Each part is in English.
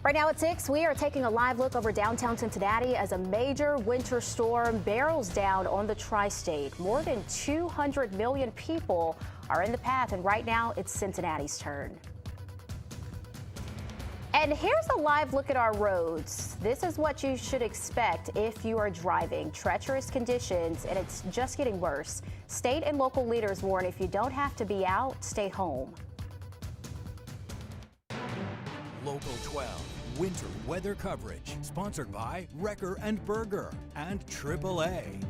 Right now at 6, we are taking a live look over downtown Cincinnati as a major winter storm barrels down on the tri-state. More than 200 million people are in the path, and right now it's Cincinnati's turn. And here's a live look at our roads. This is what you should expect if you are driving. Treacherous conditions, and it's just getting worse. State and local leaders warn if you don't have to be out, stay home. Local 12 winter weather coverage, sponsored by Wrecker and Berger and AAA.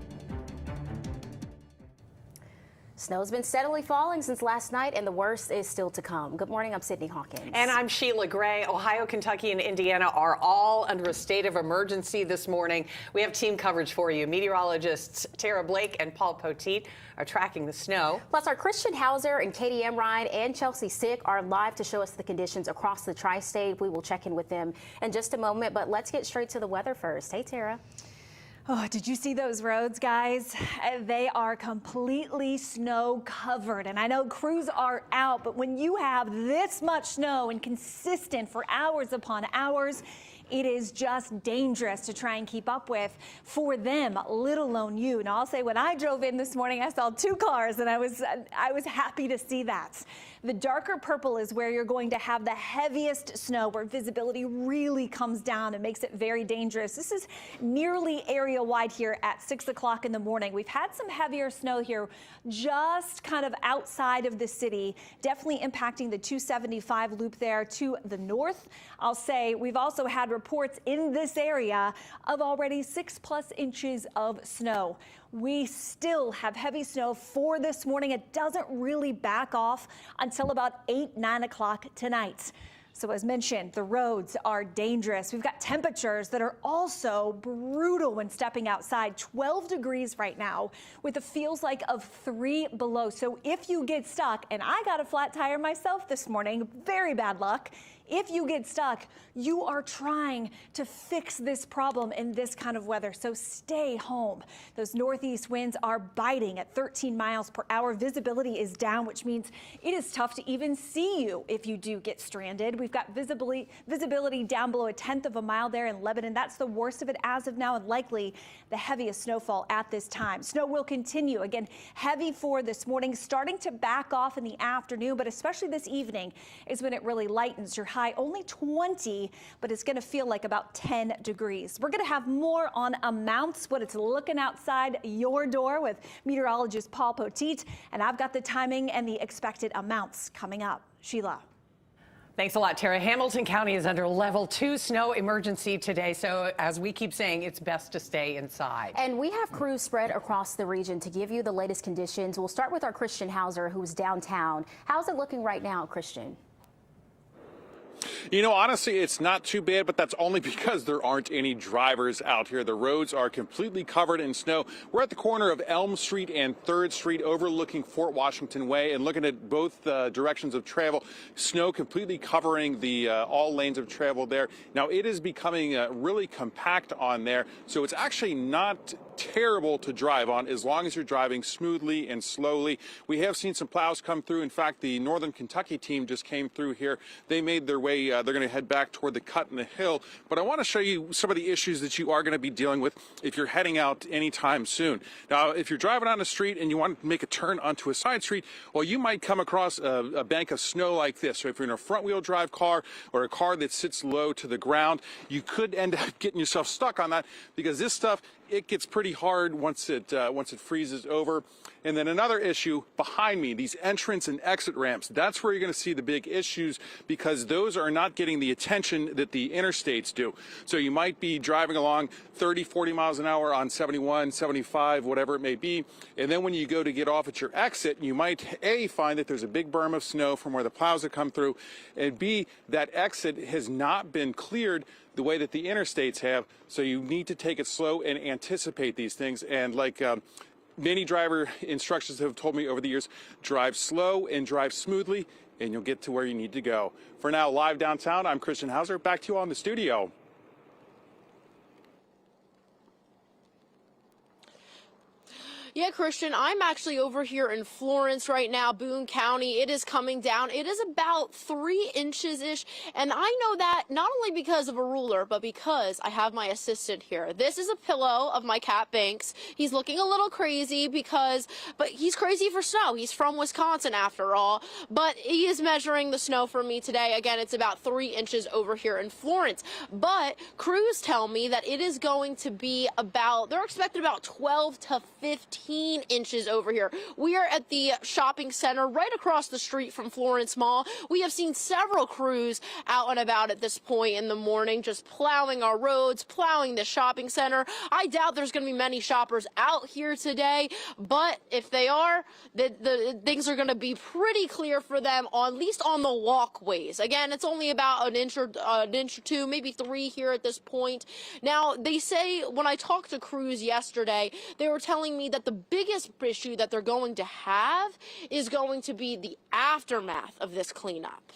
Snow's been steadily falling since last night, and the worst is still to come. Good morning, I'm Sydney Hawkins. And I'm Sheila Gray. Ohio, Kentucky, and Indiana are all under a state of emergency this morning. We have team coverage for you. Meteorologists Tara Blake and Paul Poteet are tracking the snow. Plus, our Christian Hauser and Katie Emrine and Chelsea Sick are live to show us the conditions across the tri-state. We will check in with them in just a moment, but let's get straight to the weather first. Hey, Tara. Oh, did you see those roads, guys? They are completely snow covered. And I know crews are out, but when you have this much snow and consistent for hours upon hours, it is just dangerous to try and keep up with for them, let alone you. Now, I'll say when I drove in this morning, I saw 2 cars, and I was happy to see that. The darker purple is where you're going to have the heaviest snow, where visibility really comes down and makes it very dangerous. This is nearly area-wide here at 6 o'clock in the morning. We've had some heavier snow here just kind of outside of the city, definitely impacting the 275 loop there to the north. I'll say we've also had reports in this area of already 6+ inches of snow. We still have heavy snow for this morning. It doesn't really back off until about 8, 9 o'clock tonight. So as mentioned, the roads are dangerous. We've got temperatures that are also brutal when stepping outside. 12 degrees right now with a feels like of 3 below. So if you get stuck, and I got a flat tire myself this morning, very bad luck. If you get stuck, you are trying to fix this problem in this kind of weather, so stay home. Those northeast winds are biting at 13 miles per hour. Visibility is down, which means it is tough to even see you if you do get stranded. We've got visibility down below 1/10 of a mile there in Lebanon. That's the worst of it as of now, and likely the heaviest snowfall at this time. Snow will continue, again, heavy for this morning, starting to back off in the afternoon, but especially this evening is when it really lightens. Your high only 20, but it's going to feel like about 10 degrees. We're going to have more on amounts, what it's looking outside your door with meteorologist Paul Poteet, and I've got the timing and the expected amounts coming up. Sheila. Thanks a lot, Tara. Hamilton County is under level 2 snow emergency today. So as we keep saying, it's best to stay inside. And we have crews spread across the region to give you the latest conditions. We'll start with our Christian Hauser, who's downtown. How's it looking right now, Christian? You know, honestly, it's not too bad, but that's only because there aren't any drivers out here. The roads are completely covered in snow. We're at the corner of Elm Street and 3rd Street overlooking Fort Washington Way and looking at both directions of travel. Snow completely covering the all lanes of travel there. Now, it is becoming really compact on there, so it's actually not terrible to drive on as long as you're driving smoothly and slowly. We have seen some plows come through. In fact, the Northern Kentucky team just came through here. They made their way. They're going to head back toward the cut in the hill. But I want to show you some of the issues that you are going to be dealing with if you're heading out anytime soon. Now, if you're driving on the street and you want to make a turn onto a side street, well, you might come across a bank of snow like this. So if you're in a front-wheel drive car or a car that sits low to the ground, you could end up getting yourself stuck on that because this stuff, it gets pretty hard once it freezes over. And then another issue behind me, these entrance and exit ramps, that's where you're going to see the big issues because those are not getting the attention that the interstates do. So you might be driving along 30, 40 miles an hour on 71, 75, whatever it may be. And then when you go to get off at your exit, you might A, find that there's a big berm of snow from where the plows have come through, and B, that exit has not been cleared the way that the interstates have. So you need to take it slow and anticipate these things. And like many driver instructors have told me over the years, drive slow and drive smoothly, and you'll get to where you need to go. For now, live downtown, I'm Christian Hauser. Back to you on the studio. Yeah, Christian, I'm actually over here in Florence right now, Boone County. It is coming down. It is about 3 inches-ish, and I know that not only because of a ruler, but because I have my assistant here. This is a pillow of my cat Banks. He's looking a little crazy but he's crazy for snow. He's from Wisconsin after all, but he is measuring the snow for me today. Again, it's about 3 inches over here in Florence, but crews tell me that it is going to be they're expecting about 12 to 15 inches over here. We are at the shopping center right across the street from Florence Mall. We have seen several crews out and about at this point in the morning, just plowing our roads, plowing the shopping center. I doubt there's going to be many shoppers out here today, but if they are, the things are going to be pretty clear for them, at least on the walkways. Again, it's only about an inch or two, maybe 3 here at this point. Now, they say when I talked to crews yesterday, they were telling me that the biggest issue that they're going to have is going to be the aftermath of this cleanup.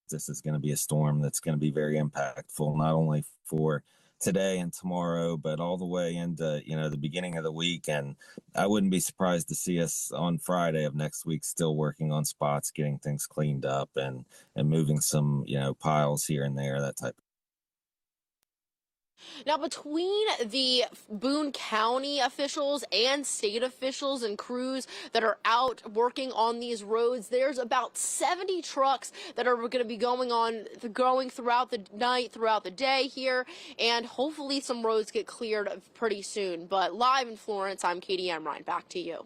This is going to be a storm that's going to be very impactful, not only for today and tomorrow, but all the way into, the beginning of the week. And I wouldn't be surprised to see us on Friday of next week still working on spots, getting things cleaned up and moving some, piles here and there, that type of. Now, between the Boone County officials and state officials and crews that are out working on these roads, there's about 70 trucks that are going to be going throughout the night, throughout the day here, and hopefully some roads get cleared pretty soon. But live in Florence, I'm Katie Emrine. Back to you.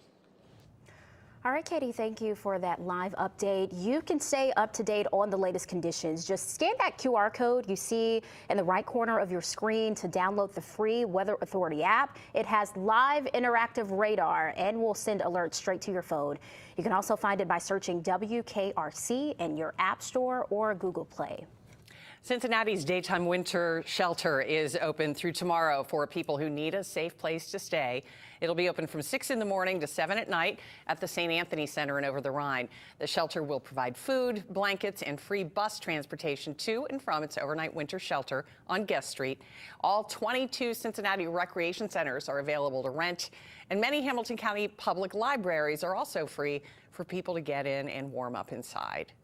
All right, Katie, thank you for that live update. You can stay up to date on the latest conditions. Just scan that QR code you see in the right corner of your screen to download the free Weather Authority app. It has live interactive radar and will send alerts straight to your phone. You can also find it by searching WKRC in your App Store or Google Play. Cincinnati's daytime winter shelter is open through tomorrow for people who need a safe place to stay. It'll be open from 6 in the morning to 7 at night at the St. Anthony Center in Over the Rhine. The shelter will provide food, blankets, and free bus transportation to and from its overnight winter shelter on Guest Street. All 22 Cincinnati recreation centers are available to rent, and many Hamilton County public libraries are also free for people to get in and warm up inside.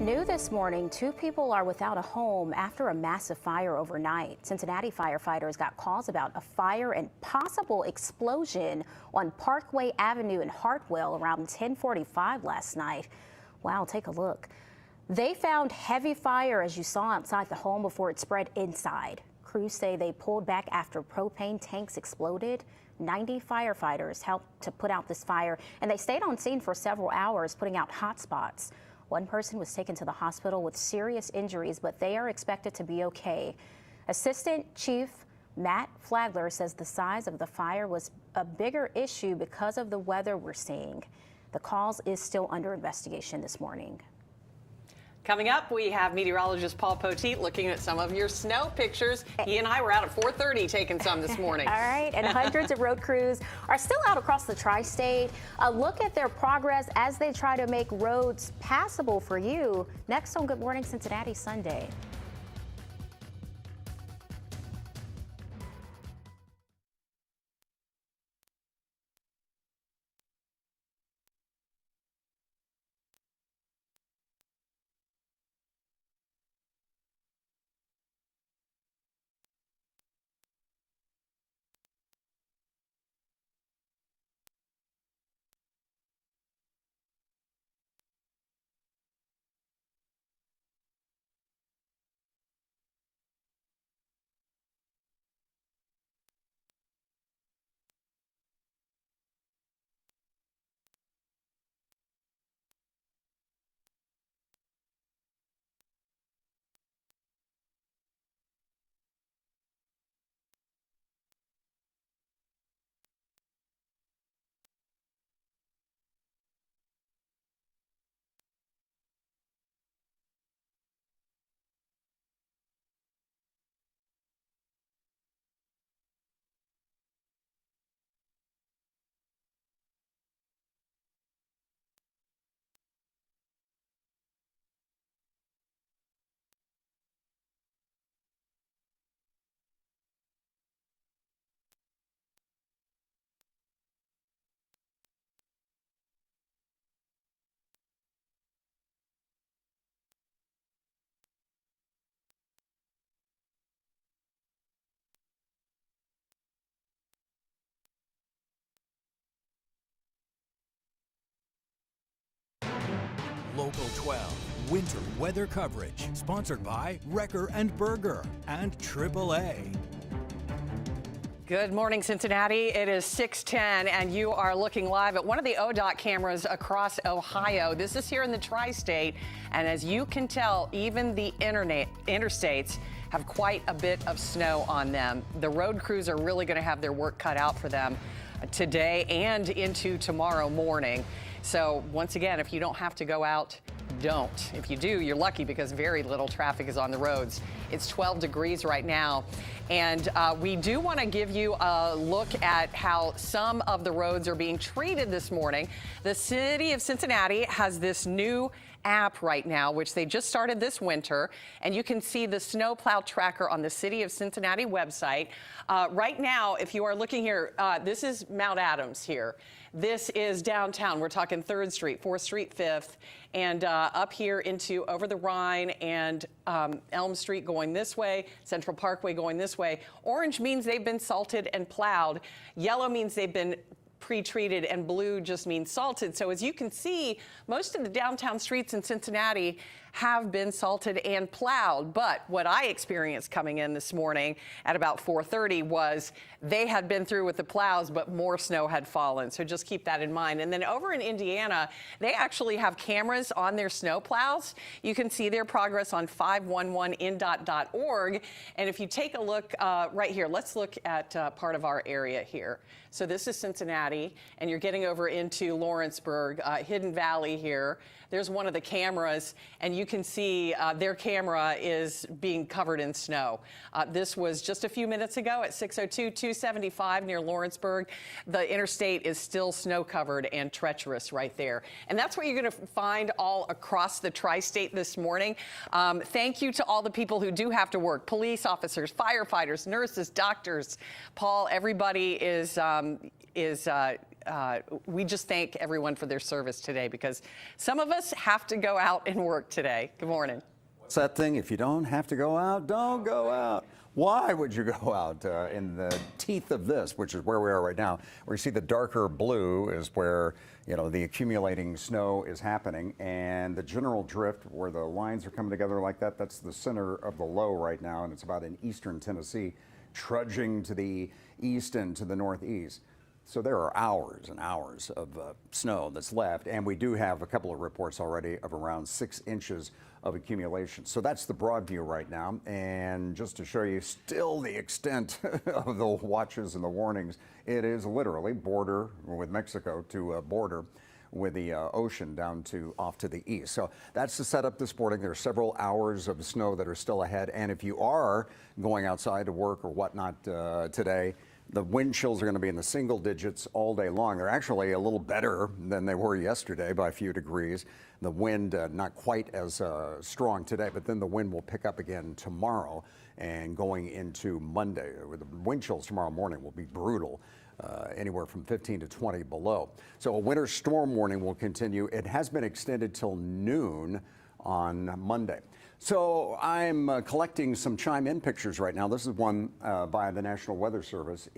New this morning, 2 people are without a home after a massive fire overnight. Cincinnati firefighters got calls about a fire and possible explosion on Parkway Avenue in Hartwell around 10:45 last night. Wow, take a look. They found heavy fire, as you saw, outside the home before it spread inside. Crews say they pulled back after propane tanks exploded. 90 firefighters helped to put out this fire, and they stayed on scene for several hours, putting out hot spots. One person was taken to the hospital with serious injuries, but they are expected to be okay. Assistant Chief Matt Flagler says the size of the fire was a bigger issue because of the weather we're seeing. The cause is still under investigation this morning. Coming up, we have meteorologist Paul Poteet looking at some of your snow pictures. He and I were out at 4:30 taking some this morning. All right, and hundreds of road crews are still out across the tri-state. A look at their progress as they try to make roads passable for you. Next on Good Morning Cincinnati Sunday. Local 12 winter weather coverage, sponsored by Wrecker and Berger and AAA. Good morning, Cincinnati. It is 6:10, and you are looking live at one of the ODOT cameras across Ohio. This is here in the tri-state, and as you can tell, even the interstates have quite a bit of snow on them. The road crews are really going to have their work cut out for them today and into tomorrow morning. So once again, if you don't have to go out, don't. If you do, you're lucky because very little traffic is on the roads. It's 12 degrees right now. And we do want to give you a look at how some of the roads are being treated this morning. The city of Cincinnati has this new app right now, which they just started this winter, and you can see the snowplow tracker on the City of Cincinnati website. Right now, if you are looking here, this is Mount Adams here. This is downtown. We're talking 3rd Street, 4th Street, 5th, and up here into over the Rhine and Elm Street going this way, Central Parkway going this way. Orange means they've been salted and plowed. Yellow means they've been pre-treated, and blue just means salted. So as you can see, most of the downtown streets in Cincinnati have been salted and plowed. But what I experienced coming in this morning at about 4:30 was they had been through with the plows, but more snow had fallen. So just keep that in mind. And then over in Indiana, they actually have cameras on their snow plows. You can see their progress on 511indot.org. And if you take a look right here, let's look at part of our area here. So this is Cincinnati, and you're getting over into Lawrenceburg, Hidden Valley here. There's one of the cameras, and you can see their camera is being covered in snow. This was just a few minutes ago at 602-275 near Lawrenceburg. The interstate is still snow covered and treacherous right there. And that's what you're going to find all across the tri-state this morning. Thank you to all the people who do have to work. Police officers, firefighters, nurses, doctors. Paul, everybody we just thank everyone for their service today because some of us have to go out and work today. Good morning. What's that thing? If you don't have to go out, don't go out. Why would you go out in the teeth of this, which is where we are right now, where you see the darker blue is where, you know, the accumulating snow is happening, and the general drift where the lines are coming together like that, that's the center of the low right now, and it's about in eastern Tennessee, trudging to the east and to the northeast. So there are hours and hours of snow that's left, and we do have a couple of reports already of around 6 inches of accumulation. So that's the broad view right now, and just to show you still the extent of the watches and the warnings, it is literally border with Mexico to border with the ocean down to off to the east. So that's the setup this morning. There are several hours of snow that are still ahead, and if you are going outside to work or whatnot today, the wind chills are going to be in the single digits all day long. They're actually a little better than they were yesterday by a few degrees. The wind not quite as strong today, but then the wind will pick up again tomorrow and going into Monday. The wind chills tomorrow morning will be brutal. Anywhere from 15 to 20 below. So a winter storm warning will continue. It has been extended till noon on Monday. So I'm collecting some chime-in pictures right now. This is one by the National Weather Service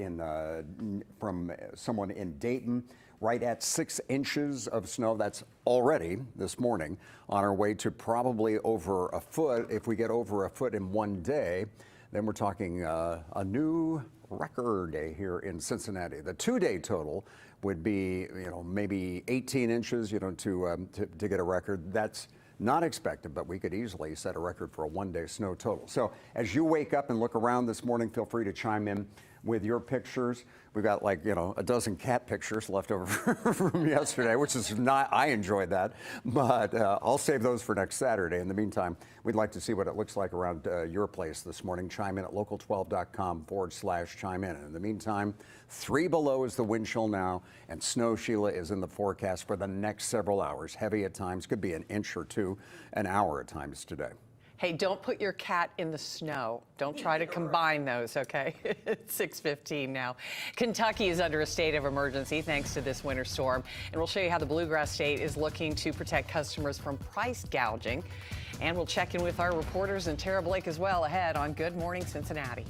from someone in Dayton, right at 6 inches of snow. That's already this morning on our way to probably over a foot. If we get over a foot in one day, then we're talking a new record day here in Cincinnati. The 2-day total would be, maybe 18 inches, to get a record. That's not expected, but we could easily set a record for a 1-day snow total. So as you wake up and look around this morning, feel free to chime in with your pictures. We've got a dozen cat pictures left over from yesterday, which is not, I enjoyed that, but I'll save those for next Saturday. In the meantime, we'd like to see what it looks like around your place this morning. Chime in at local12.com/chime in. In the meantime, 3 below is the wind chill now, and snow, Sheila, is in the forecast for the next several hours. Heavy at times, could be an inch or two an hour at times today. Hey, don't put your cat in the snow. Don't try to combine those, okay? It's 6:15 now. Kentucky is under a state of emergency thanks to this winter storm. And we'll show you how the Bluegrass State is looking to protect customers from price gouging. And we'll check in with our reporters in Tara Blake as well ahead on Good Morning Cincinnati.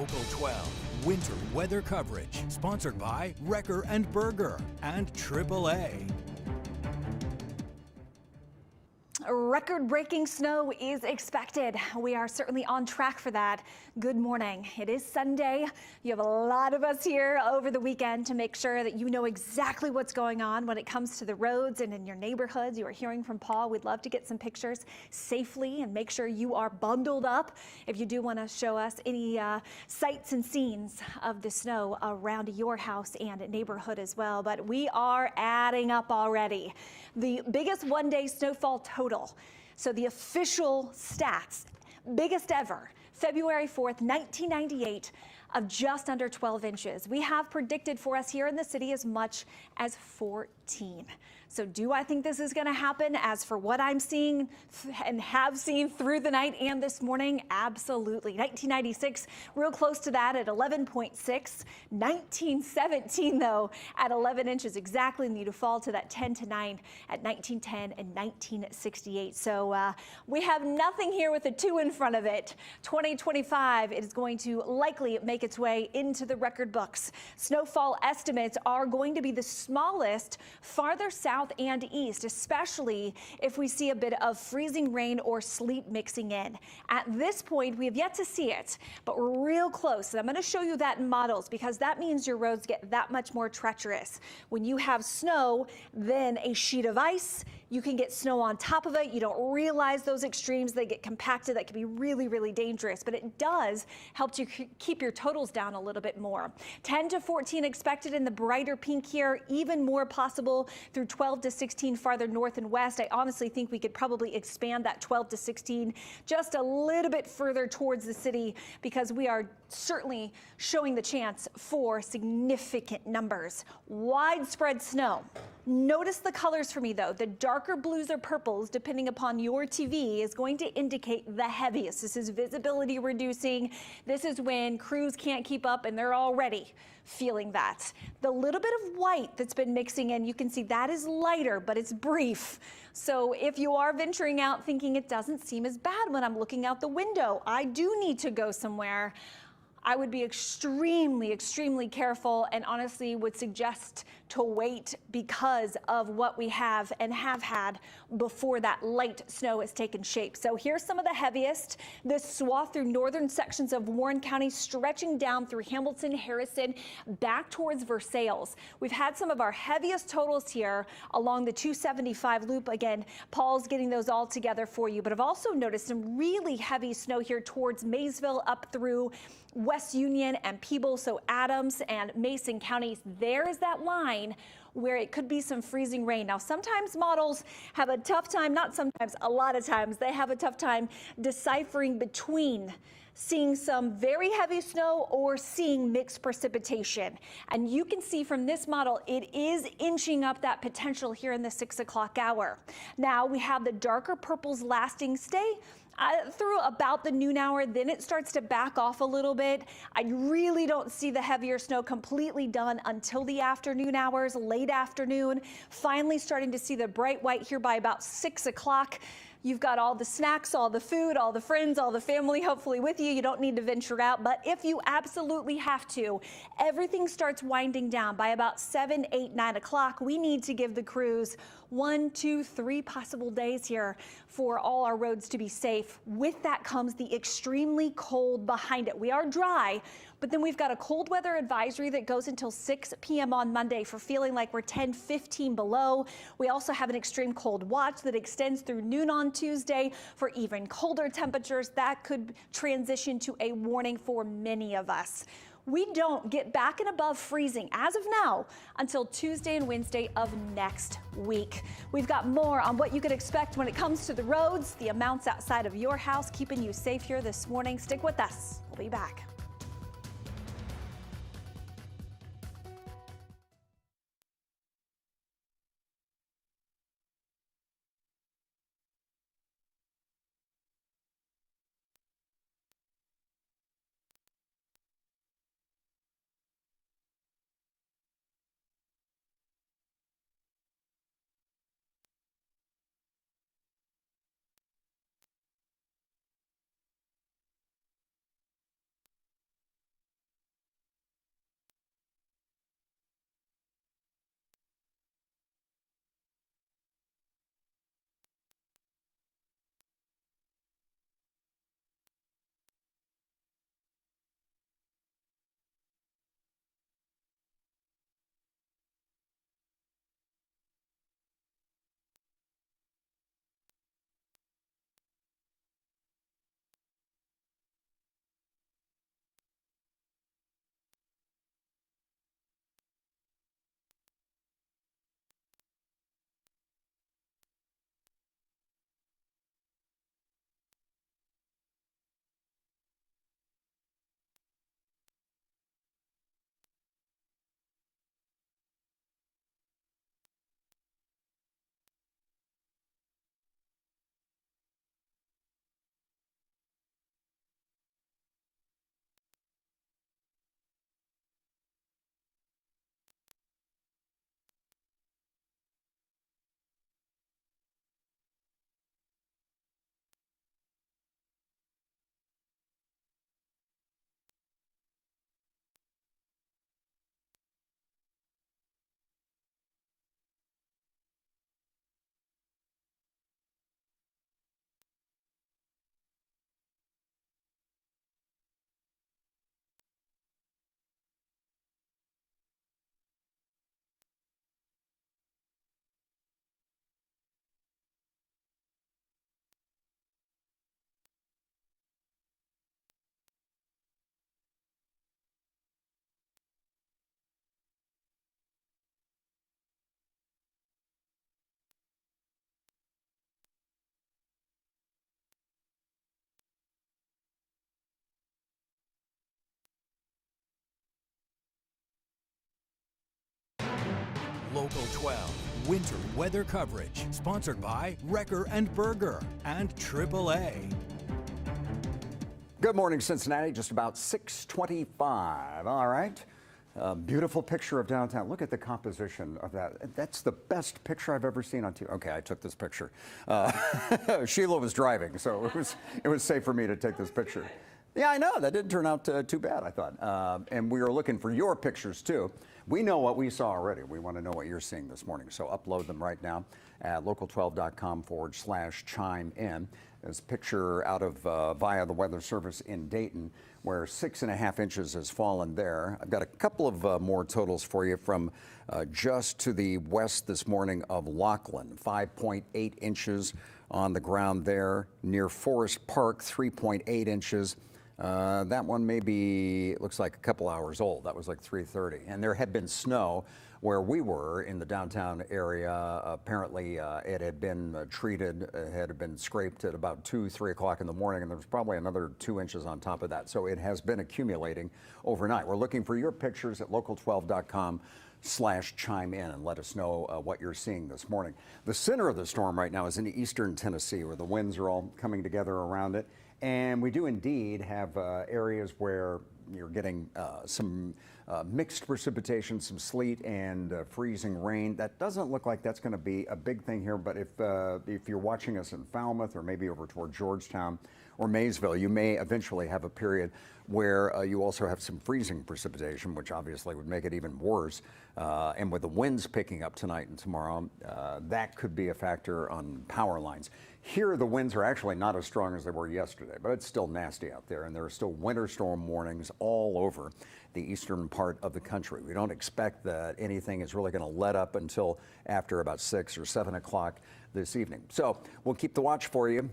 Local 12 winter weather coverage, sponsored by Wrecker and Berger and AAA. Record-breaking snow is expected. We are certainly on track for that. Good morning. It is Sunday. You have a lot of us here over the weekend to make sure that you know exactly what's going on when it comes to the roads and in your neighborhoods. You are hearing from Paul. We'd love to get some pictures safely and make sure you are bundled up. If you do want to show us any sights and scenes of the snow around your house and neighborhood as well. But we are adding up already. The biggest one-day snowfall total. So the official stats, biggest ever, February 4th, 1998, of just under 12 inches. We have predicted for us here in the city as much as 14. So do I think this is going to happen? As for what I'm seeing and have seen through the night and this morning, absolutely. 1996, real close to that at 11.6. 1917, though, at 11 inches exactly, and you fall to that 10 to 9 at 1910 and 1968. So we have nothing here with a 2 in front of it. 2025, it is going to likely make its way into the record books. Snowfall estimates are going to be the smallest farther south and east, especially if we see a bit of freezing rain or sleet mixing in. At this point, we have yet to see it, but we're real close. And I'm going to show you that in models because that means your roads get that much more treacherous. When you have snow, then a sheet of ice, you can get snow on top of it. You don't realize those extremes. They get compacted. That can be really, really dangerous, but it does help you keep your totals down a little bit more. 10 to 14 expected in the brighter pink here, even more possible through 12 to 16 farther north and west. I honestly think we could probably expand that 12 to 16 just a little bit further towards the city because we are certainly showing the chance for significant numbers. Widespread snow. Notice the colors for me though. The darker blues or purples, depending upon your TV, is going to indicate the heaviest. This is visibility reducing. This is when crews can't keep up and they're already feeling that. The little bit of white that's been mixing in, you can see that is lighter, but it's brief. So if you are venturing out thinking it doesn't seem as bad when I'm looking out the window, I do need to go somewhere, I would be extremely, extremely careful and honestly would suggest to wait because of what we have and have had before that light snow has taken shape. So here's some of the heaviest. This swath through northern sections of Warren County stretching down through Hamilton, Harrison, back towards Versailles. We've had some of our heaviest totals here along the 275 loop. Again, Paul's getting those all together for you, but I've also noticed some really heavy snow here towards Maysville up through West Union and Peebles, so Adams and Mason counties. There is that line where it could be some freezing rain. Now, sometimes models have a tough time, not sometimes, a lot of times, they have a tough time deciphering between seeing some very heavy snow or seeing mixed precipitation. And you can see from this model, it is inching up that potential here in the 6 o'clock hour. Now we have the darker purples lasting stay through about the noon hour, then it starts to back off a little bit. I really don't see the heavier snow completely done until the afternoon hours, late afternoon. Finally starting to see the bright white here by about 6 o'clock. You've got all the snacks, all the food, all the friends, all the family hopefully with you. You don't need to venture out, but if you absolutely have to, everything starts winding down by about 7, 8, 9 o'clock. We need to give the crews 1, 2, 3 possible days here for all our roads to be safe. With that comes the extremely cold behind it. We are dry, but then we've got a cold weather advisory that goes until 6 p.m. on Monday for feeling like we're 10, 15 below. We also have an extreme cold watch that extends through noon on Tuesday for even colder temperatures. That could transition to a warning for many of us. We don't get back and above freezing as of now until Tuesday and Wednesday of next week. We've got more on what you could expect when it comes to the roads, the amounts outside of your house, keeping you safe here this morning. Stick with us. We'll be back. Local 12 winter weather coverage, sponsored by Wrecker and Berger and AAA. Good morning, Cincinnati. Just about 6:25. All right. Beautiful picture of downtown. Look at the composition of that. That's the best picture I've ever seen on TV. Okay, I took this picture. Sheila was driving, so it was safe for me to take this picture. Yeah, I know. That didn't turn out too bad, I thought. And we are looking for your pictures, too. We know what we saw already. We want to know what you're seeing this morning. So upload them right now at local12.com/chime in. There's a picture out of via the Weather Service in Dayton, where 6.5 inches has fallen there. I've got a couple of more totals for you from just to the west this morning of Laughlin. 5.8 inches on the ground there. Near Forest Park, 3.8 inches. That one maybe, it looks like a couple hours old. That was like 3:30. And there had been snow where we were in the downtown area. Apparently it had been treated, it had been scraped at about 2, 3 o'clock in the morning, and there was probably another 2 inches on top of that. So it has been accumulating overnight. We're looking for your pictures at local12.com/chime in and let us know what you're seeing this morning. The center of the storm right now is in eastern Tennessee, where the winds are all coming together around it. And we do indeed have areas where you're getting some mixed precipitation, some sleet and freezing rain. That doesn't look like that's going to be a big thing here, but if you're watching us in Falmouth or maybe over toward Georgetown or Maysville, you may eventually have a period where you also have some freezing precipitation, which obviously would make it even worse. And with the winds picking up tonight and tomorrow, that could be a factor on power lines. Here, the winds are actually not as strong as they were yesterday, but it's still nasty out there, and there are still winter storm warnings all over the eastern part of the country. We don't expect that anything is really going to let up until after about 6 or 7 o'clock this evening. So we'll keep the watch for you.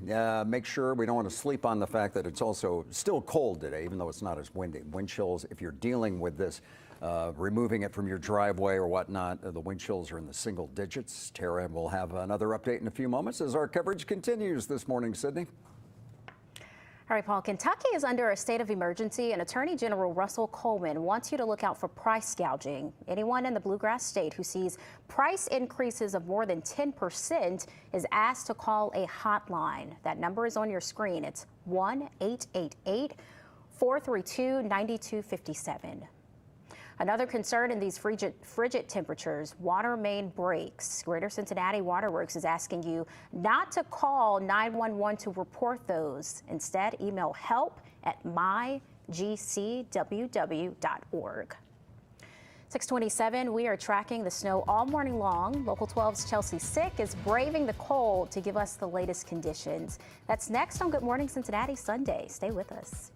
Make sure we don't want to sleep on the fact that it's also still cold today, even though it's not as windy. Wind chills, if you're dealing with this, removing it from your driveway or whatnot, the wind chills are in the single digits. Tara will have another update in a few moments as our coverage continues this morning. Sydney. All right, Paul, Kentucky is under a state of emergency, and Attorney General Russell Coleman wants you to look out for price gouging. Anyone in the Bluegrass state who sees price increases of more than 10% is asked to call a hotline. That number is on your screen. It's 1-888-432-9257. Another concern in these frigid temperatures, water main breaks. Greater Cincinnati Waterworks is asking you not to call 911 to report those. Instead, email help@mygcww.org. 6:27, we are tracking the snow all morning long. Local 12's Chelsea Sick is braving the cold to give us the latest conditions. That's next on Good Morning Cincinnati Sunday. Stay with us.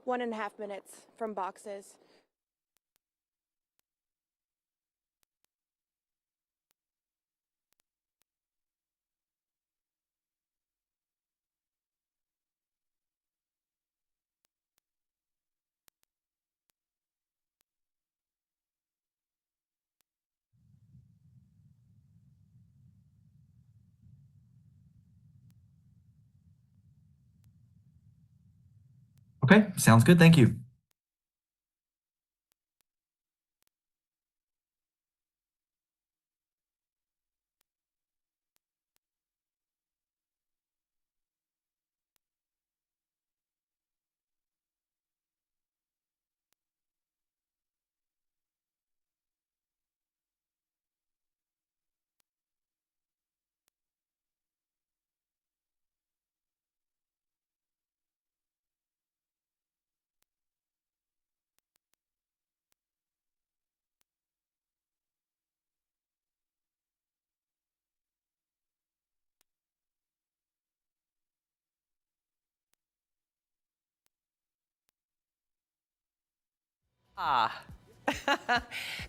One and a half minutes from boxes. Okay, sounds good. Thank you.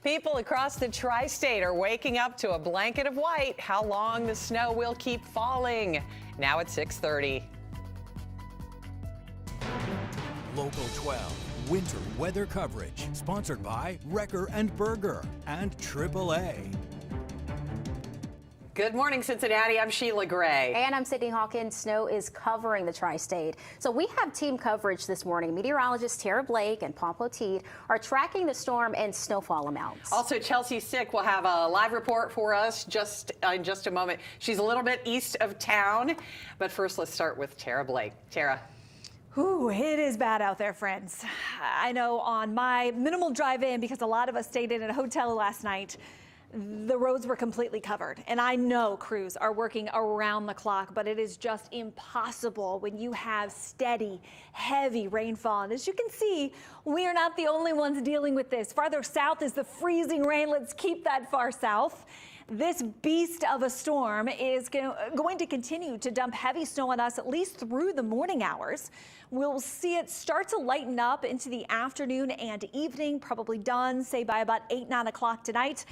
People across the tri-state are waking up to a blanket of white. How long the snow will keep falling? Now at 6:30. Local 12 winter weather coverage, sponsored by Wrecker and Berger and AAA. Good morning, Cincinnati. I'm Sheila Gray. And I'm Sydney Hawkins. Snow is covering the tri-state. So we have team coverage this morning. Meteorologists Tara Blake and Paul Poteet are tracking the storm and snowfall amounts. Also, Chelsea Sick will have a live report for us in just a moment. She's a little bit east of town. But first, let's start with Tara Blake. Tara. Ooh, it is bad out there, friends. I know on my minimal drive in, because a lot of us stayed in a hotel last night, the roads were completely covered. And I know crews are working around the clock, but it is just impossible when you have steady, heavy rainfall. And as you can see, we are not the only ones dealing with this. Farther south is the freezing rain. Let's keep that far south. This beast of a storm is going to continue to dump heavy snow on us at least through the morning hours. We'll see it start to lighten up into the afternoon and evening, probably done, say, by about 8, 9 o'clock tonight.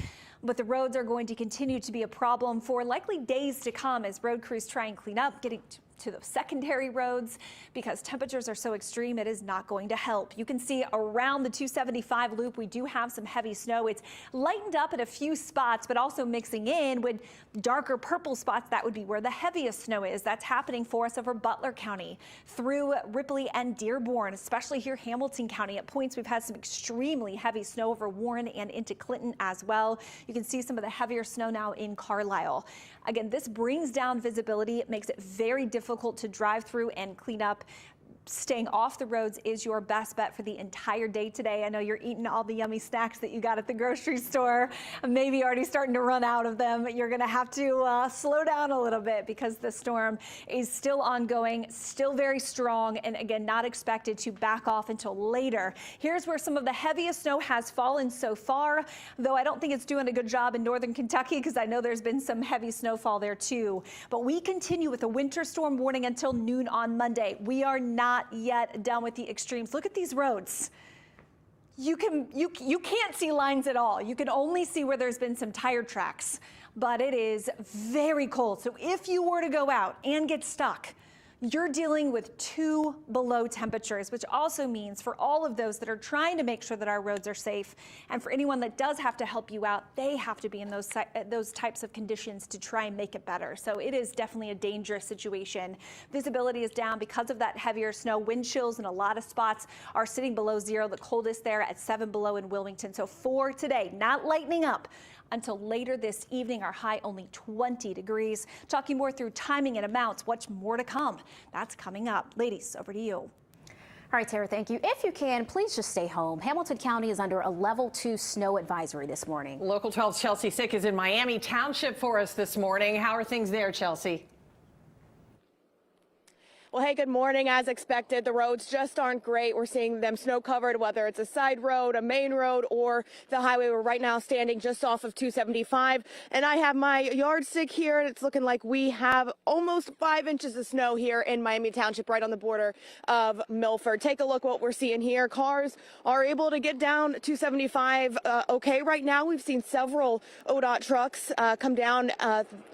But the roads are going to continue to be a problem for likely days to come as road crews try and clean up, getting to the secondary roads. Because temperatures are so extreme, it is not going to help. You can see around the 275 loop, we do have some heavy snow. It's lightened up at a few spots, but also mixing in with darker purple spots. That would be where the heaviest snow is. That's happening for us over Butler County through Ripley and Dearborn, especially here Hamilton County. At points, we've had some extremely heavy snow over Warren and into Clinton as well. You can see some of the heavier snow now in Carlisle. Again, this brings down visibility. It makes it very difficult to drive through and clean up. Staying off the roads is your best bet for the entire day today. I know you're eating all the yummy snacks that you got at the grocery store, maybe already starting to run out of them. You're going to have to slow down a little bit because the storm is still ongoing, still very strong, and again, not expected to back off until later. Here's where some of the heaviest snow has fallen so far, though I don't think it's doing a good job in northern Kentucky because I know there's been some heavy snowfall there too. But we continue with a winter storm warning until noon on Monday. We are not yet done with the extremes. Look at these roads. You can't see lines at all. You can only see where there's been some tire tracks, but it is very cold. So if you were to go out and get stuck, you're dealing with 2 below temperatures, which also means for all of those that are trying to make sure that our roads are safe, and for anyone that does have to help you out, they have to be in those types of conditions to try and make it better. So it is definitely a dangerous situation. Visibility is down because of that heavier snow. Wind chills in a lot of spots are sitting below 0. The coldest there at 7 below in Wilmington. So for today, not lightening up until later this evening. Our high only 20 degrees. Talking more through timing and amounts, what's more to come? That's coming up. Ladies, over to you. All right, Tara, thank you. If you can, please just stay home. Hamilton County is under a level 2 snow advisory this morning. Local 12's Chelsea Sick is in Miami Township for us this morning. How are things there, Chelsea? Well, hey, good morning. As expected, the roads just aren't great. We're seeing them snow covered, whether it's a side road, a main road, or the highway. We're right now standing just off of 275. And I have my yardstick here, and it's looking like we have almost 5 inches of snow here in Miami Township, right on the border of Milford. Take a look what we're seeing here. Cars are able to get down 275 okay right now. We've seen several ODOT trucks come down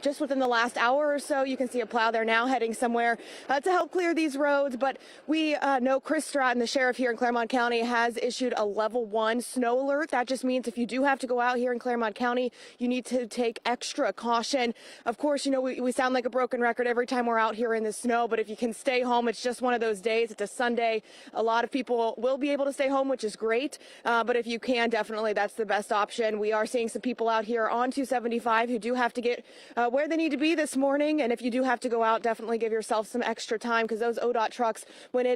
just within the last hour or so. You can see a plow there now heading somewhere to help clear these roads, but we know Chris Stratton, the sheriff here in Claremont County, has issued a level 1 snow alert. That just means if you do have to go out here in Claremont County, you need to take extra caution. Of course, you know, we sound like a broken record every time we're out here in the snow, but if you can stay home, it's just one of those days. It's a Sunday. A lot of people will be able to stay home, which is great, but if you can, definitely that's the best option. We are seeing some people out here on 275 who do have to get where they need to be this morning, and if you do have to go out, definitely give yourself some extra time, because those ODOT trucks, when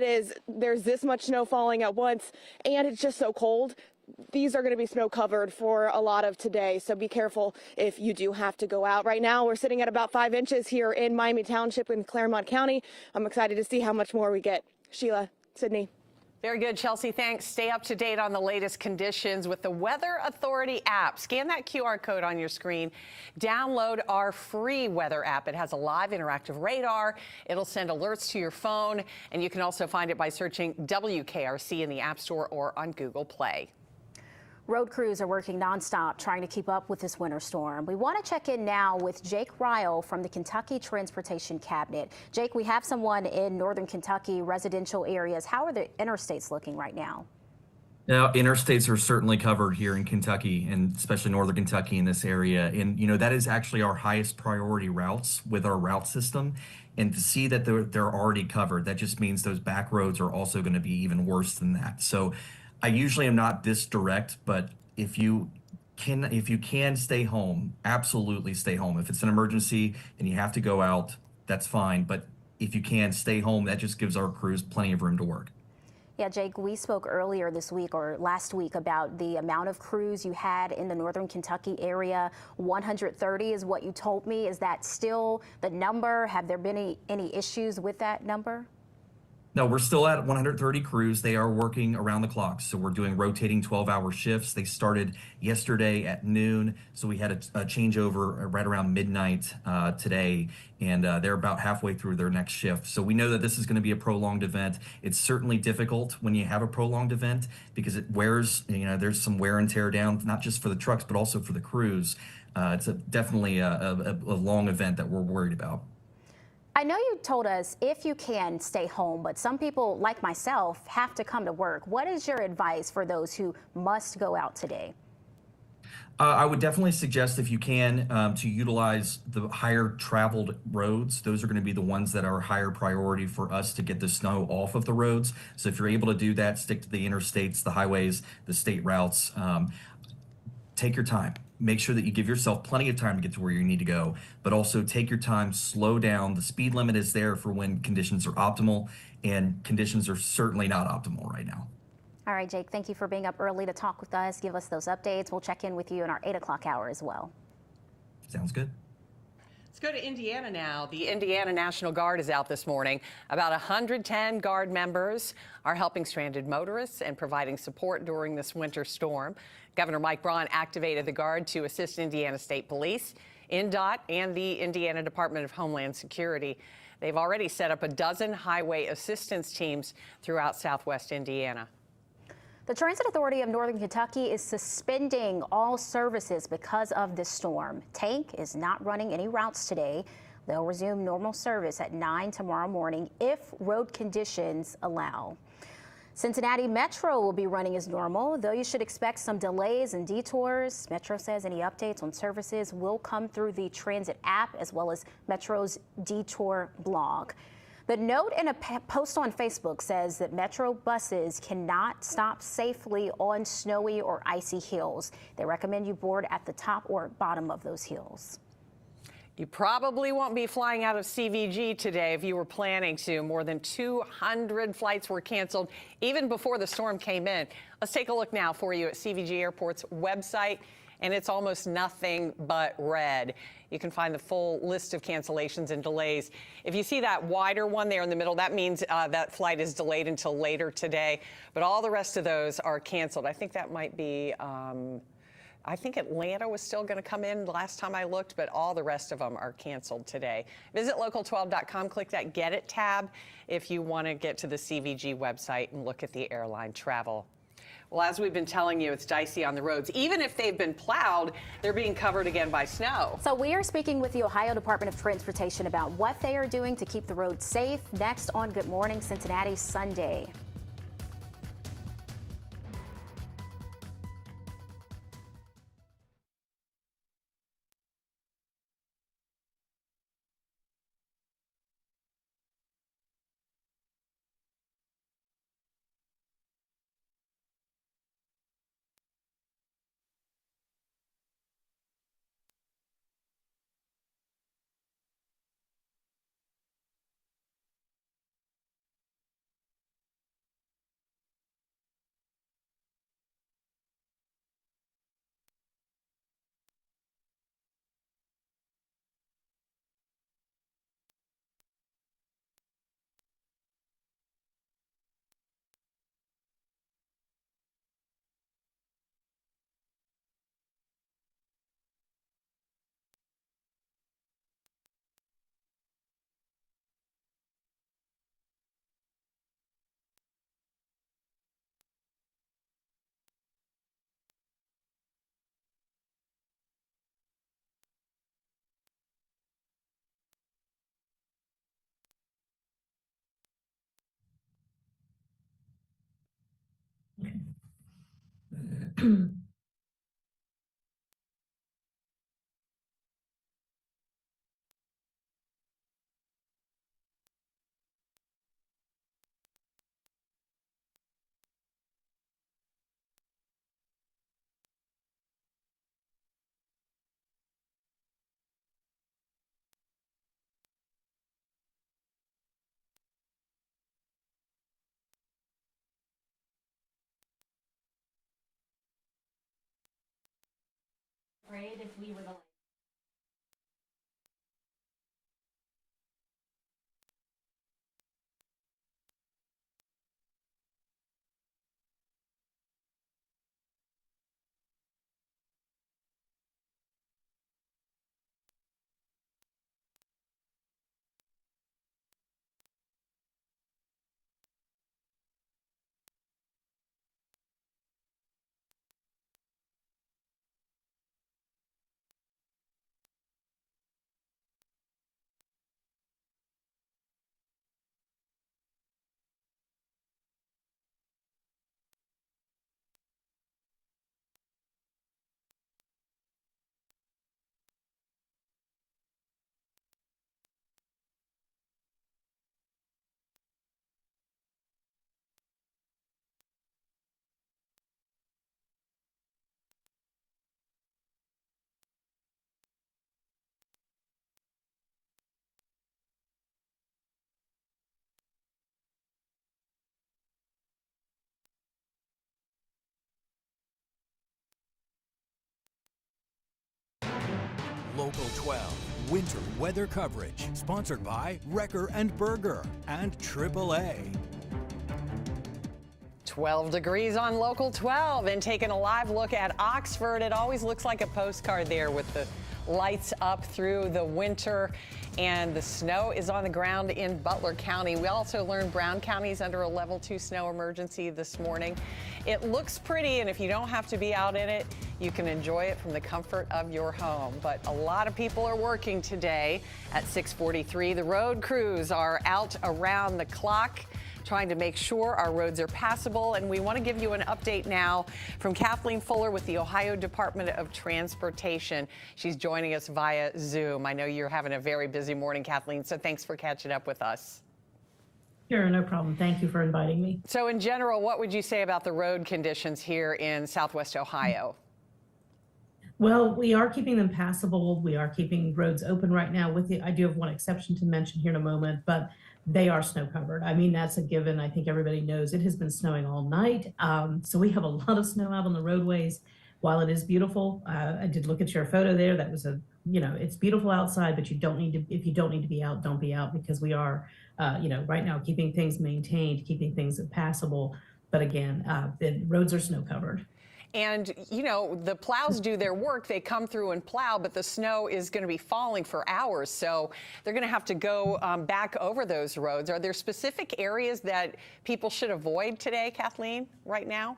there's this much snow falling at once and it's just so cold, these are going to be snow covered for a lot of today. So be careful if you do have to go out. Right now, we're sitting at about 5 inches here in Miami Township in Claremont County. I'm excited to see how much more we get. Sheila, Sydney. Very good, Chelsea. Thanks. Stay up to date on the latest conditions with the Weather Authority app. Scan that QR code on your screen. Download our free weather app. It has a live interactive radar. It'll send alerts to your phone, and you can also find it by searching WKRC in the App Store or on Google Play. Road crews are working nonstop trying to keep up with this winter storm. We want to check in now with Jake Ryle from the Kentucky Transportation Cabinet. Jake, we have someone in northern Kentucky residential areas. How are the interstates looking right now? Now, interstates are certainly covered here in Kentucky, and especially northern Kentucky in this area. And, that is actually our highest priority routes with our route system. And to see that they're already covered, that just means those back roads are also going to be even worse than that. So I usually am not this direct, but if you can stay home, absolutely stay home. If it's an emergency and you have to go out, that's fine. But if you can stay home, that just gives our crews plenty of room to work. Yeah, Jake, we spoke earlier this week or last week about the amount of crews you had in the northern Kentucky area. 130 is what you told me. Is that still the number? Have there been any issues with that number? No, we're still at 130 crews. They are working around the clock. So we're doing rotating 12-hour shifts. They started yesterday at noon. So we had a changeover right around midnight today, and they're about halfway through their next shift. So we know that this is going to be a prolonged event. It's certainly difficult when you have a prolonged event because it wears, there's some wear and tear down, not just for the trucks, but also for the crews. It's definitely a long event that we're worried about. I know you told us if you can stay home, but some people like myself have to come to work. What is your advice for those who must go out today? I would definitely suggest if you can to utilize the higher traveled roads. Those are going to be the ones that are higher priority for us to get the snow off of the roads. So if you're able to do that, stick to the interstates, the highways, the state routes. Take your time. Make sure that you give yourself plenty of time to get to where you need to go, but also take your time, slow down. The speed limit is there for when conditions are optimal, and conditions are certainly not optimal right now. All right, Jake, thank you for being up early to talk with us, give us those updates. We'll check in with you in our 8 o'clock hour as well. Sounds good. Let's go to Indiana now. The Indiana National Guard is out this morning. About 110 Guard members are helping stranded motorists and providing support during this winter storm. Governor Mike Braun activated the Guard to assist Indiana State Police, INDOT, and the Indiana Department of Homeland Security. They've already set up a dozen highway assistance teams throughout southwest Indiana. The Transit Authority of Northern Kentucky is suspending all services because of this storm. Tank is not running any routes today. They'll resume normal service at 9 tomorrow morning if road conditions allow. Cincinnati Metro will be running as normal, though you should expect some delays and detours. Metro says any updates on services will come through the Transit app as well as Metro's detour blog. The note in a post on Facebook says that Metro buses cannot stop safely on snowy or icy hills. They recommend you board at the top or bottom of those hills. You probably won't be flying out of CVG today if you were planning to. More than 200 flights were canceled even before the storm came in. Let's take a look now for you at CVG Airport's website, and it's almost nothing but red. You can find the full list of cancellations and delays. If you see that wider one there in the middle, that means that flight is delayed until later today. But all the rest of those are canceled. I think that might be, I think Atlanta was still going to come in last time I looked, but all the rest of them are canceled today. Visit local12.com, click that Get It tab if you want to get to the CVG website and look at the airline travel. Well, as we've been telling you, it's dicey on the roads. Even if they've been plowed, they're being covered again by snow. So we are speaking with the Ohio Department of Transportation about what they are doing to keep the roads safe. Next on Good Morning Cincinnati Sunday. Afraid if we were the Local 12 winter weather coverage, sponsored by Wrecker and Berger and AAA. 12 degrees on Local 12, and taking a live look at Oxford. It always looks like a postcard there with the lights up through the winter, and the snow is on the ground in Butler County. We also learned Brown County is under a level 2 snow emergency this morning. It looks pretty, and if you don't have to be out in it, you can enjoy it from the comfort of your home. But a lot of people are working today at 6:43. The road crews are out around the clock trying to make sure our roads are passable. And we want to give you an update now from Kathleen Fuller with the Ohio Department of Transportation. She's joining us via Zoom. I know you're having a very busy morning, Kathleen, so thanks for catching up with us. Sure, no problem. Thank you for inviting me. So in general, what would you say about the road conditions here in Southwest Ohio? Well, we are keeping them passable. We are keeping roads open right now, I do have one exception to mention here in a moment, but they are snow covered. I mean, that's a given. I think everybody knows it has been snowing all night. So we have a lot of snow out on the roadways. While it is beautiful, I did look at your photo there. That was it's beautiful outside, but if you don't need to be out, don't be out, because we are, right now keeping things maintained, keeping things passable. But again, the roads are snow covered. And, the plows do their work. They come through and plow, but the snow is going to be falling for hours. So they're going to have to go back over those roads. Are there specific areas that people should avoid today, Kathleen, right now?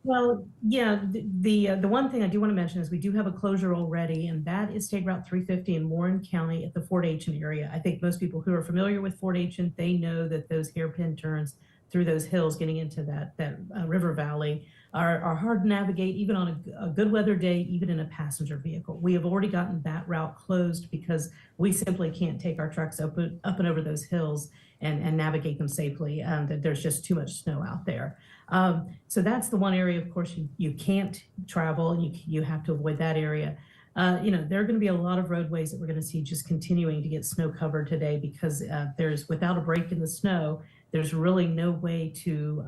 Well, yeah, the one thing I do want to mention is we do have a closure already, and that is State Route 350 in Warren County at the Fort Aitchen area. I think most people who are familiar with Fort Aitchen, they know that those hairpin turns through those hills getting into that river valley are hard to navigate, even on a good weather day, even in a passenger vehicle. We have already gotten that route closed because we simply can't take our trucks up and over those hills and navigate them safely. There's just too much snow out there. So that's the one area, of course, you can't travel, and you have to avoid that area. There are going to be a lot of roadways that we're going to see just continuing to get snow covered today, because without a break in the snow, there's really no way to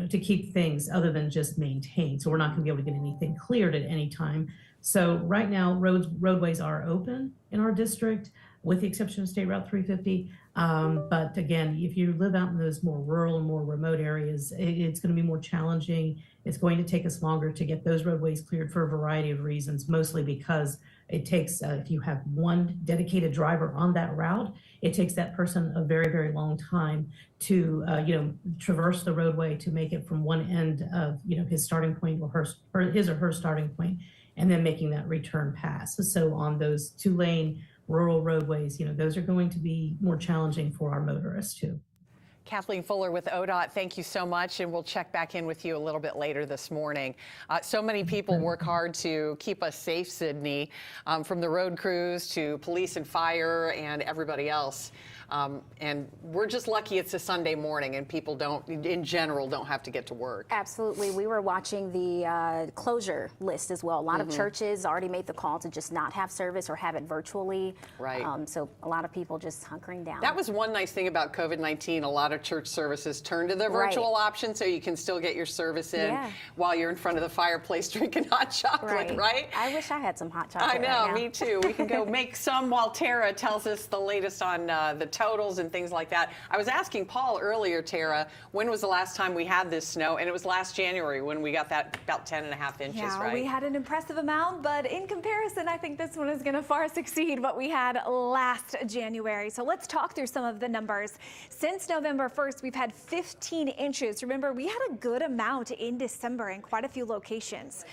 keep things other than just maintained. So we're not going to be able to get anything cleared at any time. So right now, roadways are open in our district, with the exception of State Route 350. But again, if you live out in those more rural and more remote areas, it's going to be more challenging. It's going to take us longer to get those roadways cleared for a variety of reasons, mostly because it takes, if you have one dedicated driver on that route, it takes that person a very, very long time to, traverse the roadway to make it from one end of, his starting point or his or her starting point, and then making that return pass. So on those 2-lane rural roadways, those are going to be more challenging for our motorists too. Kathleen Fuller with ODOT, thank you so much, and we'll check back in with you a little bit later this morning. So many people work hard to keep us safe, Sydney, from the road crews to police and fire and everybody else. And we're just lucky it's a Sunday morning and people in general, don't have to get to work. Absolutely. We were watching the closure list as well. A lot of churches already made the call to just not have service or have it virtually. Right. So a lot of people just hunkering down. That was one nice thing about COVID-19. A lot of church services turned to the virtual option so you can still get your service in while you're in front of the fireplace drinking hot chocolate, right? I wish I had some hot chocolate. I know, right now. me too. We can go make some while Tara tells us the latest on the totals and things like that. I was asking Paul earlier, Tara, when was the last time we had this snow? And it was last January when we got that about 10.5 inches, right? We had an impressive amount, but in comparison, I think this one is going to far succeed what we had last January. So let's talk through some of the numbers. Since November 1st, we've had 15 inches. Remember, we had a good amount in December in quite a few locations.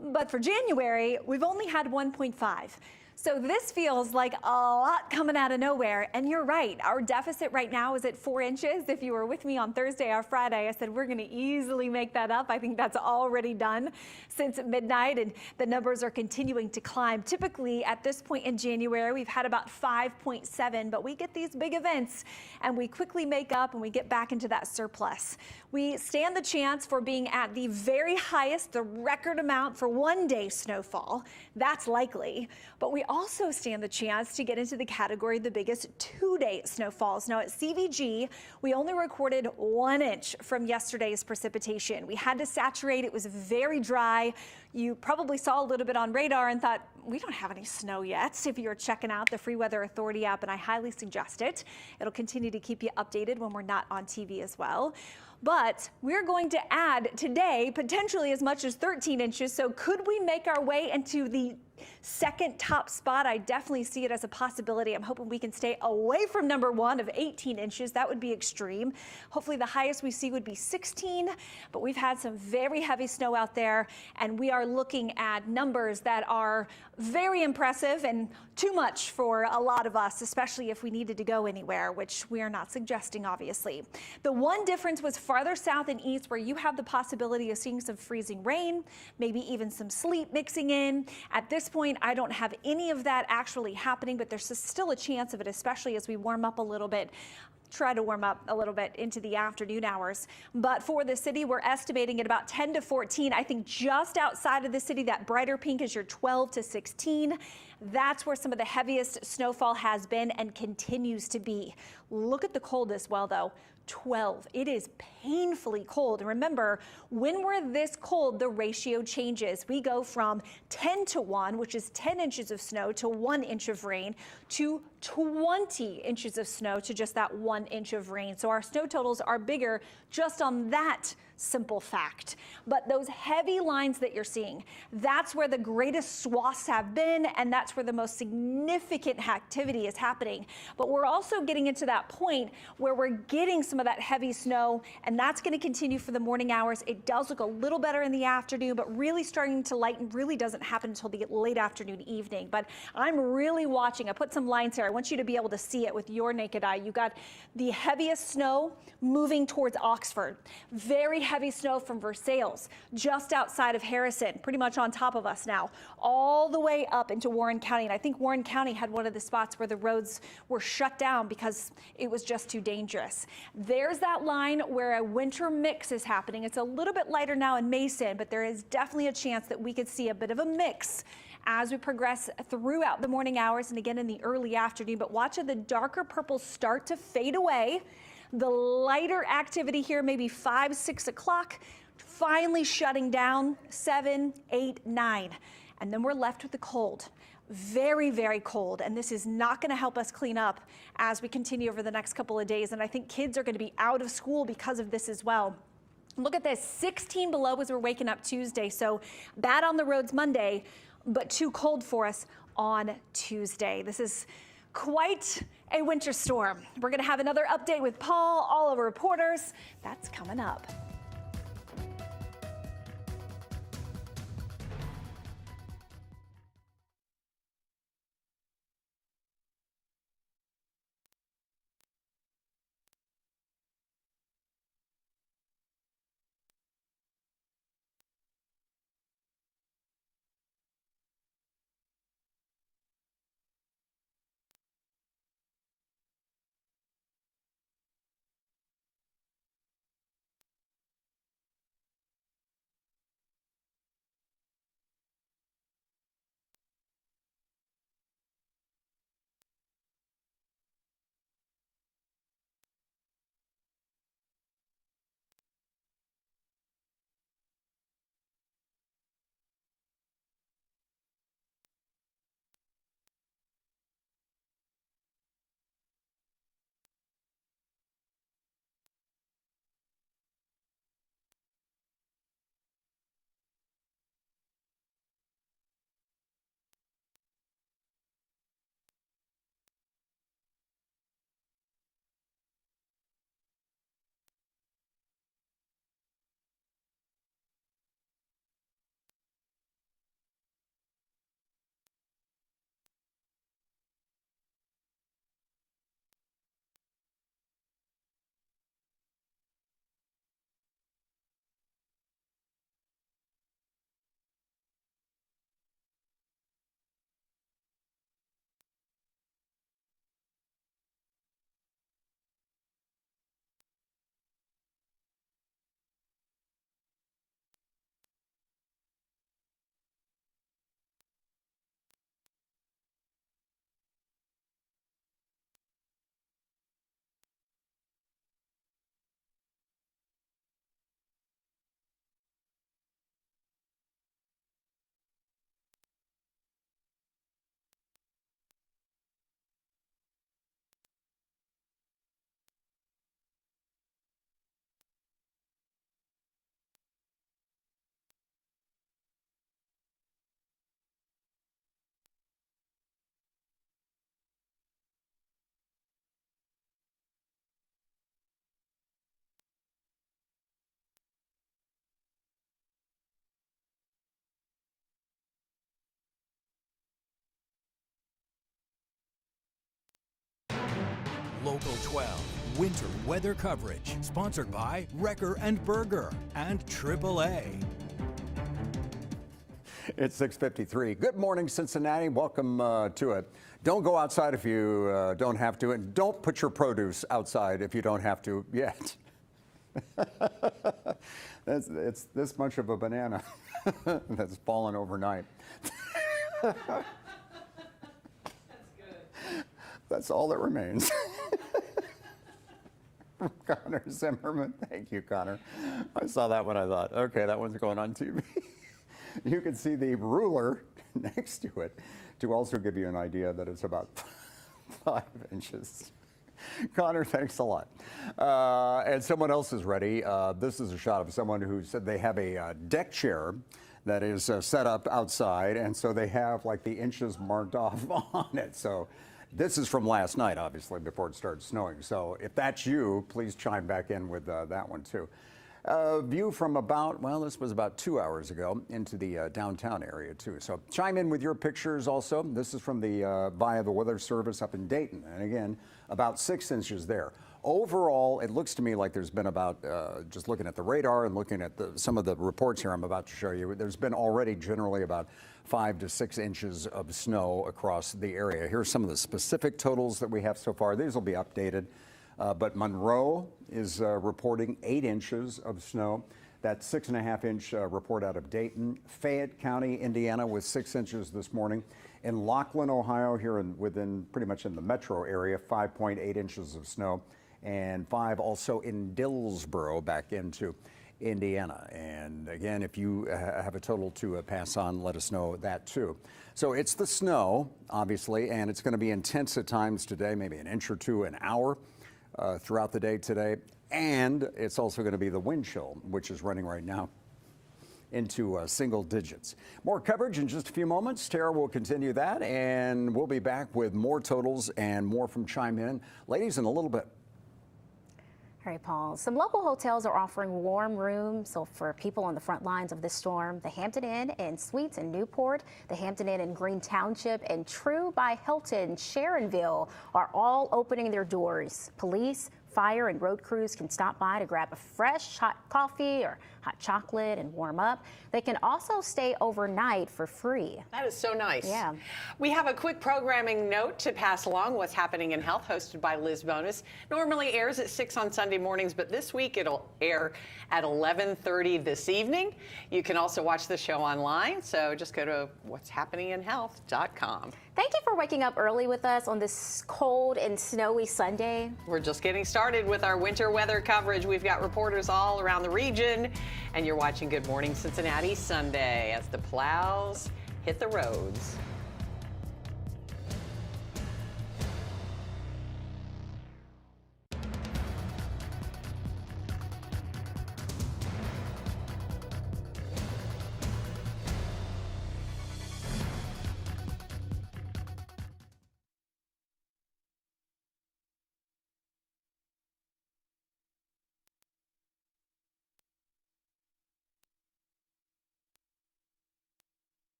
But for January, we've only had 1.5. So this feels like a lot coming out of nowhere. And you're right, our deficit right now is at 4 inches. If you were with me on Thursday or Friday, I said we're going to easily make that up. I think that's already done since midnight, and the numbers are continuing to climb. Typically at this point in January, we've had about 5.7, but we get these big events and we quickly make up and we get back into that surplus. We stand the chance for being at the very highest, the record amount for one-day snowfall. That's likely, but we also stand the chance to get into the category of the biggest two-day snowfalls. Now at CVG, we only recorded 1 inch from yesterday's precipitation. We had to saturate. It was very dry. You probably saw a little bit on radar and thought, we don't have any snow yet if you're checking out the Free Weather Authority app, and I highly suggest it. It'll continue to keep you updated when we're not on TV as well. But we're going to add today potentially as much as 13 inches. So could we make our way into the second top spot? I definitely see it as a possibility. I'm hoping we can stay away from number 1 of 18 inches. That would be extreme. Hopefully the highest we see would be 16, but we've had some very heavy snow out there, and we are looking at numbers that are very impressive and too much for a lot of us, especially if we needed to go anywhere, which we are not suggesting, obviously. The one difference was farther south and east, where you have the possibility of seeing some freezing rain, maybe even some sleet mixing in. At this point, I don't have any of that actually happening, but there's still a chance of it, especially as we warm up a little bit. Try to warm up a little bit into the afternoon hours. But for the city, we're estimating at about 10 to 14. I think just outside of the city, that brighter pink is your 12 to 16. That's where some of the heaviest snowfall has been and continues to be. Look at the cold as well, though. 12. It is painfully cold. And remember, when we're this cold, the ratio changes. We go from 10 to 1, which is 10 inches of snow, to 1 inch of rain, to 20 inches of snow to just that 1 inch of rain. So our snow totals are bigger just on that simple fact. But those heavy lines that you're seeing, that's where the greatest swaths have been, and that's where the most significant activity is happening. But we're also getting into that point where we're getting some of that heavy snow, and that's going to continue for the morning hours. It does look a little better in the afternoon, but really starting to lighten really doesn't happen until the late afternoon, evening. But I'm really watching. I put some lines here. I want you to be able to see it with your naked eye. You got the heaviest snow moving towards Oxford. Very heavy snow from Versailles, just outside of Harrison, pretty much on top of us now, all the way up into Warren County. And I think Warren County had one of the spots where the roads were shut down because it was just too dangerous. There's that line where a winter mix is happening. It's a little bit lighter now in Mason, but there is definitely a chance that we could see a bit of a mix as we progress throughout the morning hours and again in the early afternoon. But watch the darker purples start to fade away. The lighter activity here, maybe 5, 6 o'clock, finally shutting down 7, 8, 9. And then we're left with the cold. Very, very cold. And this is not going to help us clean up as we continue over the next couple of days. And I think kids are going to be out of school because of this as well. Look at this, 16 below as we're waking up Tuesday. So bad on the roads Monday, but too cold for us on Tuesday. This is quite a winter storm. We're going to have another update with Paul, all of our reporters. That's coming up. Local 12 winter weather coverage, sponsored by Wrecker and Berger and AAA. It's 6:53. Good morning, Cincinnati. Welcome to it. Don't go outside if you don't have to, and don't put your produce outside if you don't have to yet. It's this much of a banana that's fallen overnight. That's good. That's all that remains. Connor Zimmerman. Thank you, Connor. I saw that one. I thought, okay, that one's going on TV. You can see the ruler next to it to also give you an idea that it's about 5 inches. Connor, thanks a lot. And someone else is ready. This is a shot of someone who said they have a deck chair that is set up outside, and so they have like the inches marked off on it. So this is from last night, obviously, before it started snowing. So if that's you, please chime back in with that one too. View from about, well, this was about 2 hours ago into the downtown area too. So chime in with your pictures also. This is from the via the Weather Service up in Dayton. And again, about 6 inches there. Overall, it looks to me like there's been about, just looking at the radar and looking at some of the reports here I'm about to show you, there's been already generally about 5 to 6 inches of snow across the area. Here's some of the specific totals that we have so far. These will be updated. But Monroe is reporting 8 inches of snow. That 6.5-inch report out of Dayton. Fayette County, Indiana, with 6 inches this morning. In Laughlin, Ohio, here within pretty much in the metro area, 5.8 inches of snow. And 5 also in Dillsboro, back into Indiana. And again, if you have a total to pass on, let us know that too. So it's the snow, obviously, and it's going to be intense at times today, maybe an inch or two an hour. Throughout the day today, and it's also going to be the wind chill, which is running right now into single digits. More coverage in just a few moments. Tara will continue that, and we'll be back with more totals and more from Chime In. Ladies, in a little bit. All right, Paul. Some local hotels are offering warm rooms for people on the front lines of this storm. The Hampton Inn and Suites in Newport, the Hampton Inn in Green Township, and True by Hilton Sharonville are all opening their doors. Police, fire, and road crews can stop by to grab a fresh hot coffee or hot chocolate and warm up. They can also stay overnight for free. That is so nice. Yeah. We have a quick programming note to pass along. What's Happening in Health, hosted by Liz Bonus. Normally airs at 6 on Sunday mornings, but this week it'll air at 11:30 this evening. You can also watch the show online, so just go to what'shappeninginhealth.com. Thank you for waking up early with us on this cold and snowy Sunday. We're just getting started with our winter weather coverage. We've got reporters all around the region, and you're watching Good Morning Cincinnati Sunday as the plows hit the roads.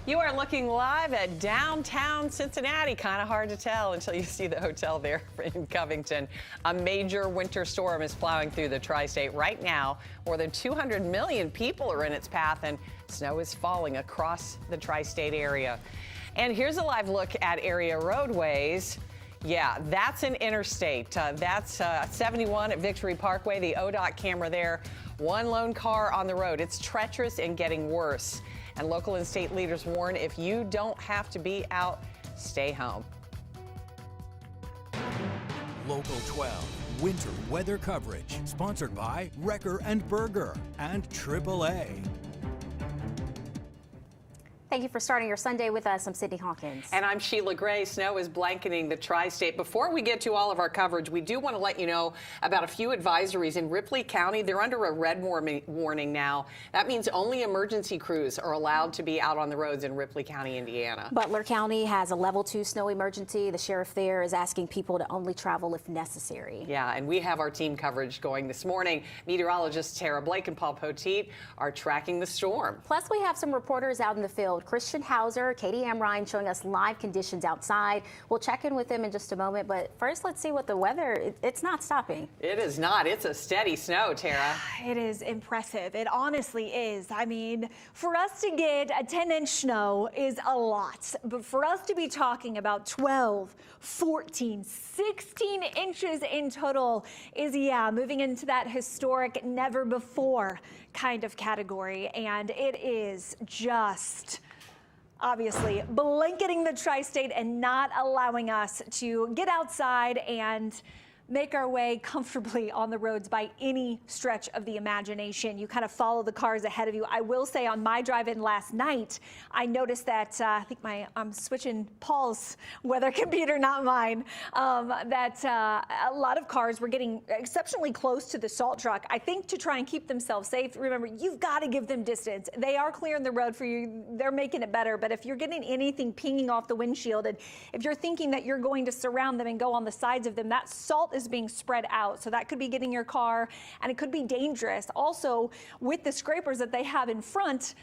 You are looking live at downtown Cincinnati. Kind of hard to tell until you see the hotel there in Covington. A major winter storm is plowing through the tri-state right now. More than 200 million people are in its path, and snow is falling across the tri-state area. And here's a live look at area roadways. Yeah, that's an interstate. That's 71 at Victory Parkway, the ODOT camera there. One lone car on the road. It's treacherous and getting worse. And local and state leaders warn if you don't have to be out, stay home. Local 12 winter weather coverage, sponsored by Wrecker and Berger and AAA. Thank you for starting your Sunday with us. I'm Sydney Hawkins. And I'm Sheila Gray. Snow is blanketing the tri-state. Before we get to all of our coverage, we do want to let you know about a few advisories in Ripley County. They're under a red warning now. That means only emergency crews are allowed to be out on the roads in Ripley County, Indiana. Butler County has a level 2 snow emergency. The sheriff there is asking people to only travel if necessary. Yeah, and we have our team coverage going this morning. Meteorologists Tara Blake and Paul Poteet are tracking the storm. Plus, we have some reporters out in the field. Christian Hauser, Katie Amrine showing us live conditions outside. We'll check in with them in just a moment, but first let's see what the weather, it's not stopping. It is not. It's a steady snow, Tara. It is impressive. It honestly is. I mean, for us to get a 10-inch snow is a lot, but for us to be talking about 12, 14, 16 inches in total is, yeah, moving into that historic never before kind of category, and it is just obviously blanketing the tri-state and not allowing us to get outside and make our way comfortably on the roads by any stretch of the imagination. You kind of follow the cars ahead of you. I will say on my drive-in last night, I noticed that, I think I'm switching Paul's weather computer, not mine, that a lot of cars were getting exceptionally close to the salt truck. I think to try and keep themselves safe, remember, you've got to give them distance. They are clearing the road for you. They're making it better. But if you're getting anything pinging off the windshield, and if you're thinking that you're going to surround them and go on the sides of them, that salt is being spread out. So that could be getting your car, and it could be dangerous. Also, with the scrapers that they have in front,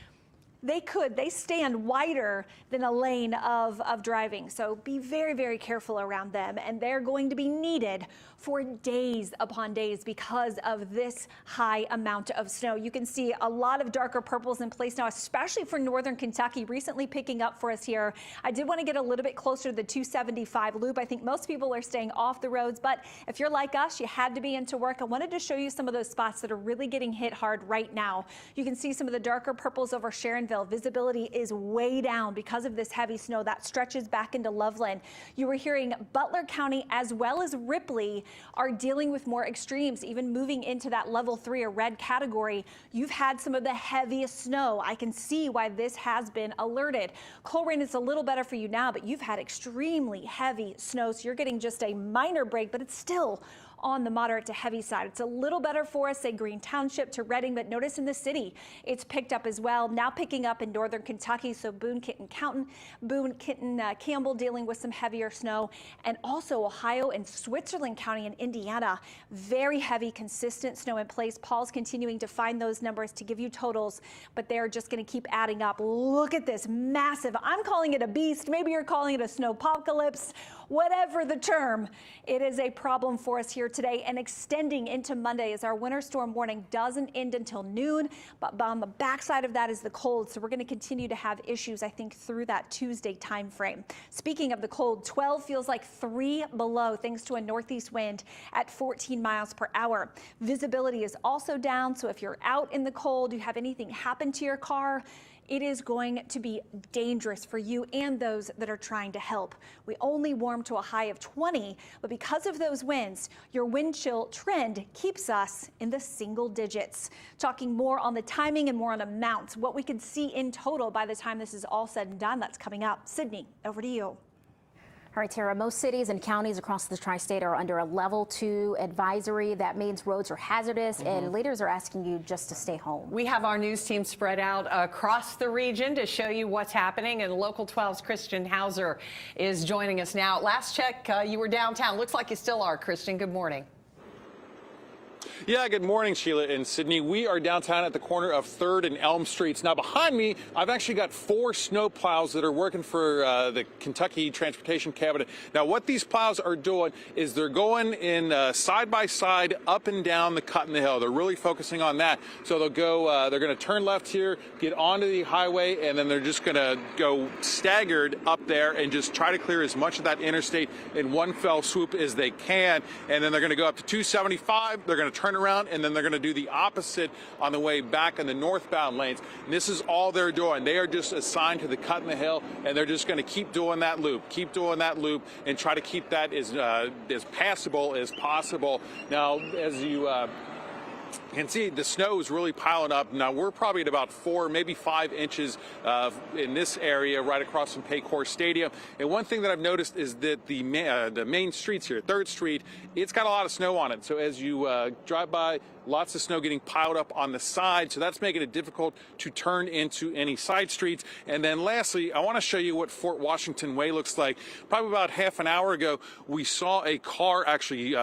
they stand wider than a lane of driving. So be very, very careful around them. And they're going to be needed for days upon days because of this high amount of snow. You can see a lot of darker purples in place now, especially for northern Kentucky, recently picking up for us here. I did want to get a little bit closer to the 275 loop. I think most people are staying off the roads, but if you're like us, you had to be into work. I wanted to show you some of those spots that are really getting hit hard right now. You can see some of the darker purples over Sharonville. Visibility is way down because of this heavy snow that stretches back into Loveland. You were hearing Butler County as well as Ripley are dealing with more extremes, even moving into that level 3 or red category. You've had some of the heaviest snow. I can see why this has been alerted. Coleraine is a little better for you now, but you've had extremely heavy snow, so you're getting just a minor break, but it's still on the moderate to heavy side. It's a little better for us, say Green Township to Reading, but notice in the city, it's picked up as well. Now picking up in northern Kentucky, so Boone, Kenton, Campbell dealing with some heavier snow, and also Ohio and Switzerland County in Indiana, very heavy, consistent snow in place. Paul's continuing to find those numbers to give you totals, but they're just going to keep adding up. Look at this massive, I'm calling it a beast. Maybe you're calling it a snowpocalypse. Whatever the term, it is a problem for us here today and extending into Monday as our winter storm warning doesn't end until noon, but on the backside of that is the cold. So we're going to continue to have issues, I think, through that Tuesday time frame. Speaking of the cold, 12 feels like 3 below thanks to a northeast wind at 14 miles per hour. Visibility is also down. So if you're out in the cold, you have anything happen to your car, it is going to be dangerous for you and those that are trying to help. We only warm to a high of 20, but because of those winds, your wind chill trend keeps us in the single digits. Talking more on the timing and more on amounts, what we can see in total by the time this is all said and done, that's coming up. Sydney, over to you. All right, Tara, most cities and counties across the tri-state are under a level 2 advisory. That means roads are hazardous and leaders are asking you just to stay home. We have our news team spread out across the region to show you what's happening, and Local 12's Christian Hauser is joining us now. Last check, you were downtown. Looks like you still are, Christian. Good morning. Yeah, good morning, Sheila and Sydney. We are downtown at the corner of 3rd and Elm Streets. Now, behind me, I've actually got 4 snow plows that are working for the Kentucky Transportation Cabinet. Now, what these plows are doing is they're going in side by side up and down the cut in the hill. They're really focusing on that. So they'll go, they're going to turn left here, get onto the highway, and then they're just going to go staggered up there and just try to clear as much of that interstate in one fell swoop as they can. And then they're going to go up to 275. They're going to turn around, and then they're going to do the opposite on the way back in the northbound lanes. And this is all they're doing. They are just assigned to the cut in the hill, and they're just going to keep doing that loop, and try to keep that as passable as possible. Now, as you can see, the snow is really piling up. Now, we're probably at about 4, maybe 5 inches in this area right across from Paycor Stadium. And one thing that I've noticed is that the main streets here, 3rd Street, it's got a lot of snow on it. So as you drive by, lots of snow getting piled up on the side. So that's making it difficult to turn into any side streets. And then lastly, I want to show you what Fort Washington Way looks like. Probably about half an hour ago, we saw a car actually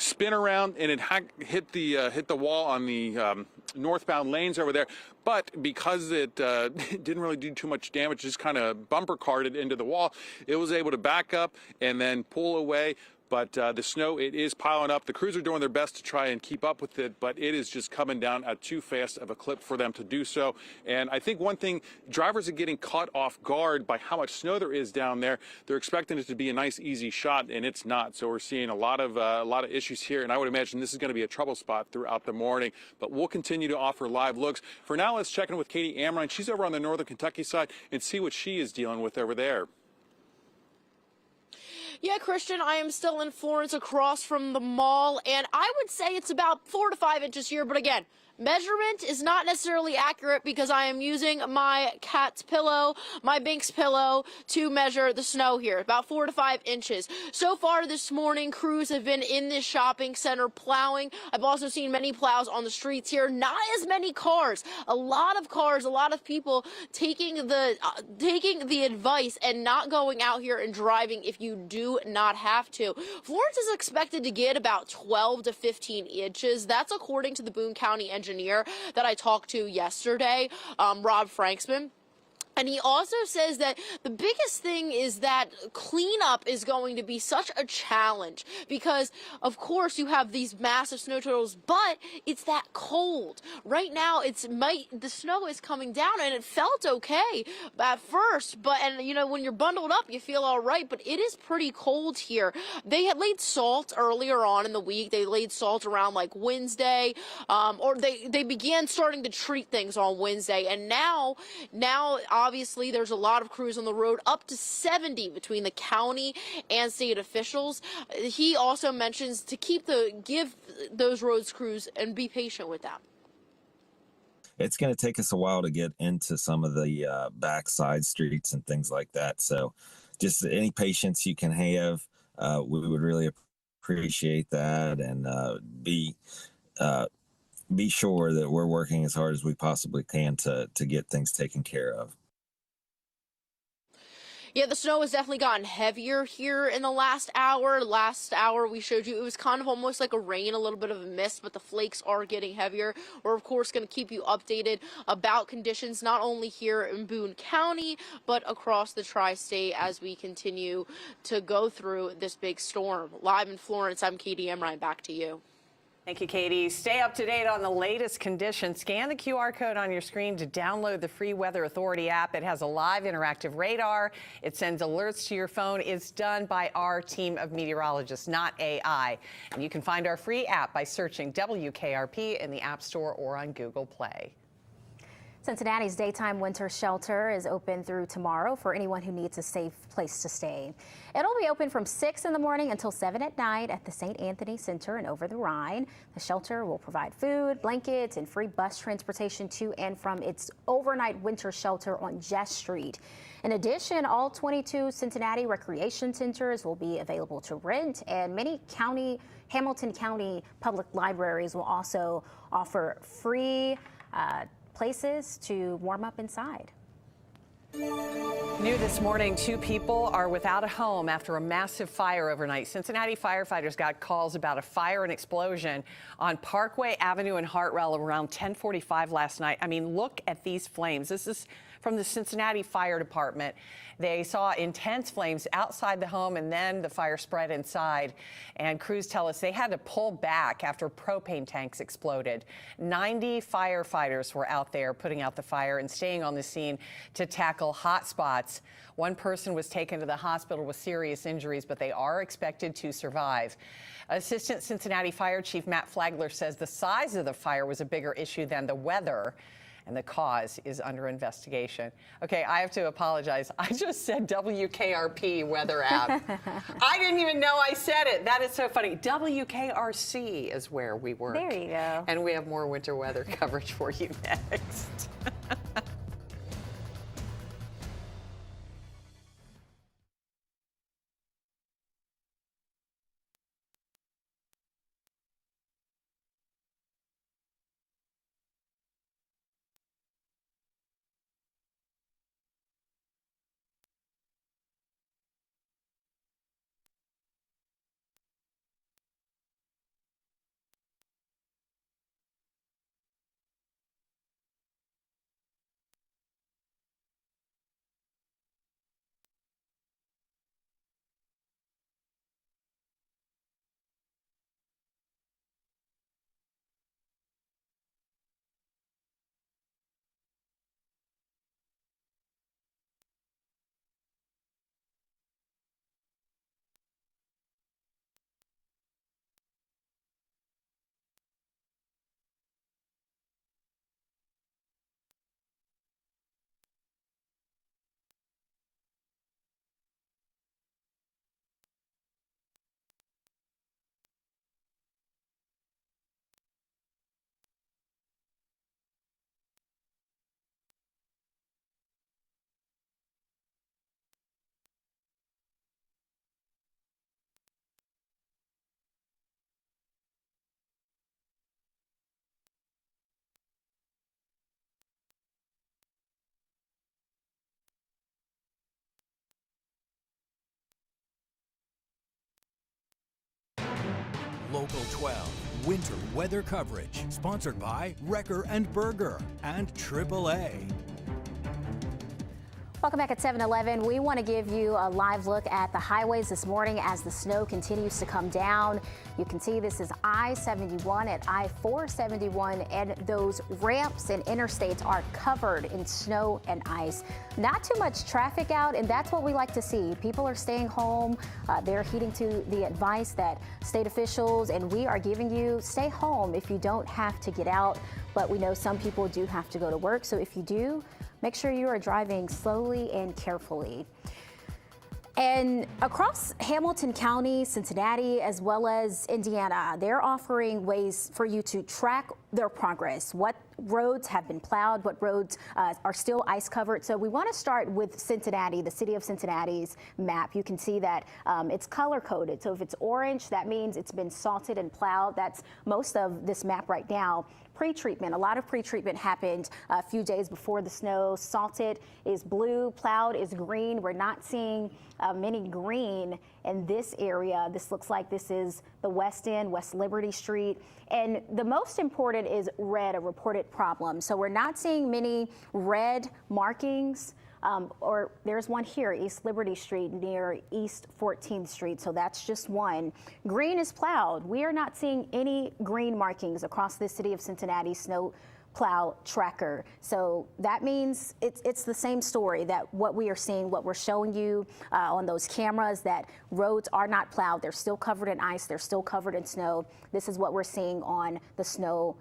spin around, and it hit the wall on the northbound lanes over there. But because it didn't really do too much damage, just kind of bumper carted into the wall, it was able to back up and then pull away. But the snow, it is piling up. The crews are doing their best to try and keep up with it, but it is just coming down at too fast of a clip for them to do so. And I think one thing, drivers are getting caught off guard by how much snow there is down there. They're expecting it to be a nice, easy shot, and it's not. So we're seeing a lot of issues here, and I would imagine this is going to be a trouble spot throughout the morning. But we'll continue to offer live looks. For now, let's check in with Katie Amrine. She's over on the northern Kentucky side and see what she is dealing with over there. Yeah, Christian, I am still in Florence across from the mall, and I would say it's about 4 to 5 inches here. But again, measurement is not necessarily accurate because I am using my cat's pillow, my Binks pillow, to measure the snow here, about 4 to 5 inches. So far this morning, crews have been in this shopping center plowing. I've also seen many plows on the streets here. Not as many cars. A lot of cars, a lot of people taking the advice and not going out here and driving if you do not have to. Florence is expected to get about 12 to 15 inches. That's according to the Boone County engineer that I talked to yesterday, Rob Franksman. And he also says that the biggest thing is that cleanup is going to be such a challenge because, of course, you have these massive snow totals, but it's that cold. Right now, the snow is coming down, and it felt okay at first. And you know, when you're bundled up, you feel all right, but it is pretty cold here. They had laid salt earlier on in the week. They laid salt around like Wednesday, or they began starting to treat things on Wednesday, and now obviously, there's a lot of crews on the road, up to 70 between the county and state officials. He also mentions to give those roads crews and be patient with them. It's going to take us a while to get into some of the backside streets and things like that. So just any patience you can have, we would really appreciate that, and be sure that we're working as hard as we possibly can to get things taken care of. Yeah, the snow has definitely gotten heavier here in the last hour. Last hour we showed you it was kind of almost like a rain, a little bit of a mist, but the flakes are getting heavier. We're, of course, going to keep you updated about conditions not only here in Boone County, but across the tri-state as we continue to go through this big storm. Live in Florence, I'm Katie Amrine. Back to you. Thank you, Katie. Stay up to date on the latest conditions. Scan the QR code on your screen to download the free Weather Authority app. It has a live interactive radar. It sends alerts to your phone. It's done by our team of meteorologists, not AI. And you can find our free app by searching WKRP in the App Store or on Google Play. Cincinnati's daytime winter shelter is open through tomorrow for anyone who needs a safe place to stay. It'll be open from 6 in the morning until 7 at night at the St. Anthony Center and over the Rhine. The shelter will provide food, blankets, and free bus transportation to and from its overnight winter shelter on Jess Street. In addition, all 22 Cincinnati recreation centers will be available to rent, and many Hamilton County public libraries will also offer free places to warm up inside. New this morning, 2 people are without a home after a massive fire overnight. Cincinnati firefighters got calls about a fire and explosion on Parkway Avenue in Hartwell around 10:45 last night. I mean, look at these flames. This is from the Cincinnati Fire Department. They saw intense flames outside the home, and then the fire spread inside. And crews tell us they had to pull back after propane tanks exploded. 90 firefighters were out there putting out the fire and staying on the scene to tackle hot spots. One person was taken to the hospital with serious injuries, but they are expected to survive. Assistant Cincinnati Fire Chief Matt Flagler says the size of the fire was a bigger issue than the weather, and the cause is under investigation. Okay, I have to apologize. I just said WKRP weather app. I didn't even know I said it. That is so funny. WKRC is where we work. There you go. And we have more winter weather coverage for you next. Local 12 winter weather coverage, sponsored by Wrecker and Berger and AAA. Welcome back at 7-Eleven. We want to give you a live look at the highways this morning as the snow continues to come down. You can see this is I-71 at I-471, and those ramps and interstates are covered in snow and ice. Not too much traffic out, and that's what we like to see. People are staying home. They're heeding to the advice that state officials and we are giving you. Stay home if you don't have to get out, but we know some people do have to go to work. So if you do, make sure you are driving slowly and carefully. And across Hamilton County, Cincinnati, as well as Indiana, they're offering ways for you to track their progress. What roads have been plowed, what roads are still ice covered. So we want to start with Cincinnati, the city of Cincinnati's map. You can see that it's color coded. So if it's orange, that means it's been salted and plowed. That's most of this map right now. Pre-treatment, a lot of pre-treatment happened a few days before the snow. Salted is blue, plowed is green. We're not seeing many green in this area. This looks like this is the West End, West Liberty Street. And the most important is red, a reported problem. So we're not seeing many red markings. Or there's one here, East Liberty Street near East 14th Street. So that's just one. Green is plowed. We are not seeing any green markings across the city of Cincinnati snow plow tracker. So that means it's the same story, that what we are seeing, what we're showing you on those cameras, that roads are not plowed. They're still covered in ice. They're still covered in snow. This is what we're seeing on the snow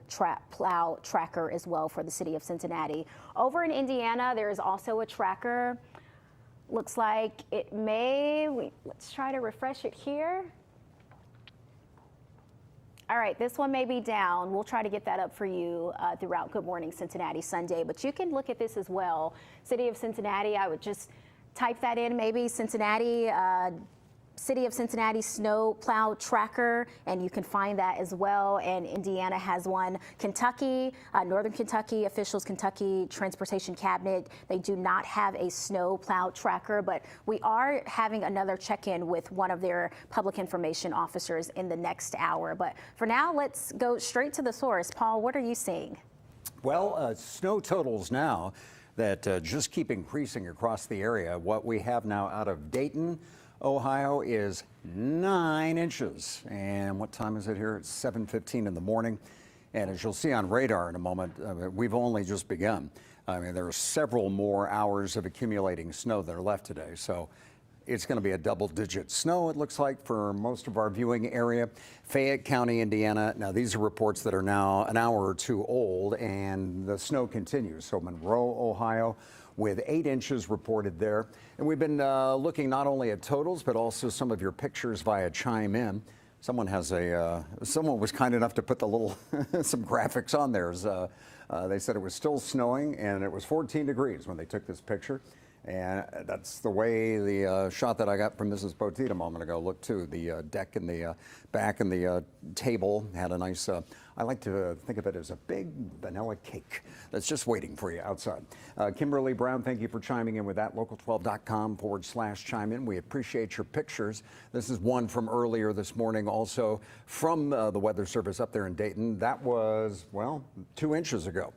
plow tracker as well for the city of Cincinnati. Over in Indiana, there is also a tracker. Looks like it may, let's try to refresh it here. All right, this one may be down. We'll try to get that up for you throughout Good Morning Cincinnati Sunday, but you can look at this as well. City of Cincinnati, I would just type that in, maybe Cincinnati City of Cincinnati snow plow tracker, and you can find that as well. And Indiana has one. Kentucky, Northern Kentucky officials, Kentucky Transportation Cabinet, they do not have a snow plow tracker, but we are having another check-in with one of their public information officers in the next hour. But for now, let's go straight to the source. Paul, what are you seeing? Well, snow totals now that just keep increasing across the area. What we have now out of Dayton, Ohio is 9 inches. And what time is it here? It's 7:15 in the morning. And as you'll see on radar in a moment, we've only just begun. I mean, there are several more hours of accumulating snow that are left today. So it's going to be a double-digit snow, it looks like, for most of our viewing area. Fayette County, Indiana. Now, these are reports that are now an hour or two old, and the snow continues. So Monroe, Ohio, with 8 inches reported there. And we've been looking not only at totals, but also some of your pictures via Chime In. Someone was kind enough to put the little some graphics on there. They said it was still snowing, and it was 14 degrees when they took this picture. And that's the way the shot that I got from Mrs. Potita a moment ago looked too. The deck and the back and the table had a nice, I like to think of it as a big vanilla cake that's just waiting for you outside. Kimberly Brown, thank you for chiming in with that. Local12.com/chime in. We appreciate your pictures. This is one from earlier this morning, also from the Weather Service up there in Dayton. That was, well, 2 inches ago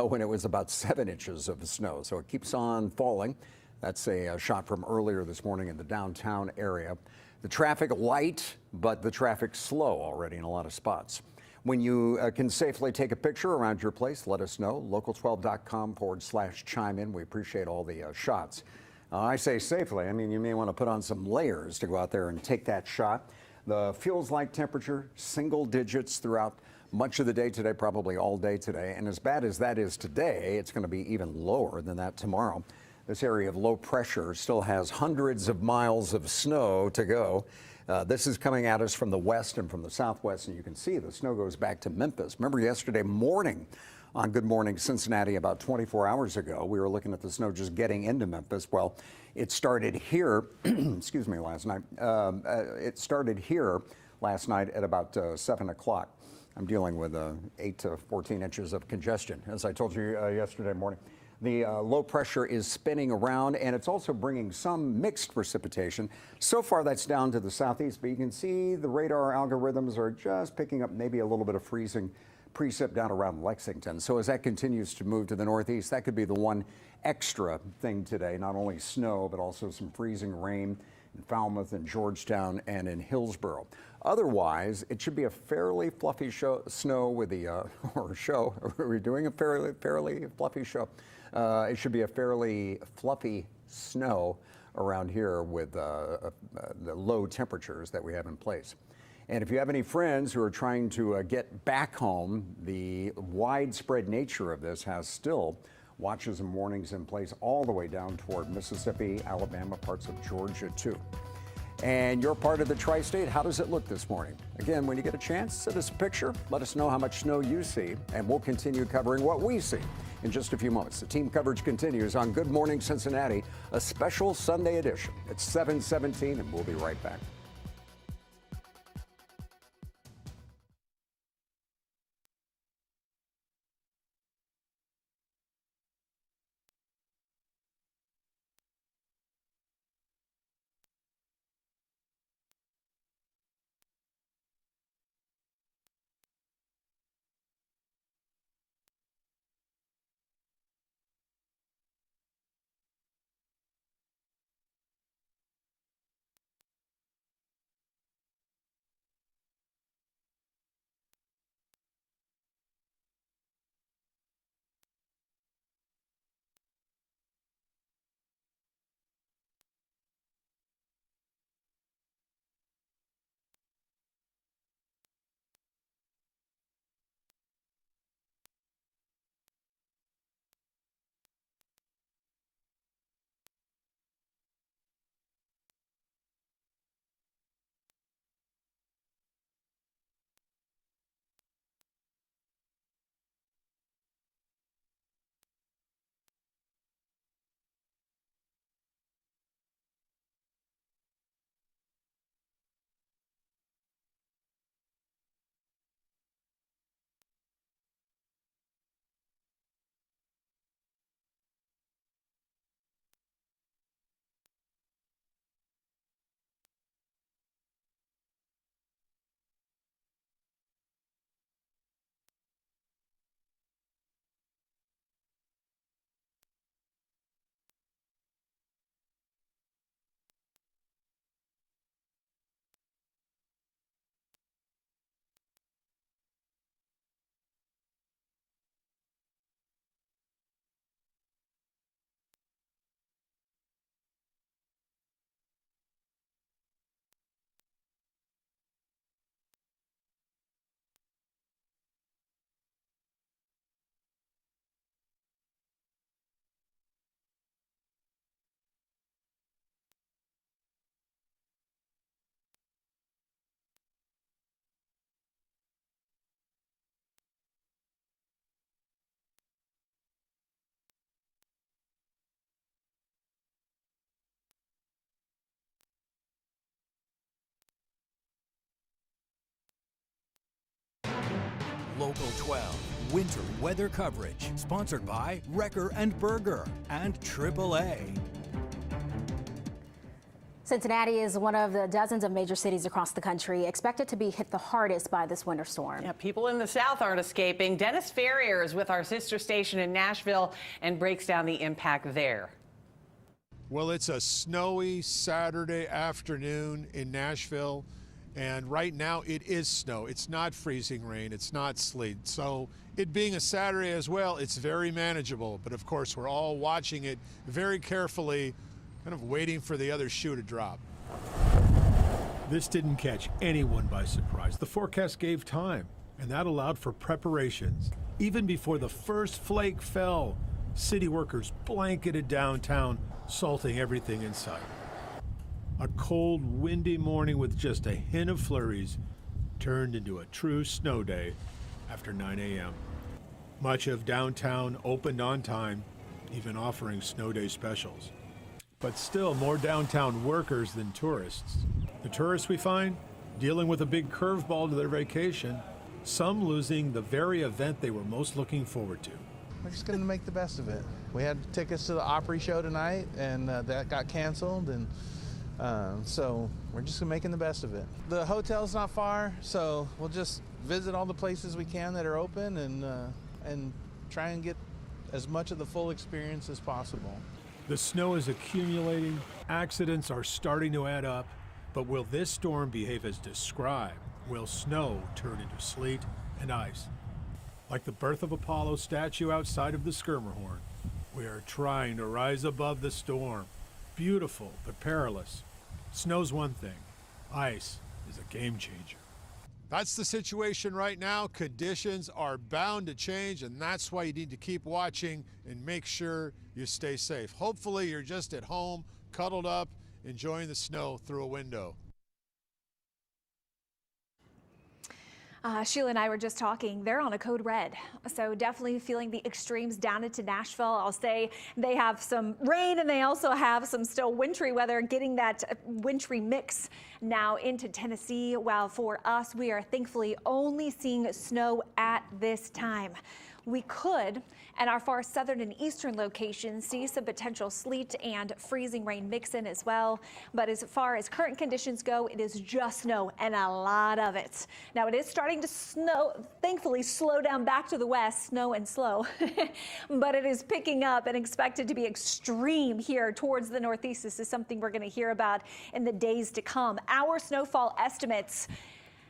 when it was about 7 inches of snow. So it keeps on falling. That's a shot from earlier this morning in the downtown area. The traffic light, but the traffic slow already in a lot of spots. When you can safely take a picture around your place, let us know. Local12.com/chime in. We appreciate all the shots. I say safely. I mean, you may want to put on some layers to go out there and take that shot. The feels like temperature, single digits throughout much of the day today, probably all day today. And as bad as that is today, it's going to be even lower than that tomorrow. This area of low pressure still has hundreds of miles of snow to go. This is coming at us from the west and from the southwest, and you can see the snow goes back to Memphis. Remember yesterday morning on Good Morning Cincinnati, about 24 hours ago, we were looking at the snow just getting into Memphis. Well, it started here, excuse me, last night. It started here last night at about 7 o'clock. I'm dealing with 8 to 14 inches of congestion, as I told you yesterday morning. The low pressure is spinning around, and it's also bringing some mixed precipitation. So far, that's down to the southeast, but you can see the radar algorithms are just picking up maybe a little bit of freezing precip down around Lexington. So as that continues to move to the northeast, that could be the one extra thing today. Not only snow, but also some freezing rain in Falmouth and Georgetown and in Hillsborough. Otherwise, it should be a fairly fluffy snow with the, or show. Are we doing a fairly fluffy show? It should be a fairly fluffy snow around here with the low temperatures that we have in place. And if you have any friends who are trying to get back home, the widespread nature of this has still watches and warnings in place all the way down toward Mississippi, Alabama, parts of Georgia too. And you're part of the tri-state. How does it look this morning? Again, when you get a chance, send us a picture. Let us know how much snow you see, and we'll continue covering what we see in just a few moments. The team coverage continues on Good Morning Cincinnati, a special Sunday edition. It's 7:17, and we'll be right back. Local 12 winter weather coverage, sponsored by Wrecker and Berger and AAA. Cincinnati is one of the dozens of major cities across the country expected to be hit the hardest by this winter storm. Yeah, people in the South aren't escaping. Dennis Ferrier is with our sister station in Nashville and breaks down the impact there. Well, it's a snowy Saturday afternoon in Nashville, and right now it is snow. It's not freezing rain, it's not sleet. So it being a Saturday as well, it's very manageable. But of course, we're all watching it very carefully, kind of waiting for the other shoe to drop. This didn't catch anyone by surprise. The forecast gave time, and that allowed for preparations. Even before the first flake fell, city workers blanketed downtown, salting everything in sight. A cold, windy morning with just a hint of flurries turned into a true snow day after 9 a.m. Much of downtown opened on time, even offering snow day specials. But still more downtown workers than tourists. The tourists we find dealing with a big curveball to their vacation, some losing the very event they were most looking forward to. We're just going to make the best of it. We had tickets to the Opry show tonight, and that got canceled, and so we're just making the best of it. The hotel's not far, so we'll just visit all the places we can that are open and try and get as much of the full experience as possible. The snow is accumulating, accidents are starting to add up, but will this storm behave as described? Will snow turn into sleet and ice? Like the Birth of Apollo statue outside of the Skirmerhorn, we are trying to rise above the storm. Beautiful, but perilous. Snow's one thing, ice is a game changer. That's the situation right now. Conditions are bound to change, and that's why you need to keep watching and make sure you stay safe. Hopefully you're just at home, cuddled up, enjoying the snow through a window. Sheila and I were just talking. They're on a code red, so definitely feeling the extremes down into Nashville. I'll say they have some rain and they also have some still wintry weather, getting that wintry mix now into Tennessee. While for us, we are thankfully only seeing snow at this time. We could, at our far southern and eastern locations, see some potential sleet and freezing rain mix in as well. But as far as current conditions go, it is just snow and a lot of it. Now it is starting to snow, thankfully slow down back to the west, snow and slow, but it is picking up and expected to be extreme here towards the northeast. This is something we're going to hear about in the days to come. Our snowfall estimates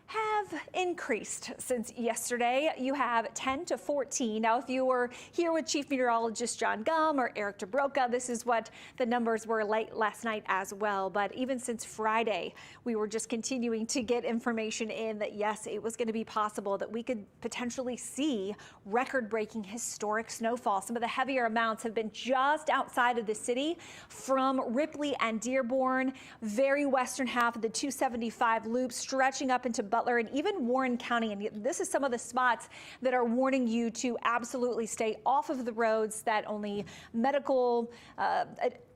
have increased since yesterday. You have 10 to 14. Now, if you were here with Chief Meteorologist John Gum or Eric DeBroca, this is what the numbers were late last night as well. But even since Friday, we were just continuing to get information in that, yes, it was going to be possible that we could potentially see record-breaking historic snowfall. Some of the heavier amounts have been just outside of the city from Ripley and Dearborn, very western half of the 275 loop, stretching up into Butler and even Warren County. And this is some of the spots that are warning you to absolutely stay off of the roads, that only medical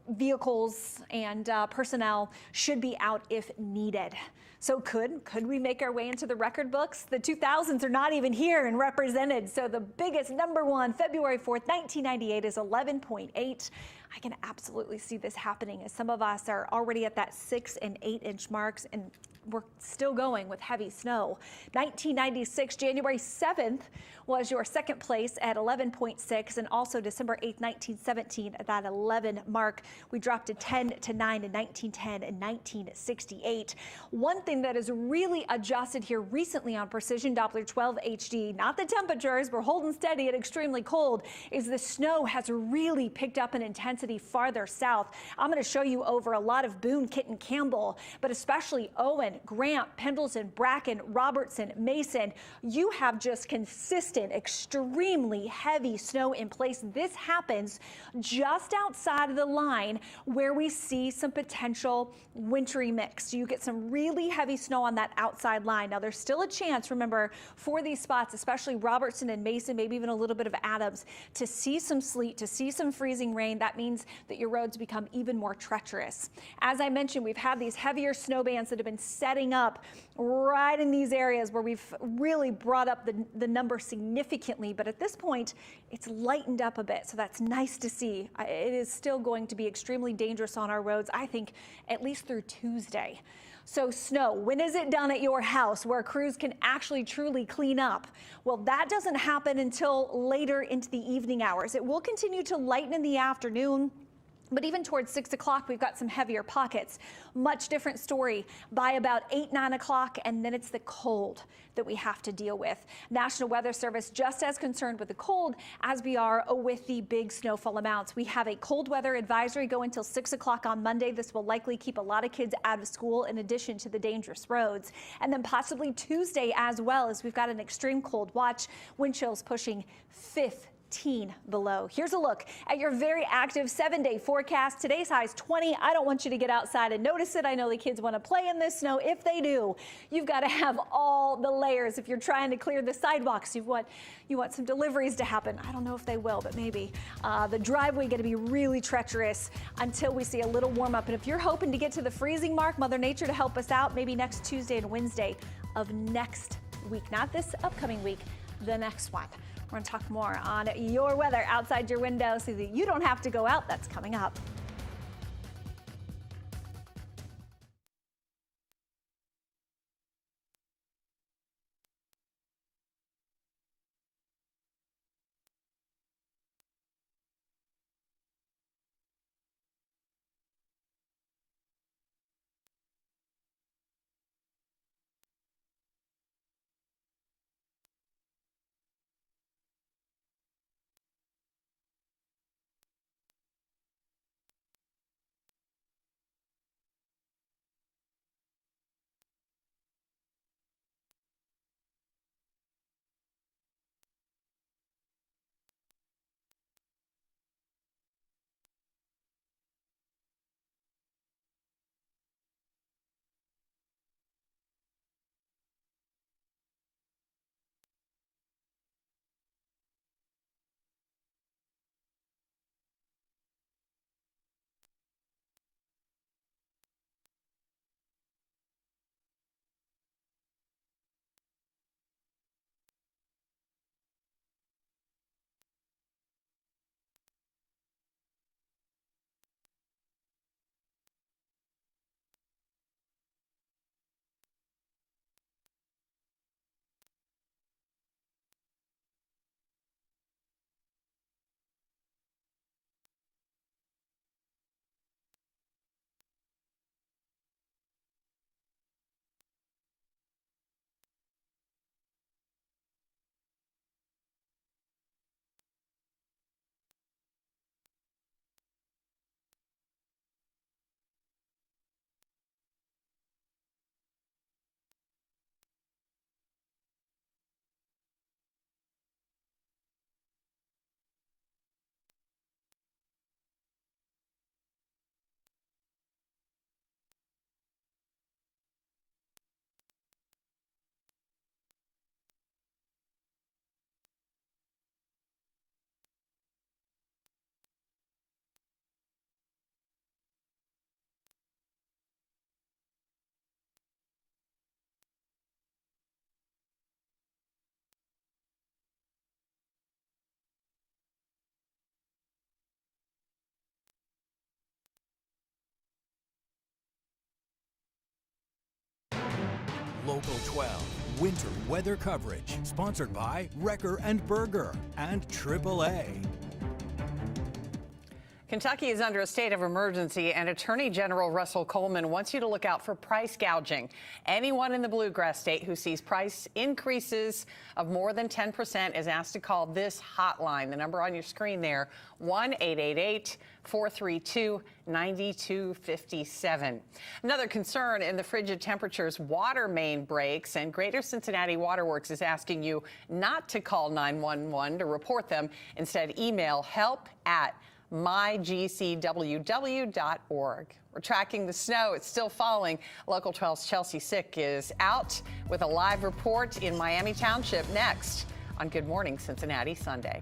vehicles and personnel should be out if needed. So could we make our way into the record books? The 2000s are not even here and represented. So the biggest number one, February 4th, 1998 is 11.8. I can absolutely see this happening as some of us are already at that 6 and 8 inch marks, and we're still going with heavy snow. 1996, January 7th was your second place at 11.6, and also December 8th, 1917 at that 11 mark. We dropped to 10 to 9 in 1910 and 1968. One thing that has really adjusted here recently on Precision Doppler 12 HD, not the temperatures, we're holding steady at extremely cold, is the snow has really picked up in intensity farther south. I'm going to show you over a lot of Boone, Kitten, Campbell, but especially Owen, Grant, Pendleton, Bracken, Robertson, Mason. You have just consistent, extremely heavy snow in place. This happens just outside of the line where we see some potential wintry mix. You get some really heavy snow on that outside line. Now there's still a chance, remember, for these spots, especially Robertson and Mason, maybe even a little bit of Adams, to see some sleet, to see some freezing rain. That means that your roads become even more treacherous. As I mentioned, we've had these heavier snow bands that have been setting up right in these areas where we've really brought up the number significantly. But at this point, it's lightened up a bit. So that's nice to see. It is still going to be extremely dangerous on our roads, I think, at least through Tuesday. So snow, when is it done at your house where crews can actually truly clean up? Well, that doesn't happen until later into the evening hours. It will continue to lighten in the afternoon. But even towards 6 o'clock, we've got some heavier pockets. Much different story by about 8, 9 o'clock, and then it's the cold that we have to deal with. National Weather Service just as concerned with the cold as we are with the big snowfall amounts. We have a cold weather advisory going until 6 o'clock on Monday. This will likely keep a lot of kids out of school in addition to the dangerous roads. And then possibly Tuesday as well, as we've got an extreme cold watch, wind chills pushing 15 below. Here's a look at your very active 7-day forecast. Today's high is 20. I don't want you to get outside and notice it. I know the kids want to play in this snow. If they do, you've got to have all the layers. If you're trying to clear the sidewalks, you want some deliveries to happen. I don't know if they will, but maybe. The driveway going to be really treacherous until we see a little warm up. And if you're hoping to get to the freezing mark, Mother Nature to help us out, maybe next Tuesday and Wednesday of next week, not this upcoming week, the next one. We're going to talk more on your weather outside your window so that you don't have to go out. That's coming up. Local 12 winter weather coverage, sponsored by Wrecker and Berger and AAA. Kentucky is under a state of emergency, and Attorney General Russell Coleman wants you to look out for price gouging. Anyone in the bluegrass state who sees price increases of more than 10% is asked to call this hotline. The number on your screen there, 1-888-432-9257. Another concern in the frigid temperatures, water main breaks, and Greater Cincinnati Waterworks is asking you not to call 911 to report them. Instead, email help@mygcww.org. We're tracking the snow. It's still falling. Local 12's Chelsea Sick is out with a live report in Miami Township next on Good Morning Cincinnati Sunday.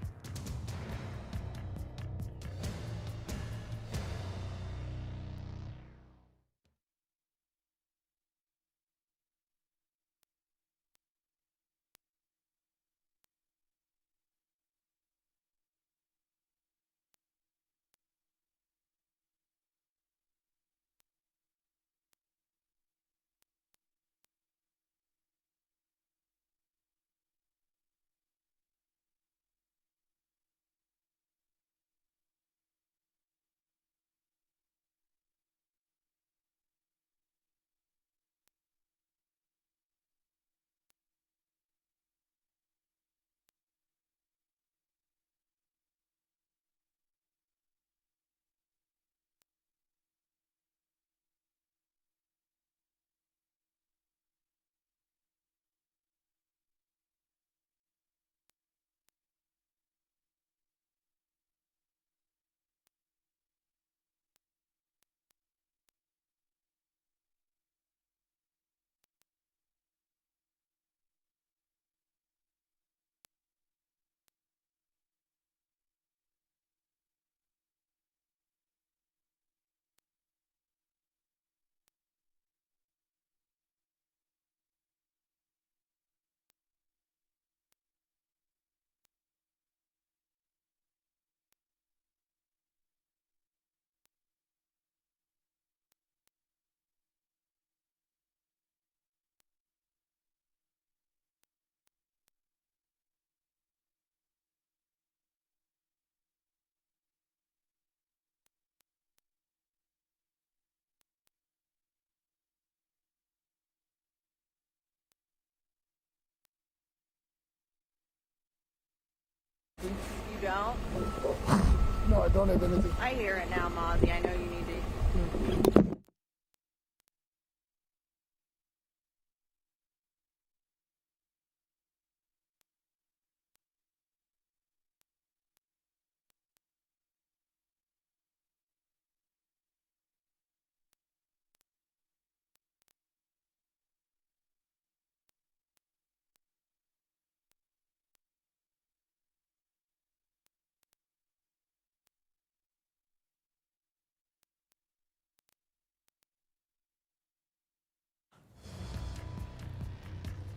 You don't? No, I don't have anything. I hear it now, Mozzie. I know you need to.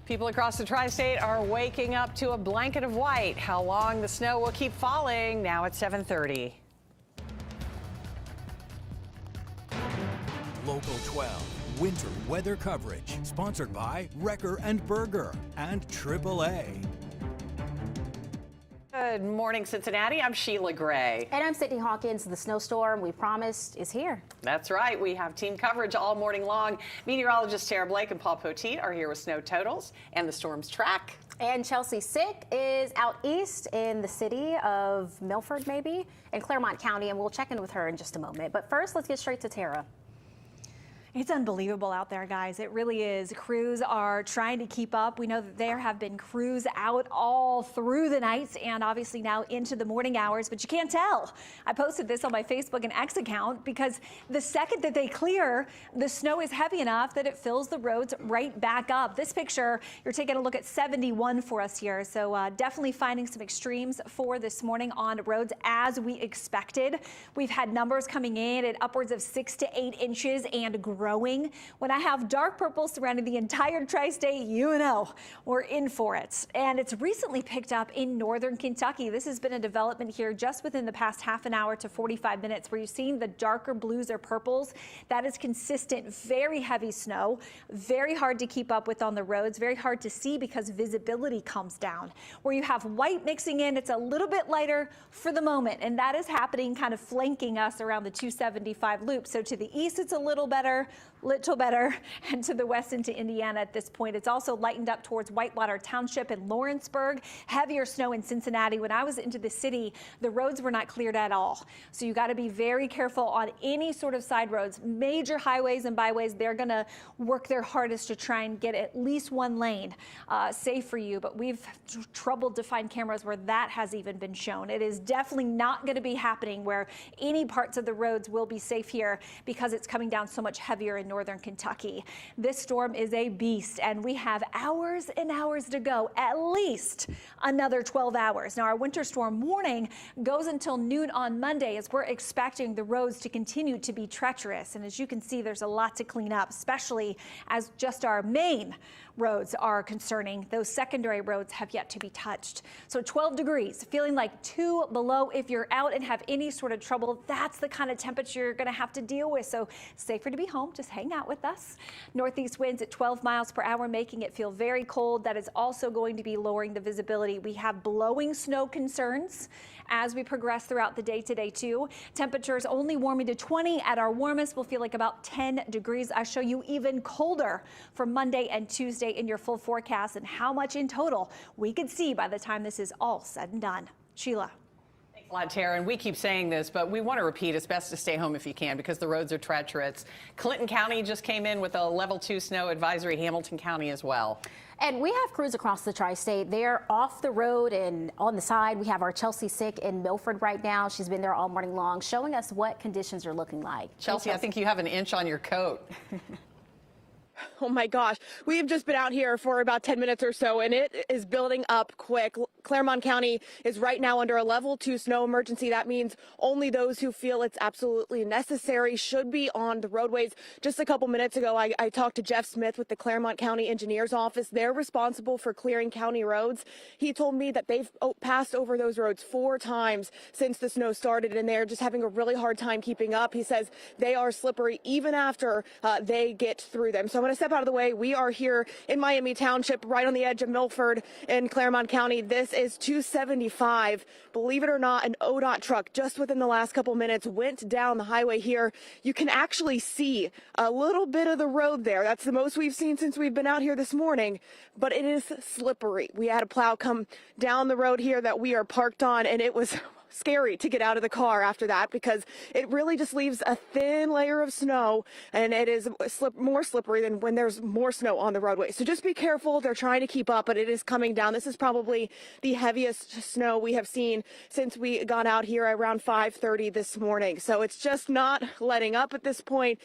People across the tri-state are waking up to a blanket of white. How long the snow will keep falling now at 7:30. Local 12 winter weather coverage sponsored by Wrecker and Berger and AAA. Good morning, Cincinnati. I'm Sheila Gray. And I'm Sydney Hawkins. The snowstorm we promised is here. That's right. We have team coverage all morning long. Meteorologists Tara Blake and Paul Poteet are here with snow totals and the storm's track. And Chelsea Sick is out east in the city of Milford, maybe, in Claremont County, and we'll check in with her in just a moment. But first, let's get straight to Tara. It's unbelievable out there, guys. It really is. Crews are trying to keep up. We know that there have been crews out all through the nights and obviously now into the morning hours, but you can't tell. I posted this on my Facebook and X account because the second that they clear, the snow is heavy enough that it fills the roads right back up. This picture, you're taking a look at 71 for us here. So definitely finding some extremes for this morning on roads as we expected. We've had numbers coming in at upwards of 6 to 8 inches and growing. When I have dark purple surrounding the entire tri-state, you know we're in for it. And it's recently picked up in northern Kentucky. This has been a development here just within the past half an hour to 45 minutes where you've seen the darker blues or purples. That is consistent, very heavy snow, very hard to keep up with on the roads, very hard to see because visibility comes down. Where you have white mixing in, it's a little bit lighter for the moment, and that is happening kind of flanking us around the 275 loop. So to the east, it's a little better, and to the west into Indiana at this point. It's also lightened up towards Whitewater Township and Lawrenceburg. Heavier snow in Cincinnati. When I was into the city, the roads were not cleared at all. So you got to be very careful on any sort of side roads. Major highways and byways, they're going to work their hardest to try and get at least one lane safe for you. But we've troubled to find cameras where that has even been shown. It is definitely not going to be happening where any parts of the roads will be safe here because it's coming down so much heavier in northern Kentucky. This storm is a beast, and we have hours and hours to go, at least another 12 hours. Now, our winter storm warning goes until noon on Monday as we're expecting the roads to continue to be treacherous. And as you can see, there's a lot to clean up, especially as just our main roads are concerning. Those secondary roads have yet to be touched. So 12 degrees, feeling like 2 below. If you're out and have any sort of trouble, that's the kind of temperature you're going to have to deal with. So safer to be home. Just hang out with us. Northeast winds at 12 miles per hour, making it feel very cold. That is also going to be lowering the visibility. We have blowing snow concerns as we progress throughout the day today too. Temperatures only warming to 20 at our warmest. We'll feel like about 10 degrees. I show you even colder for Monday and Tuesday in your full forecast and how much in total we could see by the time this is all said and done. Sheila. Thanks a lot, Tara. And we keep saying this, but we want to repeat, it's best to stay home if you can because the roads are treacherous. Clinton County just came in with a level 2 snow advisory, Hamilton County as well. And we have crews across the tri-state. They're off the road and on the side. We have our Chelsea Sick in Milford right now. She's been there all morning long, showing us what conditions are looking like. Chelsea, I think you have an inch on your coat. Oh my gosh, we've just been out here for about 10 minutes or so, and it is building up quick. Claremont County is right now under a level 2 snow emergency. That means only those who feel it's absolutely necessary should be on the roadways. Just a couple minutes ago, I talked to Jeff Smith with the Claremont County Engineer's Office. They're responsible for clearing county roads. He told me that they've passed over those roads 4 times since the snow started, and they're just having a really hard time keeping up. He says they are slippery even after they get through them. So I'm going going to step out of the way. We are here in Miami Township, right on the edge of Milford in Claremont County. This is 275. Believe it or not, an ODOT truck just within the last couple minutes went down the highway here. You can actually see a little bit of the road there. That's the most we've seen since we've been out here this morning, but it is slippery. We had a plow come down the road here that we are parked on, and it was scary to get out of the car after that because it really just leaves a thin layer of snow, and it is more slippery than when there's more snow on the roadway. So just be careful. They're trying to keep up, but it is coming down. This is probably the heaviest snow we have seen since we got out here around 5:30 this morning. So it's just not letting up at this point.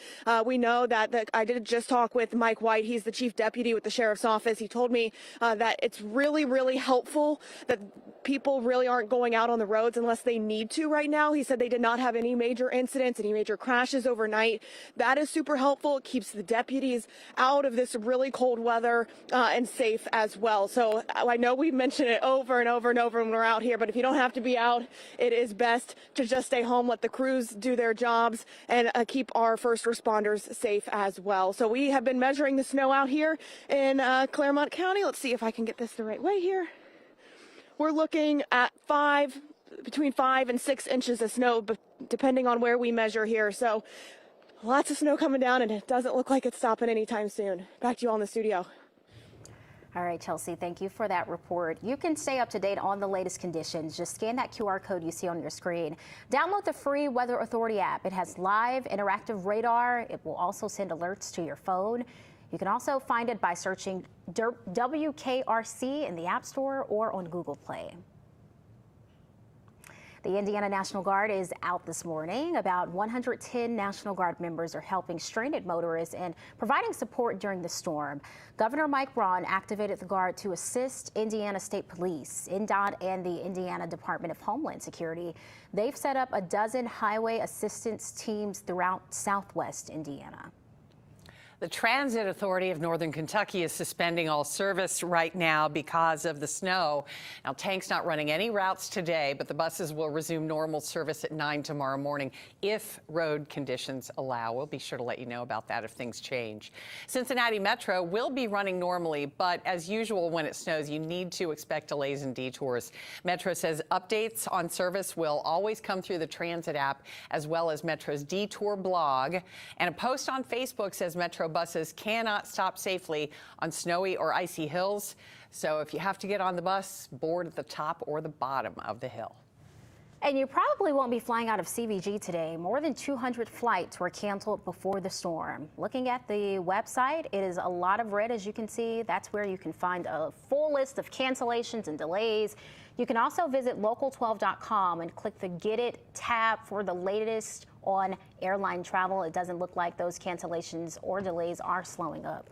We know that I did just talk with Mike White. He's the chief deputy with the sheriff's office. He told me that it's really, really helpful that people really aren't going out on the roads unless they need to right now. He said they did not have any major incidents, any major crashes overnight. That is super helpful. It keeps the deputies out of this really cold weather and safe as well. So I know we've mentioned it over and over and over when we're out here, but if you don't have to be out, it is best to just stay home, let the crews do their jobs, and keep our first responders safe as well. So we have been measuring the snow out here in Claremont County. Let's see if I can get this the right way here. We're looking at between 5 and 6 inches of snow, depending on where we measure here. So lots of snow coming down, and it doesn't look like it's stopping anytime soon. Back to you all in the studio. All right, Chelsea, thank you for that report. You can stay up to date on the latest conditions. Just scan that QR code you see on your screen. Download the free Weather Authority app. It has live interactive radar. It will also send alerts to your phone. You can also find it by searching WKRC in the App Store or on Google Play. The Indiana National Guard is out this morning. About 110 National Guard members are helping stranded motorists and providing support during the storm. Governor Mike Braun activated the Guard to assist Indiana State Police, INDOT, and the Indiana Department of Homeland Security. They've set up a dozen highway assistance teams throughout southwest Indiana. The Transit Authority of Northern Kentucky is suspending all service right now because of the snow. Now, Tank's not running any routes today, but the buses will resume normal service at 9 tomorrow morning if road conditions allow. We'll be sure to let you know about that if things change. Cincinnati Metro will be running normally, but as usual when it snows, you need to expect delays and detours. Metro says updates on service will always come through the Transit app as well as Metro's Detour blog. And a post on Facebook says Metro buses cannot stop safely on snowy or icy hills. So if you have to get on the bus, board at the top or the bottom of the hill. And you probably won't be flying out of CVG today. More than 200 flights were canceled before the storm. Looking at the website, it is a lot of red, as you can see. That's where you can find a full list of cancellations and delays. You can also visit local12.com and click the Get It tab for the latest on airline travel. It doesn't look like those cancellations or delays are slowing up.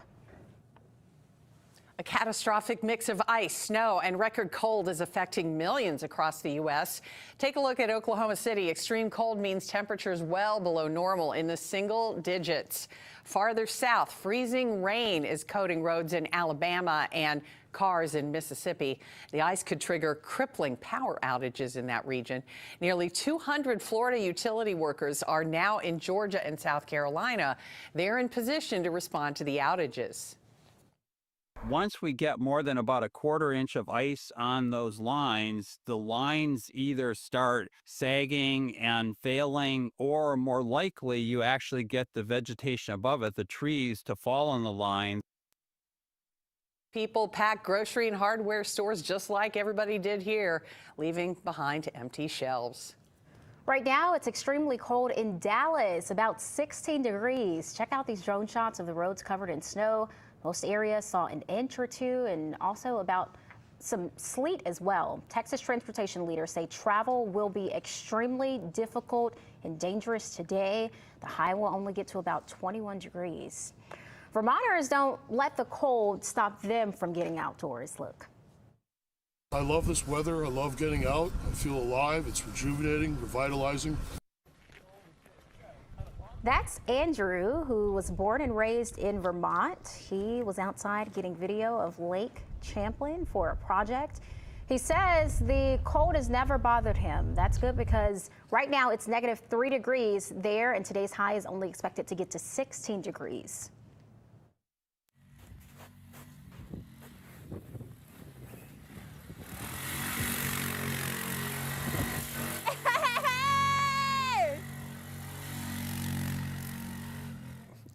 A catastrophic mix of ice, snow, and record cold is affecting millions across the U.S. Take a look at Oklahoma City. Extreme cold means temperatures well below normal in the single digits. Farther south, freezing rain is coating roads in Alabama and cars in Mississippi. The ice could trigger crippling power outages in that region. Nearly 200 Florida utility workers are now in Georgia and South Carolina. They're in position to respond to the outages. Once we get more than about a quarter inch of ice on those lines, the lines either start sagging and failing, or more likely you actually get the vegetation above it, the trees, to fall on the line. People pack grocery and hardware stores just like everybody did here, leaving behind empty shelves. Right now, it's extremely cold in Dallas, about 16 degrees. Check out these drone shots of the roads covered in snow. Most areas saw an inch or two, and also about some sleet as well. Texas transportation leaders say travel will be extremely difficult and dangerous today. The high will only get to about 21 degrees. Vermonters don't let the cold stop them from getting outdoors. Look. I love this weather. I love getting out. I feel alive. It's rejuvenating, revitalizing. That's Andrew, who was born and raised in Vermont. He was outside getting video of Lake Champlain for a project. He says the cold has never bothered him. That's good because right now it's -3 degrees there, and today's high is only expected to get to 16 degrees.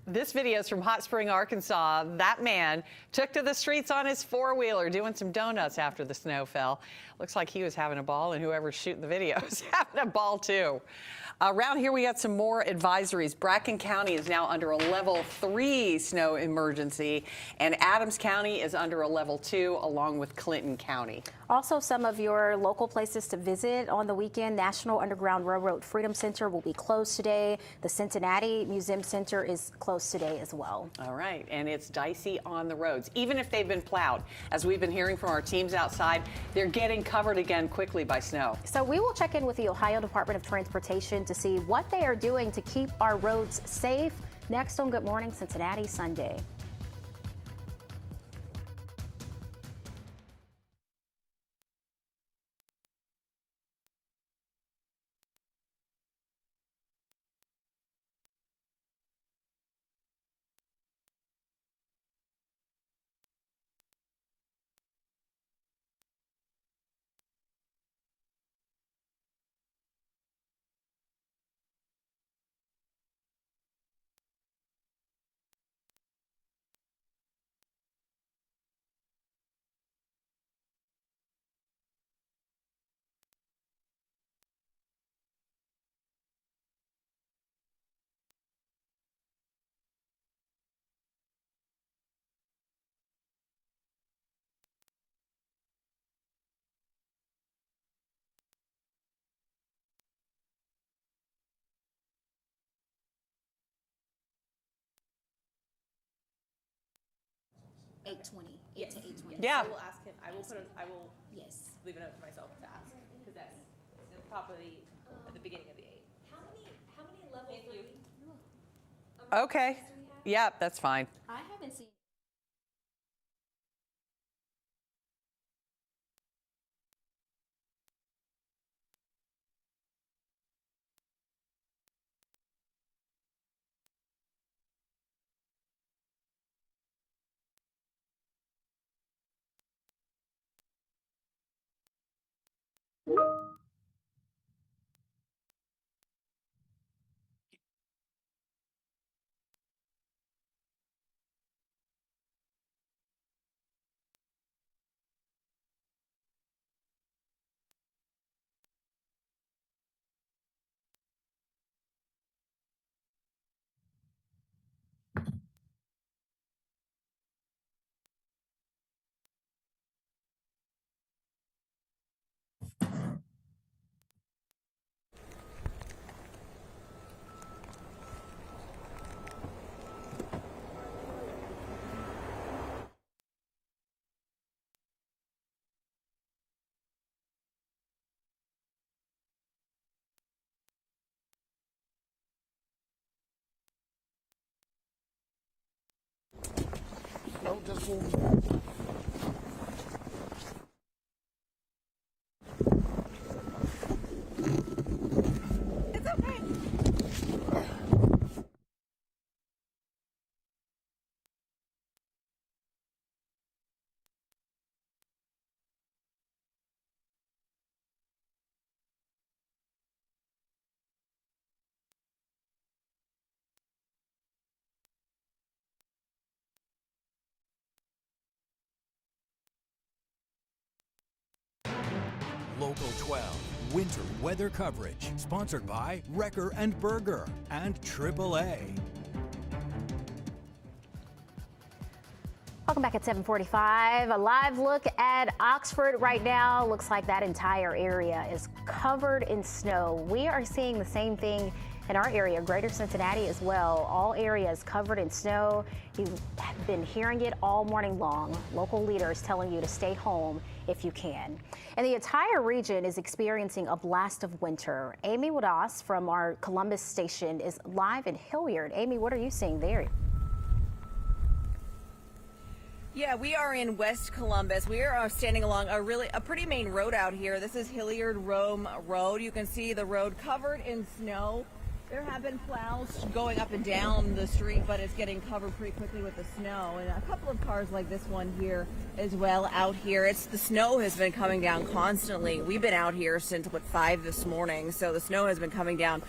This video is from Hot Spring, Arkansas. That man took to the streets on his four-wheeler doing some donuts after the snow fell. Looks like he was having a ball, and whoever's shooting the video is having a ball too. Around here, we got some more advisories. Bracken County is now under a level 3 snow emergency, and Adams County is under a level 2, along with Clinton County. Also, some of your local places to visit on the weekend. National Underground Railroad Freedom Center will be closed today. The Cincinnati Museum Center is closed today as well. All right, and it's dicey on the roads, even if they've been plowed. As we've been hearing from our teams outside, they're getting covered again quickly by snow. So we will check in with the Ohio Department of Transportation to see what they are doing to keep our roads safe. Next on Good Morning Cincinnati Sunday. Yes. to 8:20. Yeah. I will ask him. I will Yes. leave a note for myself to ask because that's at the top of at the beginning of the 8. How many level Thank you. Okay. Yep, that's fine. I haven't seen. No, just move. It's okay. Local 12 winter weather coverage, sponsored by Wrecker and Berger and AAA. Welcome back at 7:45. A live look at Oxford right now. Looks like that entire area is covered in snow. We are seeing the same thing in our area, Greater Cincinnati as well. All areas covered in snow. You've been hearing it all morning long. Local leaders telling you to stay home if you can. And the entire region is experiencing a blast of winter. Amy Wadas from our Columbus station is live in Hilliard. Amy, what are you seeing there? Yeah, we are in West Columbus. We are standing along a pretty main road out here. This is Hilliard-Rome Road. You can see the road covered in snow. There have been plows going up and down the street, but it's getting covered pretty quickly with the snow. And a couple of cars like this one here as well out here. The snow has been coming down constantly. We've been out here since 5 this morning, so the snow has been coming down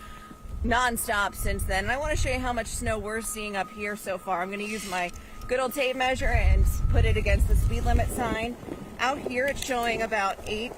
nonstop since then. And I want to show you how much snow we're seeing up here so far. I'm going to use my good old tape measure and put it against the speed limit sign. Out here it's showing about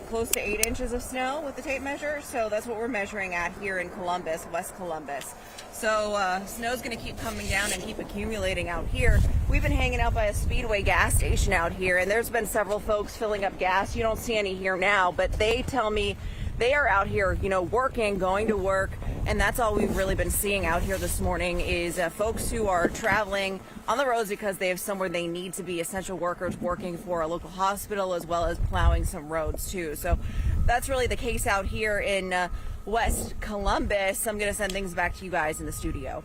close to 8 inches of snow with the tape measure. So that's what we're measuring at here in Columbus, West Columbus. So snow's going to keep coming down and keep accumulating out here. We've been hanging out by a Speedway gas station out here, and there's been several folks filling up gas. You don't see any here now, but they tell me they are out here, you know, working, going to work, and that's all we've really been seeing out here this morning is folks who are traveling on the roads because they have somewhere they need to be, essential workers working for a local hospital as well as plowing some roads too. So that's really the case out here in West Columbus. I'm going to send things back to you guys in the studio.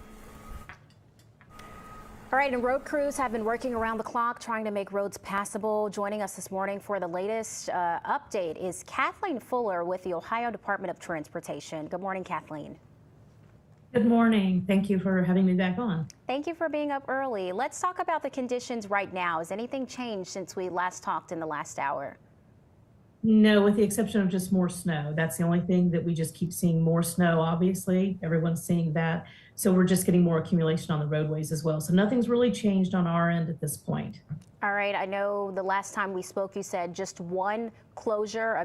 All right, and road crews have been working around the clock trying to make roads passable. Joining us this morning for the latest update is Kathleen Fuller with the Ohio Department of Transportation. Good morning, Kathleen. Good morning. Thank you for having me back on. Thank you for being up early. Let's talk about the conditions right now. Has anything changed since we last talked in the last hour? No, with the exception of just more snow. That's the only thing that we just keep seeing more snow, obviously. Everyone's seeing that. So we're just getting more accumulation on the roadways as well. So nothing's really changed on our end at this point. All right. I know the last time we spoke, you said just one closure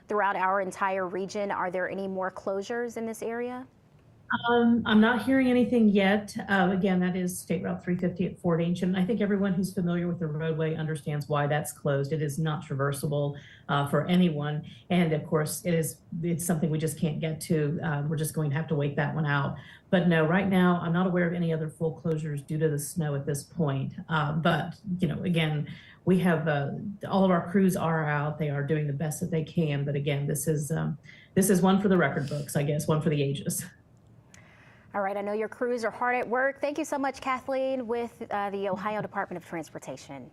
throughout our entire region. Are there any more closures in this area? I'm not hearing anything yet. Again, that is State Route 350 at Fort Ancient. I think everyone who's familiar with the roadway understands why that's closed. It is not traversable for anyone. And of course, it's something we just can't get to. We're just going to have to wait that one out. But no, right now, I'm not aware of any other full closures due to the snow at this point. But, you know, again, we have all of our crews are out. They are doing the best that they can. But again, this is one for the record books, I guess, one for the ages. All right, I know your crews are hard at work. Thank you so much, Kathleen, with the Ohio Department of Transportation.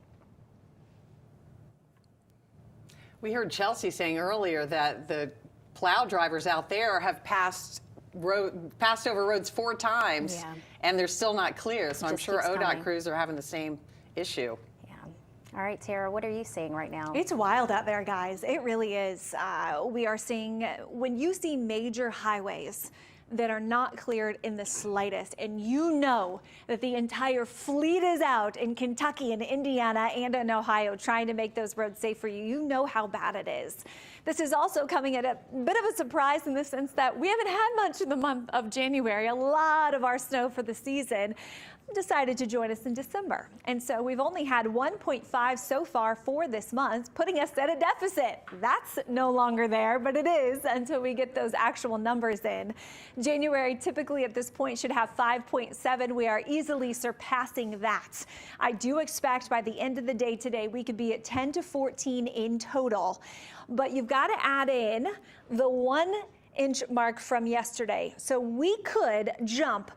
We heard Chelsea saying earlier that the plow drivers out there have passed over roads 4 times, and they're still not clear. So I'm sure ODOT crews are having the same issue. All right, Tara, what are you seeing right now? It's wild out there, guys. It really is. We are seeing, when you see major highways that are not cleared in the slightest, and you know that the entire fleet is out in Kentucky and Indiana and in Ohio trying to make those roads safe for you, you know how bad it is. This is also coming at a bit of a surprise in the sense that we haven't had much in the month of January. A lot of our snow for the season decided to join us in December. And so we've only had 1.5 so far for this month, putting us at a deficit. That's no longer there, but it is until we get those actual numbers in. January typically at this point should have 5.7. We are easily surpassing that. I do expect by the end of the day today, we could be at 10 to 14 in total. But you've got to add in the 1 inch mark from yesterday. So we could jump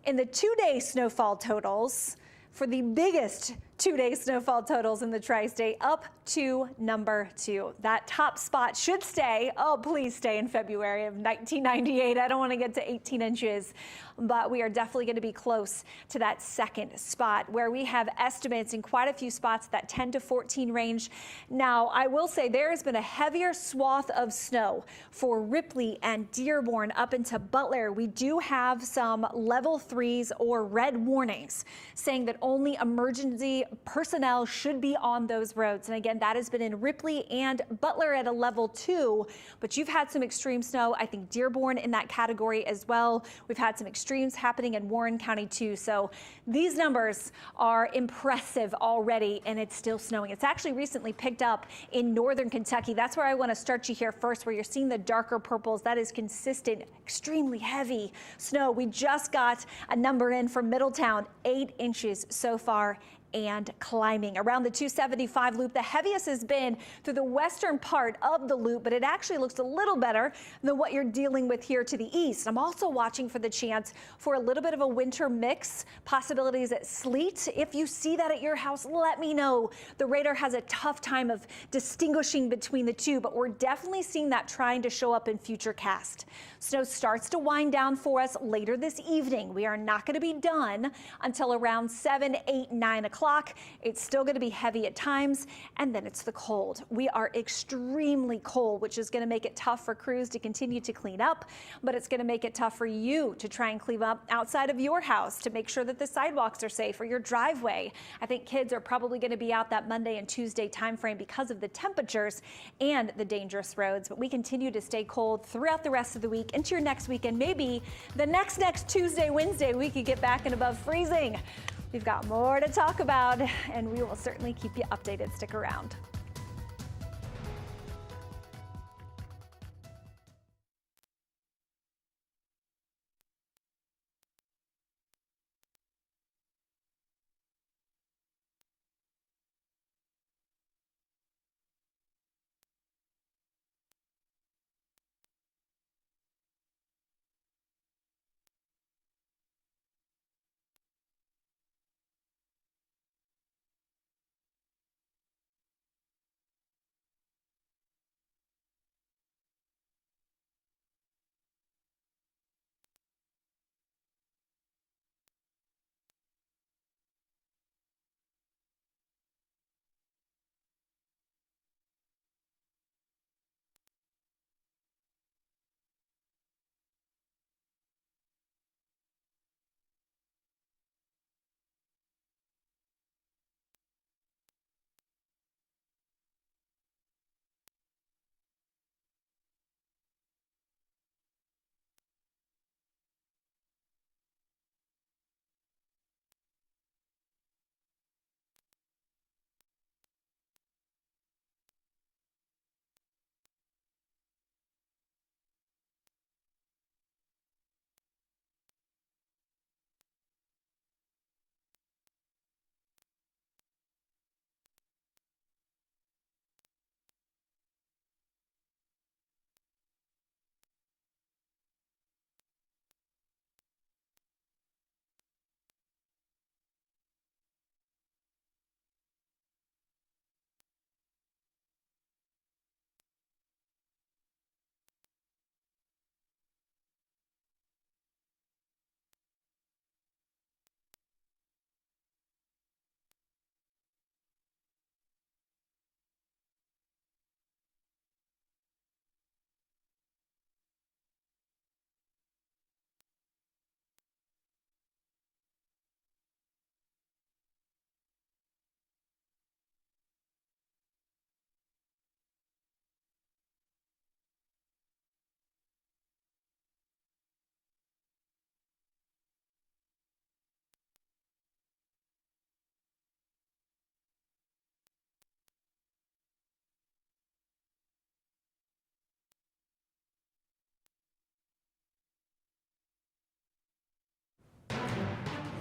in the 2-day snowfall totals for the biggest 2-day snowfall totals in the tri-state up to number 2. That top spot should stay. Oh, please stay in February of 1998. I don't want to get to 18 inches, but we are definitely going to be close to that second spot where we have estimates in quite a few spots that 10 to 14 range. Now, I will say there has been a heavier swath of snow for Ripley and Dearborn up into Butler. We do have some level 3s or red warnings saying that only emergency personnel should be on those roads. And again, that has been in Ripley and Butler at a level 2, but you've had some extreme snow. I think Dearborn in that category as well. We've had some extremes happening in Warren County too. So these numbers are impressive already, and it's still snowing. It's actually recently picked up in northern Kentucky. That's where I want to start you here first, where you're seeing the darker purples. That is consistent, extremely heavy snow. We just got a number in from Middletown, 8 inches so far and climbing. Around the 275 loop, the heaviest has been through the western part of the loop, but it actually looks a little better than what you're dealing with here to the east. I'm also watching for the chance for a little bit of a winter mix, possibilities at sleet. If you see that at your house, let me know. The radar has a tough time of distinguishing between the two, but we're definitely seeing that trying to show up in future cast. Snow starts to wind down for us later this evening. We are not going to be done until around 7, 8, 9 o'clock. o'clock. It's still going to be heavy at times, and then it's the cold. We are extremely cold, which is going to make it tough for crews to continue to clean up, but it's going to make it tough for you to try and clean up outside of your house to make sure that the sidewalks are safe or your driveway. I think kids are probably going to be out that Monday and Tuesday timeframe because of the temperatures and the dangerous roads, but we continue to stay cold throughout the rest of the week into your next weekend. Maybe the next Tuesday, Wednesday, we could get back and above freezing. We've got more to talk about, and we will certainly keep you updated. Stick around.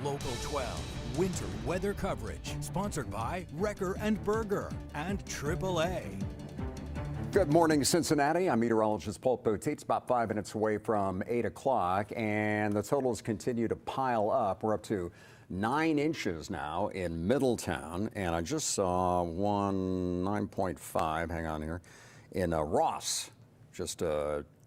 Local 12 winter weather coverage, sponsored by Wrecker and Berger and AAA. Good morning, Cincinnati. I'm meteorologist Paul Poteet. It's about 5 minutes away from 8 o'clock, and the totals continue to pile up. We're up to 9 inches now in Middletown, and I just saw 9.5, hang on here, in Ross. Just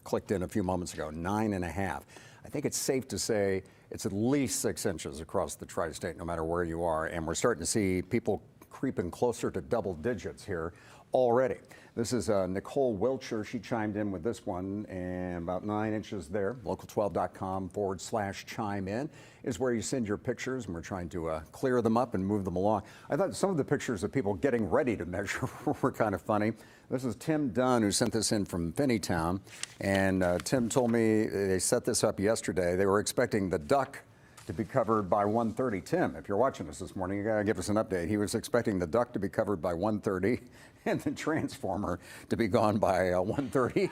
clicked in a few moments ago, 9.5. I think it's safe to say it's at least 6 inches across the tri-state, no matter where you are, and we're starting to see people creeping closer to double digits here already. This is Nicole Wiltshire. She chimed in with this one, and about 9 inches there. Local12.com/chime in is where you send your pictures, and we're trying to clear them up and move them along. I thought some of the pictures of people getting ready to measure were kind of funny. This is Tim Dunn, who sent this in from Finneytown, and Tim told me they set this up yesterday. They were expecting the duck to be covered by 1:30. Tim, if you're watching us this morning, you gotta give us an update. He was expecting the duck to be covered by 1:30 and the transformer to be gone by 1:30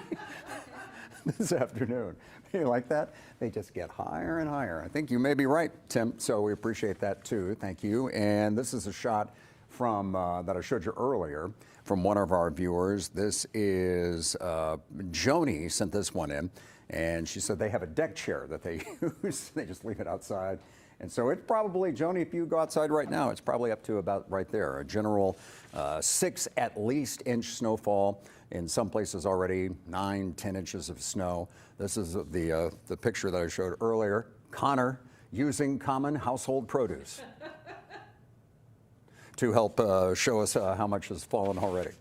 this afternoon. You like that? They just get higher and higher. I think you may be right, Tim, so we appreciate that too. Thank you. And this is a shot from that I showed you earlier from one of our viewers. This is Joni sent this one in. And she said they have a deck chair that they use. They just leave it outside. And so it's probably, Joni, if you go outside right now, it's probably up to about right there. A general 6 at least inch snowfall. In some places already 9, 10 inches of snow. This is the picture that I showed earlier. Connor using common household produce. to help show us how much has fallen already.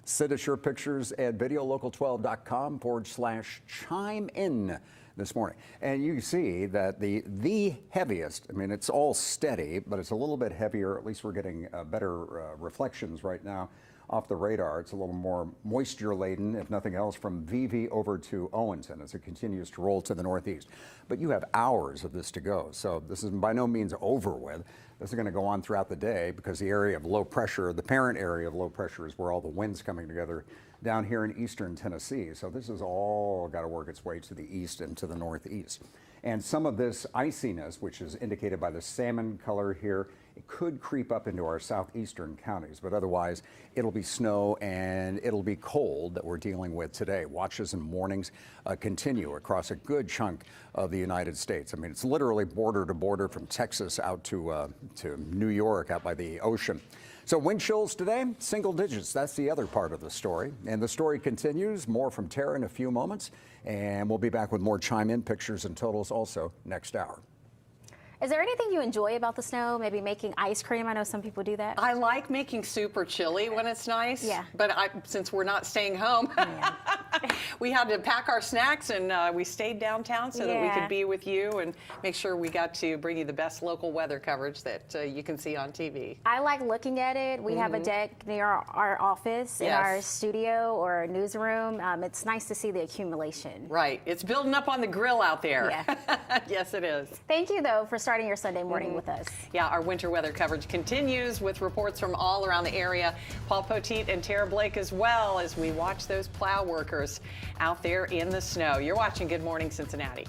Send us your pictures at videolocal12.com/chime in this morning. And you see that the heaviest, I mean, it's all steady, but it's a little bit heavier. At least we're getting better reflections right now off the radar. It's a little more moisture laden, if nothing else, from VV over to Owenton as it continues to roll to the northeast. But you have hours of this to go. So this is by no means over with. This is going to go on throughout the day because the area of low pressure, the parent area of low pressure, is where all the wind's coming together down here in eastern Tennessee. So this has all got to work its way to the east and to the northeast. And some of this iciness, which is indicated by the salmon color here, it could creep up into our southeastern counties, but otherwise it'll be snow and it'll be cold that we're dealing with today. Watches and warnings continue across a good chunk of the United States. I mean, it's literally border to border from Texas out to New York, out by the ocean. So wind chills today, single digits. That's the other part of the story. And the story continues. More from Tara in a few moments. And we'll be back with more chime in pictures and totals also next hour. Is there anything you enjoy about the snow? Maybe making ice cream? I know some people do that. I like making super chili when it's nice. Yeah. But since we're not staying home, we had to pack our snacks and we stayed downtown so that we could be with you and make sure we got to bring you the best local weather coverage that you can see on TV. I like looking at it. We have a deck near our office in our studio or newsroom. It's nice to see the accumulation. Right. It's building up on the grill out there. Yeah. Yes, it is. Thank you, though, for starting your Sunday morning with us. Yeah, our winter weather coverage continues with reports from all around the area. Paul Poteet and Tara Blake as well as we watch those plow workers out there in the snow. You're watching Good Morning Cincinnati.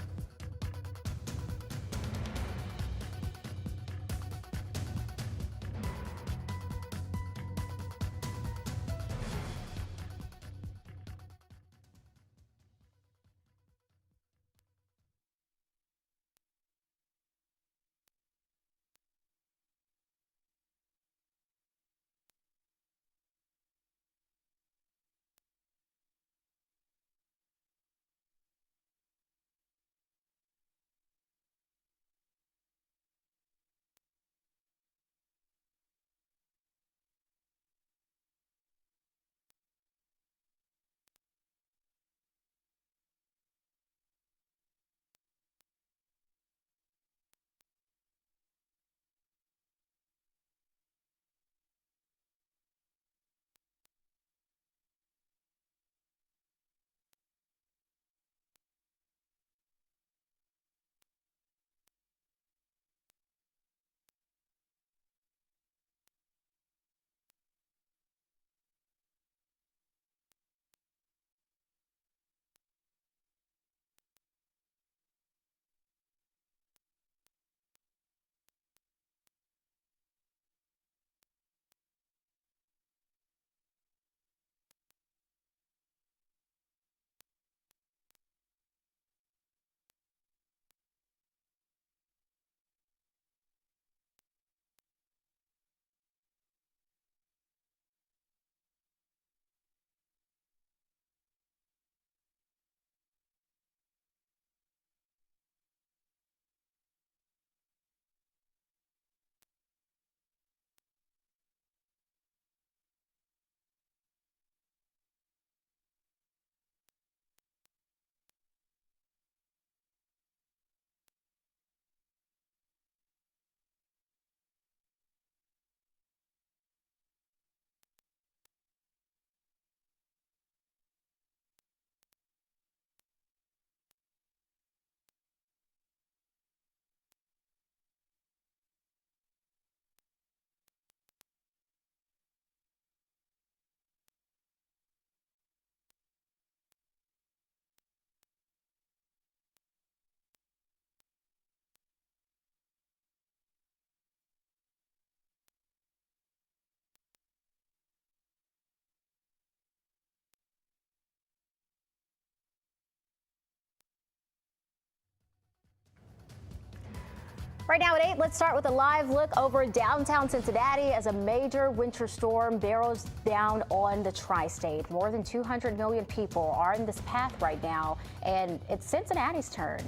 Right now at 8, let's start with a live look over downtown Cincinnati as a major winter storm barrels down on the tri-state. More than 200 million people are in this path right now, and it's Cincinnati's turn.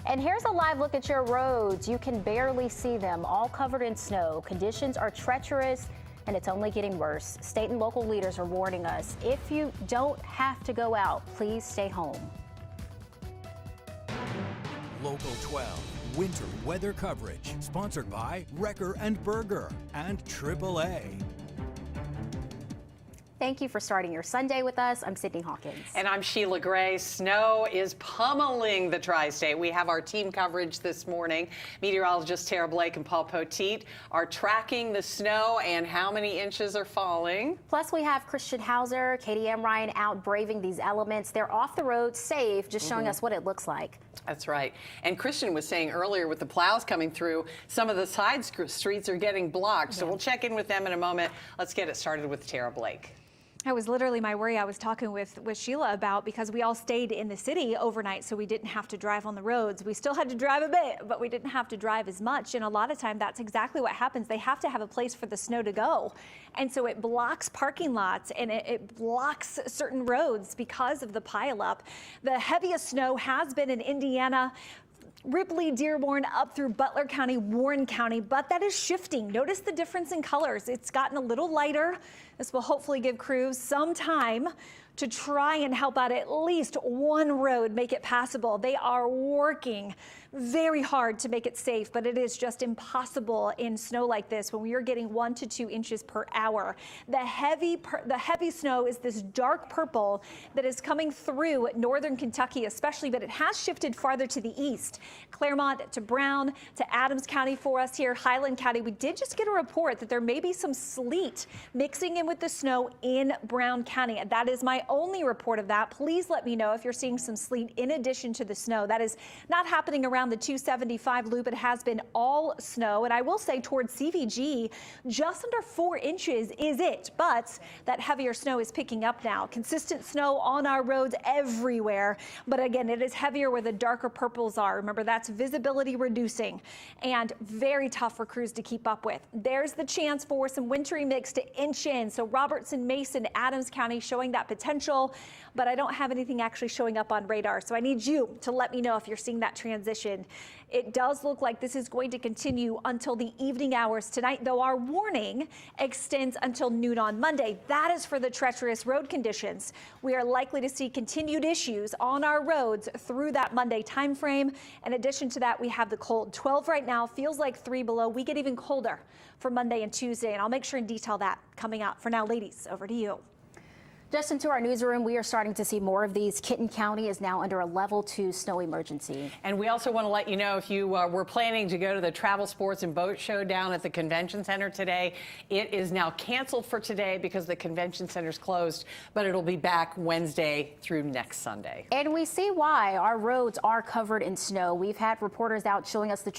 And here's a live look at your roads. You can barely see them, all covered in snow. Conditions are treacherous, and it's only getting worse. State and local leaders are warning us, if you don't have to go out, please stay home. Local 12 winter weather coverage, sponsored by Wrecker and Berger and AAA. Thank you for starting your Sunday with us. I'm Sydney Hawkins. And I'm Sheila Gray. Snow is pummeling the tri-state. We have our team coverage this morning. Meteorologists Tara Blake and Paul Poteet are tracking the snow and how many inches are falling. Plus, we have Christian Hauser, Katie M. Ryan out braving these elements. They're off the road safe, just showing us what it looks like. That's right. And Christian was saying earlier with the plows coming through, some of the side streets are getting blocked. So we'll check in with them in a moment. Let's get it started with Tara Blake. That was literally my worry I was talking with Sheila about, because we all stayed in the city overnight, so we didn't have to drive on the roads. We still had to drive a bit, but we didn't have to drive as much. And a lot of time, that's exactly what happens. They have to have a place for the snow to go. And so it blocks parking lots and it blocks certain roads because of the pileup. The heaviest snow has been in Indiana, Ripley, Dearborn, up through Butler County, Warren County, but that is shifting. Notice the difference in colors. It's gotten a little lighter. This will hopefully give crews some time to try and help out at least one road, make it passable. They are working very hard to make it safe, but it is just impossible in snow like this when we are getting 1 to 2 inches per hour. The heavy snow is this dark purple that is coming through northern Kentucky especially, but it has shifted farther to the east. Claremont to Brown to Adams County for us here, Highland County. We did just get a report that there may be some sleet mixing in with the snow in Brown County, and that is my only report of that. Please let me know if you're seeing some sleet in addition to the snow. That is not happening around the 275 loop. It has been all snow, and I will say towards CVG, just under 4 inches is it, but that heavier snow is picking up now. Consistent snow on our roads everywhere, but again, it is heavier where the darker purples are. Remember, that's visibility reducing and very tough for crews to keep up with. There's the chance for some wintry mix to inch in. So Robertson, Mason, Adams County showing that potential, but I don't have anything actually showing up on radar. So I need you to let me know if you're seeing that transition. It does look like this is going to continue until the evening hours tonight, though our warning extends until noon on Monday. That is for the treacherous road conditions. We are likely to see continued issues on our roads through that Monday timeframe. In addition to that, we have the cold. 12 right now, feels like 3 below. We get even colder for Monday and Tuesday, and I'll make sure and detail that coming up. For now, ladies, over to you. Just into our newsroom, we are starting to see more of these. Kenton County is now under a level 2 snow emergency. And we also want to let you know, if you were planning to go to the Travel, Sports and Boat Show down at the Convention Center today, it is now canceled for today because the Convention Center's closed, but it'll be back Wednesday through next Sunday. And we see why. Our roads are covered in snow. We've had reporters out showing us the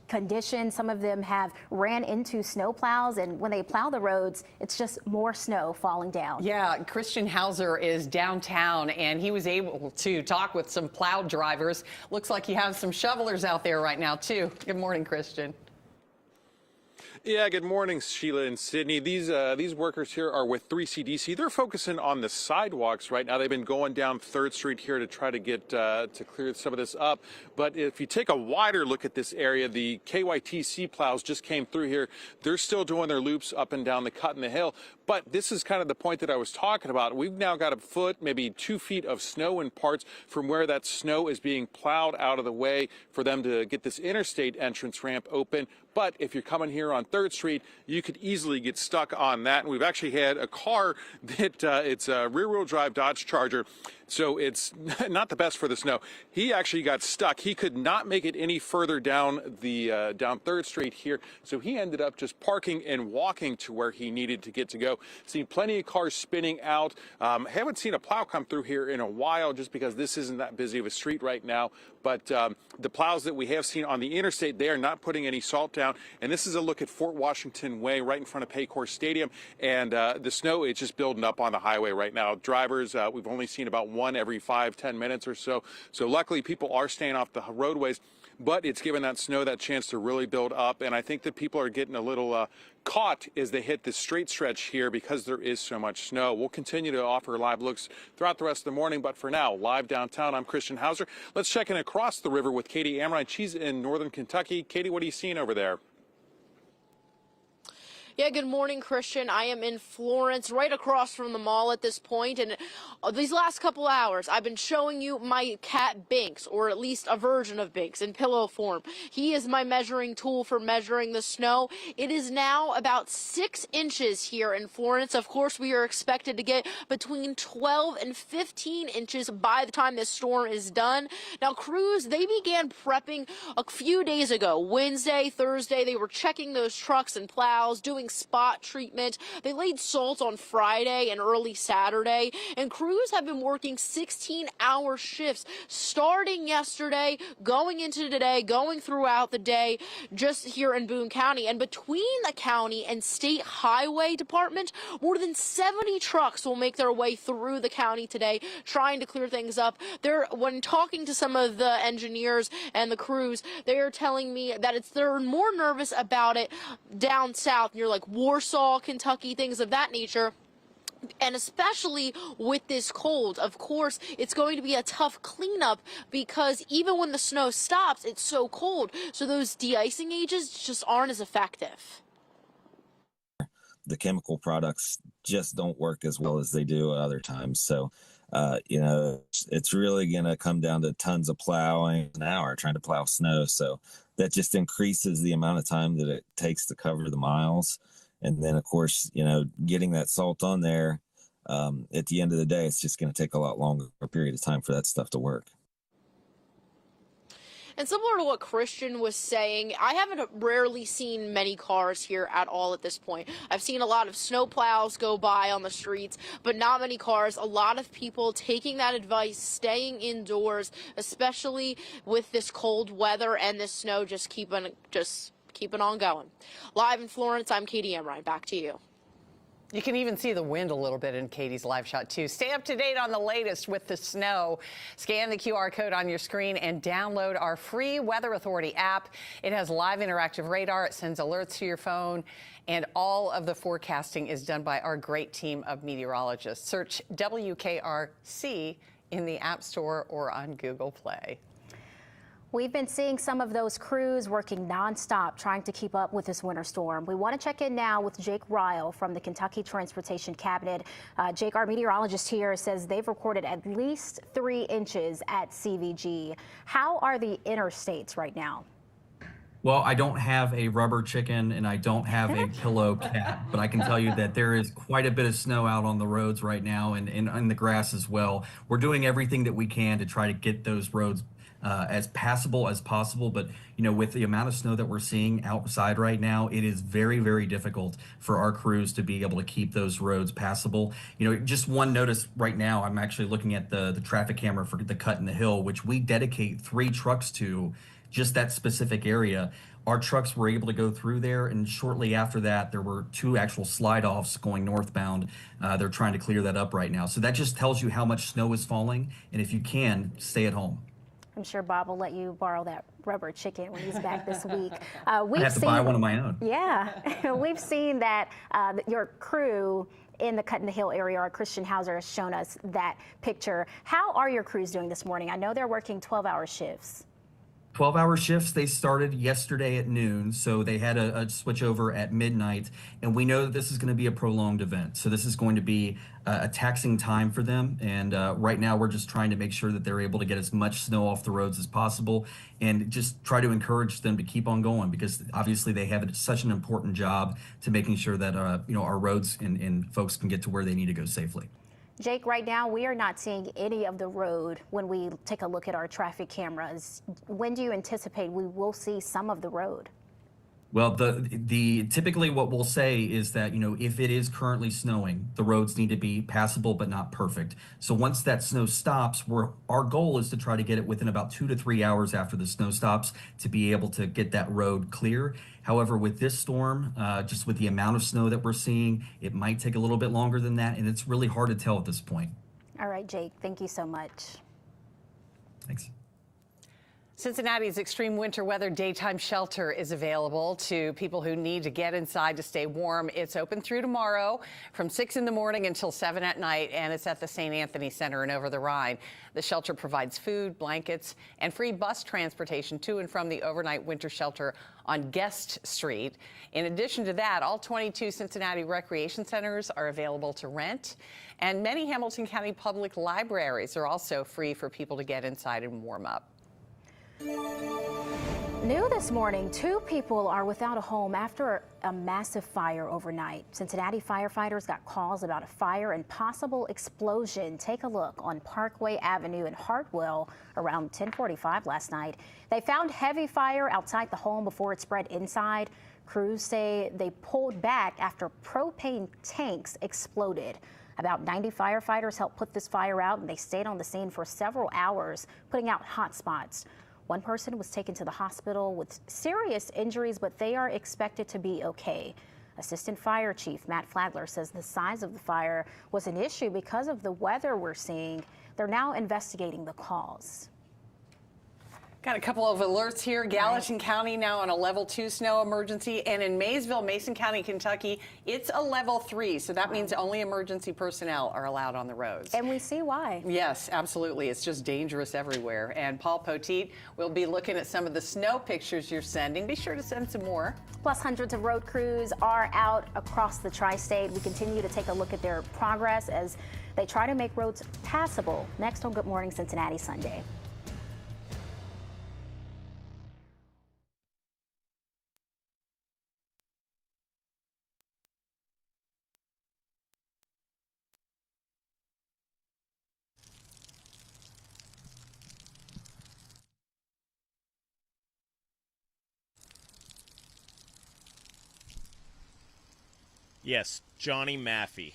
conditions. Some of them have ran into snow plows, and when they plow the roads, it's just more snow falling down. Yeah, Christian Hauser is downtown, and he was able to talk with some plow drivers. Looks like you have some shovelers out there right now, too. Good morning, Christian. Yeah, good morning, Sheila and Sydney. These workers here are with 3CDC. They're focusing on the sidewalks right now. They've been going down 3rd Street here to try to get to clear some of this up. But if you take a wider look at this area, the KYTC plows just came through here. They're still doing their loops up and down the cut in the hill. But this is kind of the point that I was talking about. We've now got a foot, maybe 2 feet of snow in parts from where that snow is being plowed out of the way for them to get this interstate entrance ramp open. But if you're coming here on 3rd Street, you could easily get stuck on that. And we've actually had a car that it's a rear-wheel drive Dodge Charger, so it's not the best for the snow. He actually got stuck. He could not make it any further down the down 3rd Street here, so he ended up just parking and walking to where he needed to get to go. Seen plenty of cars spinning out. Haven't seen a plow come through here in a while, just because this isn't that busy of a street right now. But the plows that we have seen on the interstate, they are not putting any salt down. And this is a look at Fort Washington Way right in front of Paycor Stadium. And the snow is just building up on the highway right now. Drivers, we've only seen about one every 5-10 minutes or so. So luckily, people are staying off the roadways. but it's given that snow that chance to really build up. And I think that people are getting a little caught as they hit this straight stretch here because there is so much snow. We'll continue to offer live looks throughout the rest of the morning, but for now, live downtown, I'm Christian Hauser. Let's check in across the river with Katie Amrine. She's in northern Kentucky. Katie, what are you seeing over there? Yeah, good morning, Christian. I am in Florence, right across from the mall at this point, and these last couple hours, I've been showing you my cat Binks, or at least a version of Binks in pillow form. He is my measuring tool for measuring the snow. It is now about 6 inches here in Florence. Of course, we are expected to get between 12 and 15 inches by the time this storm is done. Now, crews, they began prepping a few days ago. Wednesday, Thursday, they were checking those trucks and plows, doing spot treatment. They laid salt on Friday and early Saturday, and crews have been working 16-hour shifts starting yesterday, going into today, going throughout the day just here in Boone County. And between the county and state highway department, more than 70 trucks will make their way through the county today trying to clear things up. When talking to some of the engineers and the crews, they are telling me that they're more nervous about it down south near like Warsaw, Kentucky, things of that nature. And especially with this cold, of course, it's going to be a tough cleanup because even when the snow stops, it's so cold. So those de-icing agents just aren't as effective. The chemical products just don't work as well as they do at other times. So, it's really going to come down to tons of plowing an hour trying to plow snow. So that just increases the amount of time that it takes to cover the miles. And then, of course, getting that salt on there, at the end of the day, it's just going to take a lot longer period of time for that stuff to work. And similar to what Christian was saying, I haven't rarely seen many cars here at all at this point. I've seen a lot of snow plows go by on the streets, but not many cars. A lot of people taking that advice, staying indoors, especially with this cold weather and this snow just keeping on going. Live in Florence, I'm Katie Amrine. Back to you. You can even see the wind a little bit in Katie's live shot, too. Stay up to date on the latest with the snow. Scan the QR code on your screen and download our free Weather Authority app. It has live interactive radar. It sends alerts to your phone. And all of the forecasting is done by our great team of meteorologists. Search WKRC in the App Store or on Google Play. We've been seeing some of those crews working nonstop trying to keep up with this winter storm. We want to check in now with Jake Ryle from the Kentucky Transportation Cabinet. Jake, our meteorologist here, says they've recorded at least 3 inches at CVG. How are the interstates right now? Well, I don't have a rubber chicken and I don't have a pillow cat, but I can tell you that there is quite a bit of snow out on the roads right now and in the grass as well. We're doing everything that we can to try to get those roads as passable as possible. But, with the amount of snow that we're seeing outside right now, it is very, very difficult for our crews to be able to keep those roads passable. Just one notice right now, I'm actually looking at the traffic camera for the cut in the hill, which we dedicate 3 trucks to just that specific area. Our trucks were able to go through there, and shortly after that, there were 2 actual slide-offs going northbound. They're trying to clear that up right now. So that just tells you how much snow is falling, and if you can, stay at home. I'm sure Bob will let you borrow that rubber chicken when he's back this week. I have to buy one of my own. Yeah, we've seen that your crew in the Cut in the Hill area, or Christian Hauser has shown us that picture. How are your crews doing this morning? I know they're working 12-hour shifts. 12-hour shifts, they started yesterday at noon, so they had a switch over at midnight, and we know that this is going to be a prolonged event. So this is going to be a taxing time for them, and right now we're just trying to make sure that they're able to get as much snow off the roads as possible and just try to encourage them to keep on going, because obviously they have such an important job to making sure that our roads and folks can get to where they need to go safely. Jake, right now we are not seeing any of the road when we take a look at our traffic cameras. When do you anticipate we will see some of the road? Well, the typically what we'll say is that, if it is currently snowing, the roads need to be passable but not perfect. So once that snow stops, our goal is to try to get it within about 2 to 3 hours after the snow stops to be able to get that road clear. However, with this storm, just with the amount of snow that we're seeing, it might take a little bit longer than that, and it's really hard to tell at this point. All right, Jake, thank you so much. Thanks. Cincinnati's extreme winter weather daytime shelter is available to people who need to get inside to stay warm. It's open through tomorrow from 6 in the morning until 7 at night, and it's at the St. Anthony Center in Over the Rhine. The shelter provides food, blankets, and free bus transportation to and from the overnight winter shelter on Guest Street. In addition to that, all 22 Cincinnati recreation centers are available to rent, and many Hamilton County public libraries are also free for people to get inside and warm up. New this morning, 2 people are without a home after a massive fire overnight. Cincinnati firefighters got calls about a fire and possible explosion. Take a look on Parkway Avenue in Hartwell around 10:45 last night. They found heavy fire outside the home before it spread inside. Crews say they pulled back after propane tanks exploded. About 90 firefighters helped put this fire out, and they stayed on the scene for several hours, putting out hot spots. One person was taken to the hospital with serious injuries, but they are expected to be okay. Assistant Fire Chief Matt Flagler says the size of the fire was an issue because of the weather we're seeing. They're now investigating the cause. Got a couple of alerts here. Gallatin County now on a level 2 snow emergency, and in Maysville, Mason County, Kentucky, it's a level 3. So that means only emergency personnel are allowed on the roads. And we see why. Yes, absolutely. It's just dangerous everywhere. And Paul Poteet will be looking at some of the snow pictures you're sending. Be sure to send some more. Plus, hundreds of road crews are out across the tri-state. We continue to take a look at their progress as they try to make roads passable. Next on Good Morning Cincinnati Sunday. Yes, Johnny Maffey.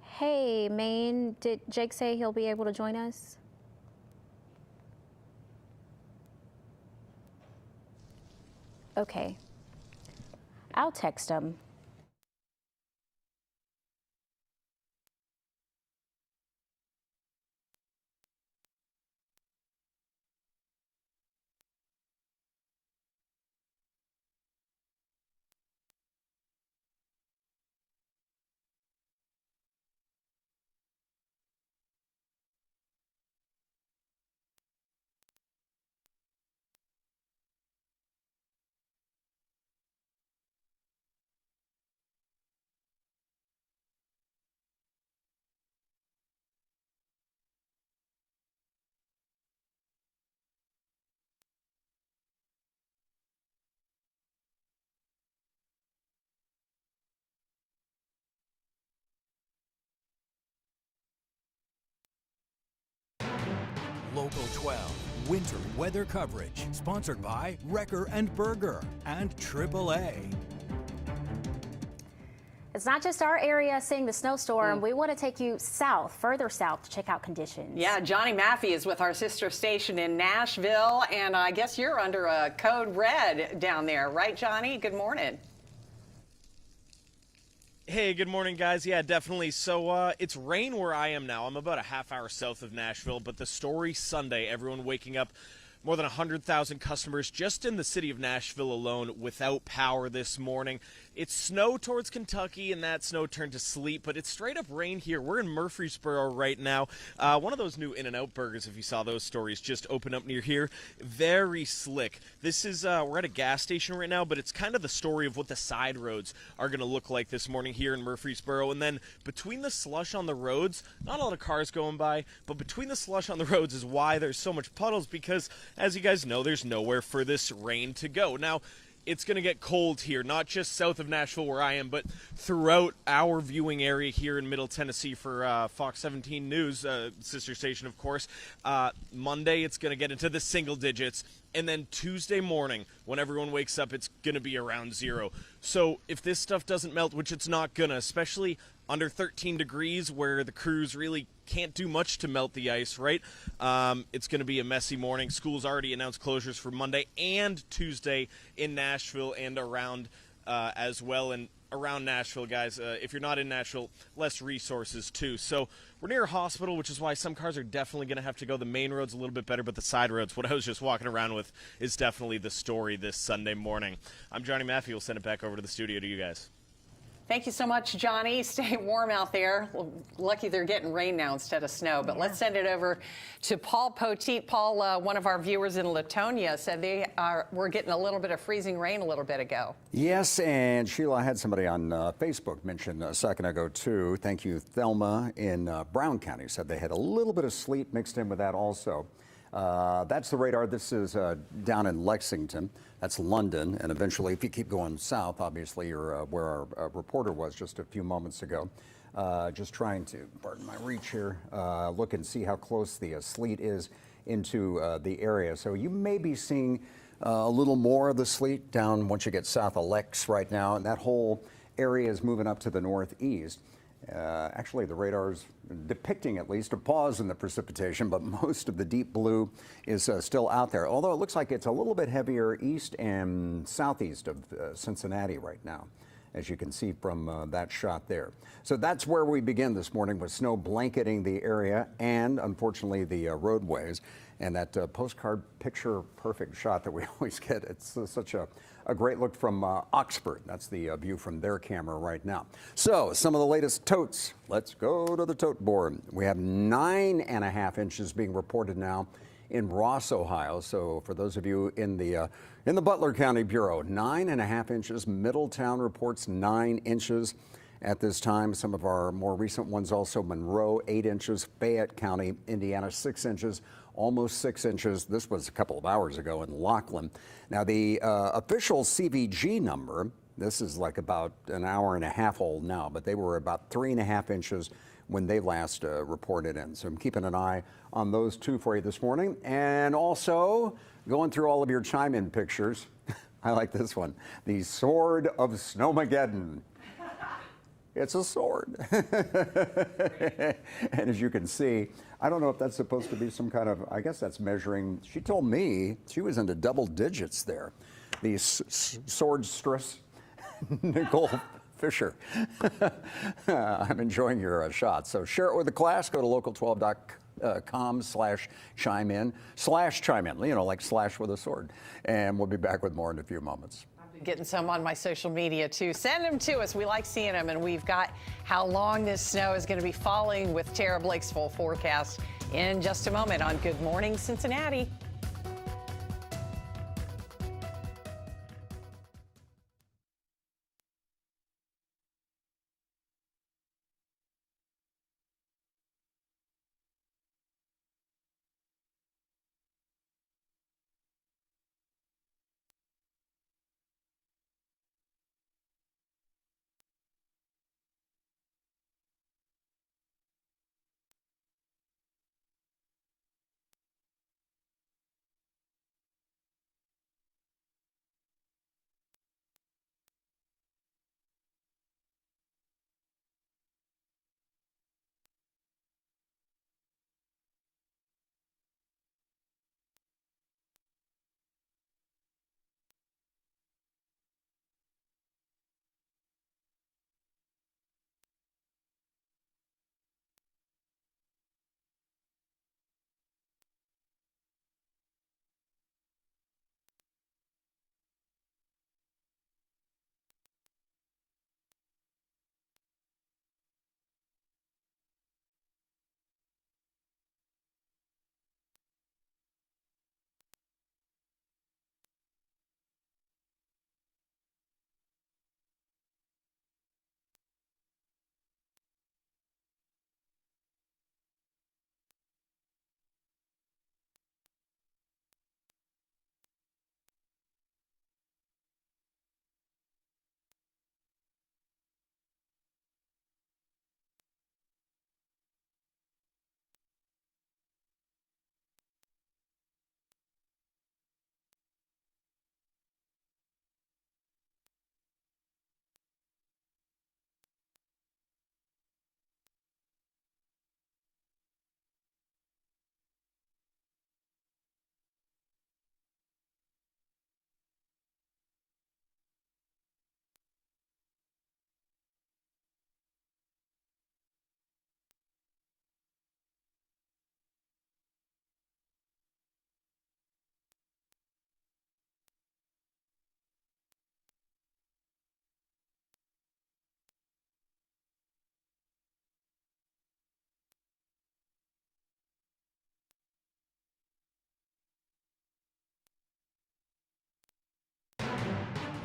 Hey, Maine, did Jake say he'll be able to join us? Okay. I'll text him. Local 12 winter weather coverage, sponsored by Wrecker and Berger and AAA. It's not just our area seeing the snowstorm. We want to take you south, further south, to check out conditions. Yeah, Johnny Maffey is with our sister station in Nashville, and I guess you're under a code red down there, right, Johnny? Good morning. Hey, good morning, guys. Yeah, definitely. So it's rain where I am now. I'm about a half hour south of Nashville, but the story Sunday, everyone waking up, more than 100,000 customers just in the city of Nashville alone without power this morning. It's snow towards Kentucky, and that snow turned to sleet, but it's straight up rain here. We're in Murfreesboro right now. One of those new In-N-Out burgers, if you saw those stories, just opened up near here. Very slick. This is, we're at a gas station right now, but it's kind of the story of what the side roads are going to look like this morning here in Murfreesboro. And then between the slush on the roads, not a lot of cars going by, but between the slush on the roads is why there's so much puddles, because as you guys know, there's nowhere for this rain to go. Now, it's going to get cold here, not just south of Nashville where I am, but throughout our viewing area here in Middle Tennessee for Fox 17 News, sister station, of course. Monday, it's going to get into the single digits. And then Tuesday morning, when everyone wakes up, it's going to be around 0. So if this stuff doesn't melt, which it's not going to, especially under 13 degrees where the crews really can't do much to melt the ice, right? It's going to be a messy morning. School's already announced closures for Monday and Tuesday in Nashville and around as well, and around Nashville, guys. If you're not in Nashville, less resources too. So we're near a hospital, which is why some cars are definitely going to have to go. The main road's a little bit better, but the side roads, what I was just walking around with, is definitely the story this Sunday morning. I'm Johnny Matthew. We'll send it back over to the studio to you guys. Thank you so much, Johnny. Stay warm out there. Well, lucky they're getting rain now instead of snow. But let's send it over to Paul Poteet. Paul, one of our viewers in Latonia, said we're getting a little bit of freezing rain a little bit ago. Yes, and Sheila, I had somebody on Facebook mention a second ago, too. Thank you, Thelma in Brown County said they had a little bit of sleet mixed in with that also. That's the radar. This is down in Lexington. That's London. And eventually, if you keep going south, obviously, you're where our reporter was just a few moments ago. Just trying to, pardon my reach here, look and see how close the sleet is into the area. So you may be seeing a little more of the sleet down once you get south of Lex right now. And that whole area is moving up to the northeast. Actually, the radar's depicting at least a pause in the precipitation, but most of the deep blue is still out there, although it looks like it's a little bit heavier east and southeast of Cincinnati right now, as you can see from that shot there. So that's where we begin this morning, with snow blanketing the area and, unfortunately, the roadways. And that postcard picture perfect shot that we always get. It's such a great look from Oxford. That's the view from their camera right now. So some of the latest totes. Let's go to the tote board. We have 9.5 inches being reported now in Ross, Ohio. So for those of you in the Butler County Bureau, 9.5 inches. Middletown reports 9 inches at this time. Some of our more recent ones also: Monroe, 8 inches. Fayette County, Indiana, 6 inches. Almost 6 inches. This was a couple of hours ago in Laughlin. Now, the official CVG number, this is like about an hour and a half old now, but they were about 3.5 inches when they last reported in. So I'm keeping an eye on those two for you this morning. And also going through all of your chime-in pictures. I like this one. The Sword of Snowmageddon. It's a sword. And as you can see, I don't know if that's supposed to be some kind of, I guess that's measuring. She told me she was into double digits there. The swordstress, Nicole Fisher. I'm enjoying your shot. So share it with the class. Go to local12.com/chime-in, you know, like slash with a sword. And we'll be back with more in a few moments. Getting some on my social media too. Send them to us. We like seeing them. And we've got how long this snow is going to be falling with Tara Blake's full forecast in just a moment on Good Morning Cincinnati.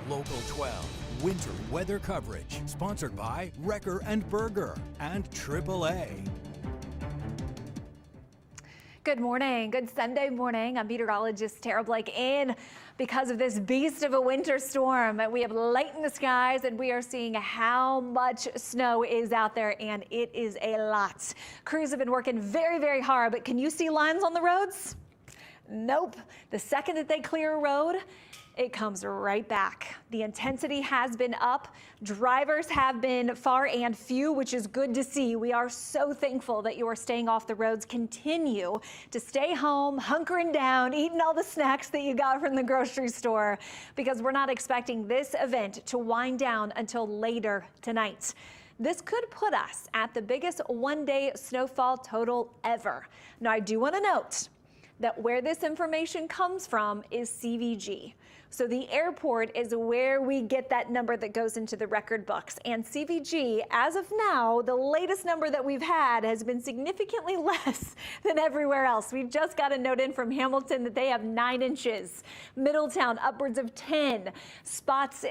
Local 12 winter weather coverage, sponsored by Wrecker and Berger and AAA. Good morning. Good Sunday morning. I'm meteorologist Tara Blake in because of this beast of a winter storm. We have light in the skies and we are seeing how much snow is out there, and it is a lot. Crews have been working very, very hard, but can you see lines on the roads? Nope. The second that they clear a road, it comes right back. The intensity has been up. Drivers have been far and few, which is good to see. We are so thankful that you are staying off the roads. Continue to stay home, hunkering down, eating all the snacks that you got from the grocery store, because we're not expecting this event to wind down until later tonight. This could put us at the biggest one-day snowfall total ever. Now, I do want to note that where this information comes from is CVG. So the airport is where we get that number that goes into the record books. And CVG, as of now, the latest number that we've had has been significantly less than everywhere else. We just got a note in from Hamilton that they have 9 inches. Middletown, upwards of 10. Spots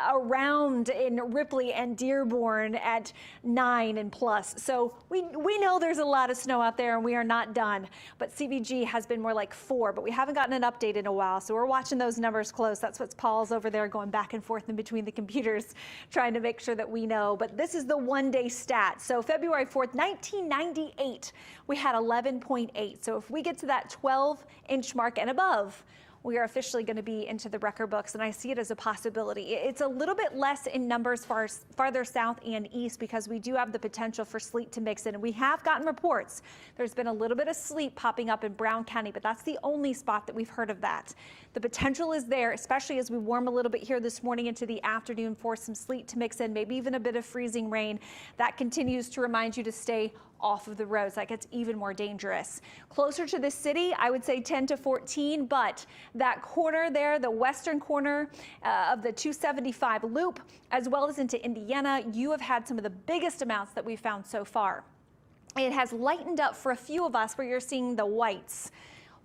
around in Ripley and Dearborn at 9 and plus. So we know there's a lot of snow out there and we are not done. But CVG has been more like 4, but we haven't gotten an update in a while. So we're watching those numbers close. That's what Paul's over there going back and forth in between the computers, trying to make sure that we know. But this is the one-day stat. So February 4th, 1998, we had 11.8. So if we get to that 12-inch mark and above, we are officially going to be into the record books, and I see it as a possibility. It's a little bit less in numbers farther south and east because we do have the potential for sleet to mix in. And we have gotten reports. There's been a little bit of sleet popping up in Brown County, but that's the only spot that we've heard of that. The potential is there, especially as we warm a little bit here this morning into the afternoon for some sleet to mix in, maybe even a bit of freezing rain. That continues to remind you to stay off of the roads. That gets even more dangerous. Closer to the city, I would say 10 to 14, but that corner there, the western corner of the 275 loop, as well as into Indiana, you have had some of the biggest amounts that we've found so far. It has lightened up for a few of us where you're seeing the whites,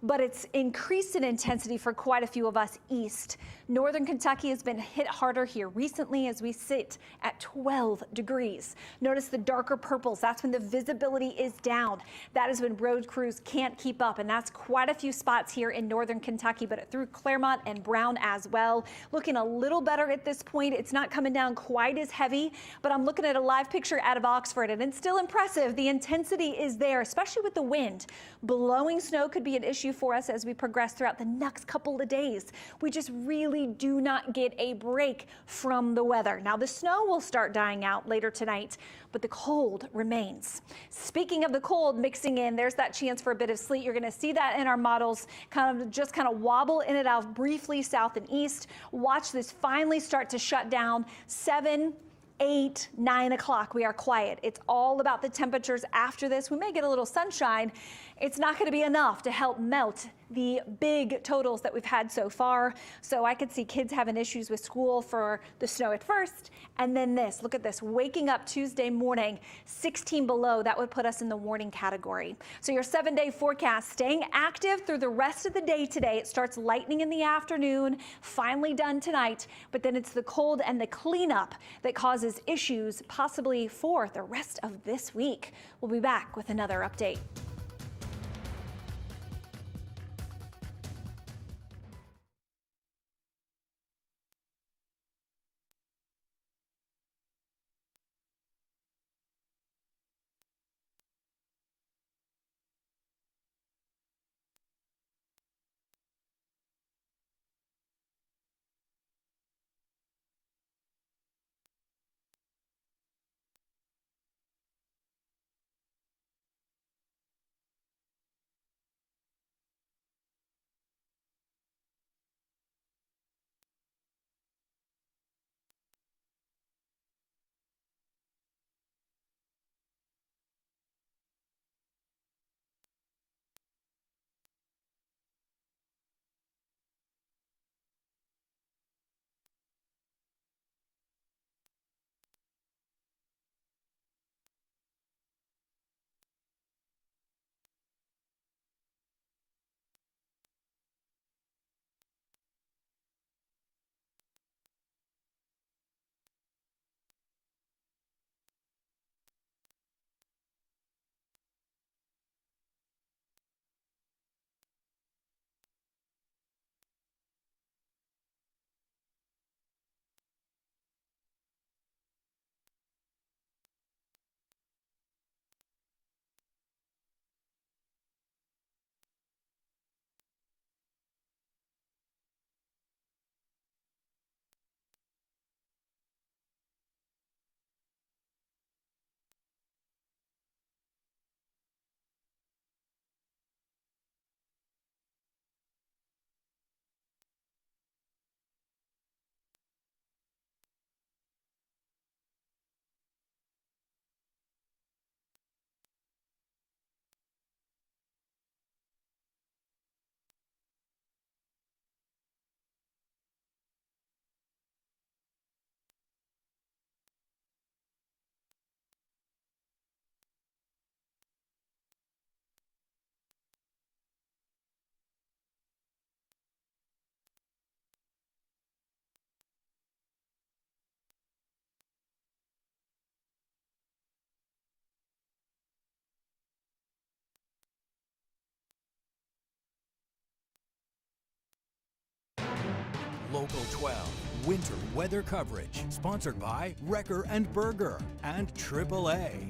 but it's increased in intensity for quite a few of us east. Northern Kentucky has been hit harder here recently as we sit at 12 degrees. Notice the darker purples. That's when the visibility is down. That is when road crews can't keep up, and that's quite a few spots here in Northern Kentucky, but through Claremont and Brown as well. Looking a little better at this point. It's not coming down quite as heavy, but I'm looking at a live picture out of Oxford, and it's still impressive. The intensity is there, especially with the wind. Blowing snow could be an issue for us as we progress throughout the next couple of days. We just really do not get a break from the weather. Now, the snow will start dying out later tonight, but the cold remains. Speaking of the cold mixing in, there's that chance for a bit of sleet. You're going to see that in our models, kind of wobble in and out briefly south and east. Watch this finally start to shut down. 7, 8, 9 o'clock, we are quiet. It's all about the temperatures after this. We may get a little sunshine. It's not going to be enough to help melt the big totals that we've had so far. So I could see kids having issues with school for the snow at first. And then this, look at this, waking up Tuesday morning, 16 below, that would put us in the warning category. So your 7-day forecast staying active through the rest of the day today. It starts lightning in the afternoon, finally done tonight, but then it's the cold and the cleanup that causes issues possibly for the rest of this week. We'll be back with another update. Local 12 winter weather coverage, sponsored by Wrecker and Berger and AAA.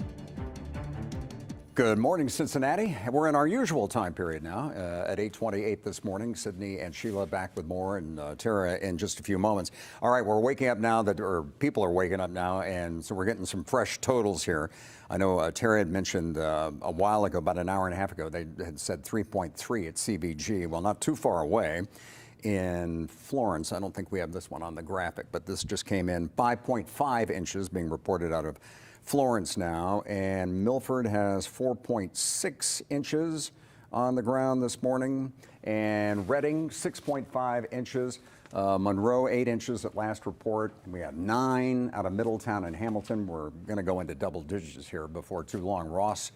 Good morning, Cincinnati. We're in our usual time period now at 8:28 this morning. Sydney and Sheila back with more, and Tara in just a few moments. All right, we're waking up now, or people are waking up now, and so we're getting some fresh totals here. I know Tara had mentioned a while ago, about an hour and a half ago, they had said 3.3 at CVG. Well, not too far away in Florence. I don't think we have this one on the graphic, but this just came in. 5.5 inches being reported out of Florence now, and Milford has 4.6 inches on the ground this morning, and Reading 6.5 inches. Monroe 8 inches at last report. We have 9 out of Middletown and Hamilton. We're going to go into double digits here before too long. Ross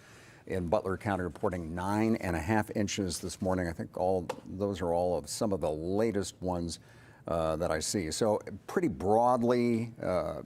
in Butler County reporting 9.5 inches this morning. I think all those are all of some of the latest ones that I see. So pretty broadly,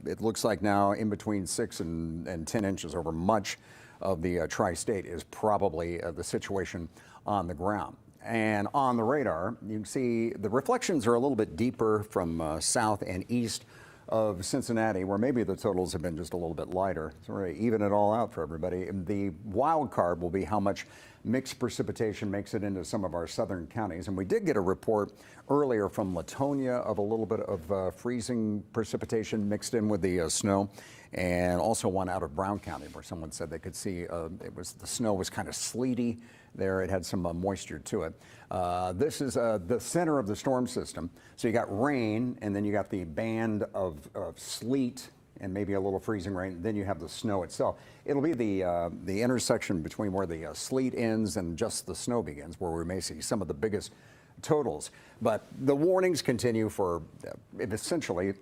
it looks like now in between 6 and 10 inches over much of the tri-state is probably the situation on the ground. And on the radar, you can see the reflections are a little bit deeper from south and east of Cincinnati, where maybe the totals have been just a little bit lighter. So we're going to even it all out for everybody. The wild card will be how much mixed precipitation makes it into some of our southern counties. And we did get a report earlier from Latonia of a little bit of freezing precipitation mixed in with the snow, and also one out of Brown County where someone said they could see the snow was kind of sleety there. It had some moisture to it. This is the center of the storm system. So you got rain, and then you got the band of sleet and maybe a little freezing rain. Then you have the snow itself. It'll be the intersection between where the sleet ends and just the snow begins, where we may see some of the biggest totals. But the warnings continue for essentially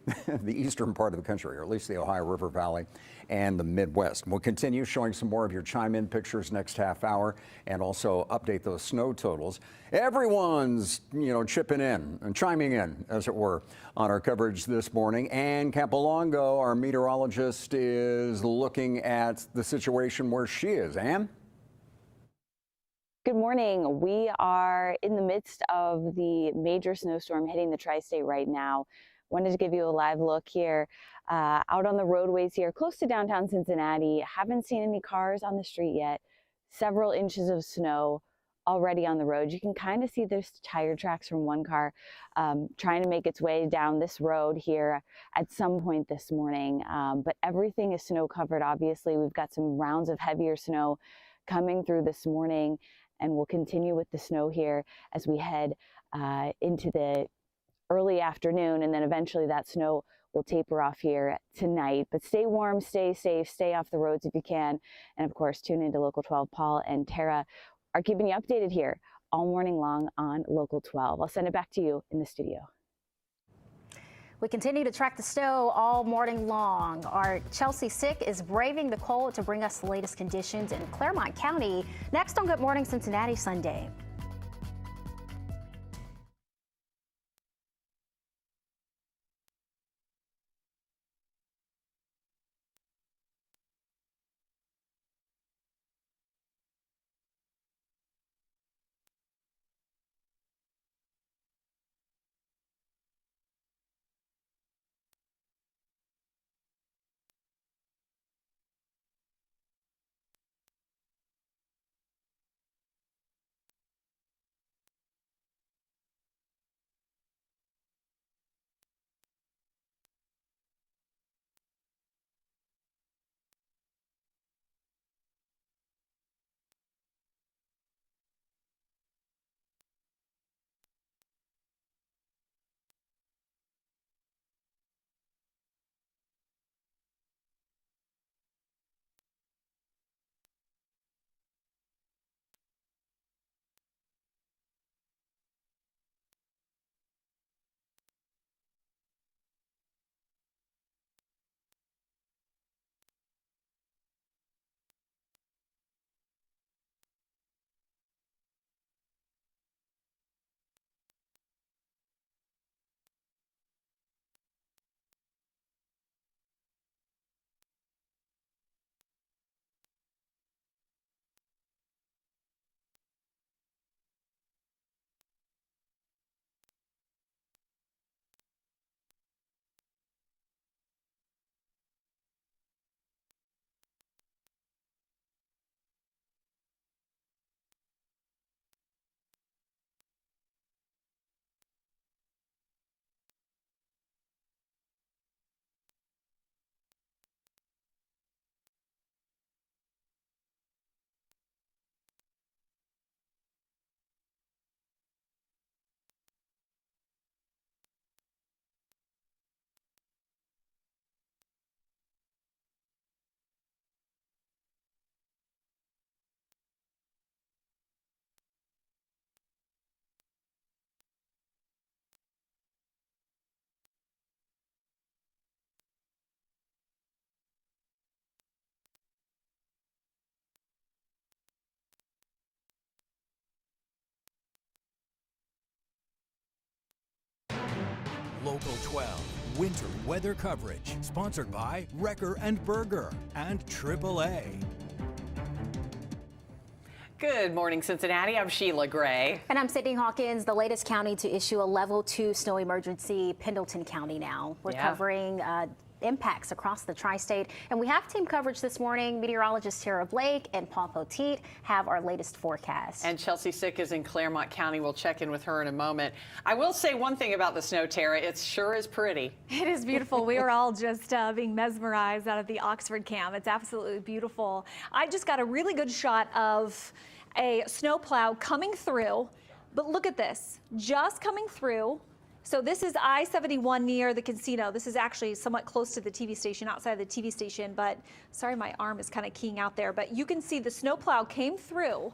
the eastern part of the country, or at least the Ohio River Valley and the Midwest. We'll continue showing some more of your chime-in pictures next half hour, and also update those snow totals. Everyone's, chipping in and chiming in, as it were, on our coverage this morning. Ann Capolongo, our meteorologist, is looking at the situation where she is. Ann? Good morning. We are in the midst of the major snowstorm hitting the tri-state right now. Wanted to give you a live look here out on the roadways here close to downtown Cincinnati. Haven't seen any cars on the street yet. Several inches of snow already on the road. You can kind of see there's tire tracks from one car trying to make its way down this road here at some point this morning. But everything is snow covered. Obviously, we've got some rounds of heavier snow coming through this morning, and we'll continue with the snow here as we head into the early afternoon, and then eventually that snow will taper off here tonight. But stay warm, stay safe, stay off the roads if you can, and of course tune into Local 12. Paul and Tara are keeping you updated here all morning long on Local 12. I'll send it back to you in the studio. We continue to track the snow all morning long. Our Chelsea Sick is braving the cold to bring us the latest conditions in Claremont County. Next on Good Morning Cincinnati Sunday. Local 12 winter weather coverage, sponsored by Wrecker and Berger and AAA. Good morning, Cincinnati. I'm Sheila Gray. And I'm Sydney Hawkins. The latest county to issue a level 2 snow emergency, Pendleton County now. We're covering impacts across the tri-state. And we have team coverage this morning. Meteorologist Tara Blake and Paul Poteet have our latest forecast. And Chelsea Sick is in Claremont County. We'll check in with her in a moment. I will say one thing about the snow, Tara. It sure is pretty. It is beautiful. We are all just being mesmerized out of the Oxford camp. It's absolutely beautiful. I just got a really good shot of a snowplow coming through. But look at this, just coming through. So this is I-71 near the casino. This is actually somewhat close to the TV station, outside of the TV station, but sorry, my arm is kind of keying out there. But you can see the snowplow came through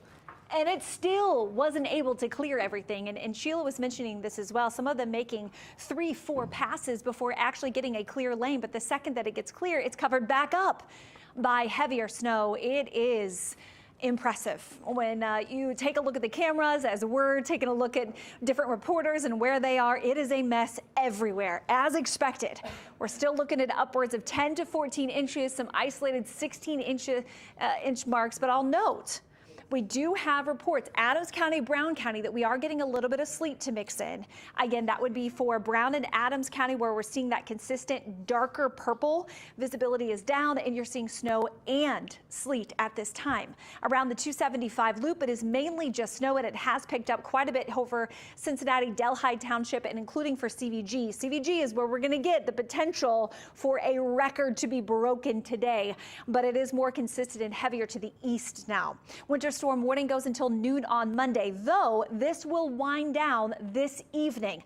and it still wasn't able to clear everything. And Sheila was mentioning this as well, some of them making 3-4 passes before actually getting a clear lane. But the second that it gets clear, it's covered back up by heavier snow. It is impressive when you take a look at the cameras, as we're taking a look at different reporters and where they are. It is a mess everywhere, as expected. We're still looking at upwards of 10 to 14 inches, some isolated 16-inch marks, but I'll note we do have reports, Adams County, Brown County, that we are getting a little bit of sleet to mix in. Again, that would be for Brown and Adams County, where we're seeing that consistent darker purple. Visibility is down and you're seeing snow and sleet at this time. Around the 275 loop, it is mainly just snow, and it has picked up quite a bit over Cincinnati, Delhi Township, and including for CVG. CVG is where we're going to get the potential for a record to be broken today, but it is more consistent and heavier to the east now. Winter storm warning goes until noon on Monday, though this will wind down this evening.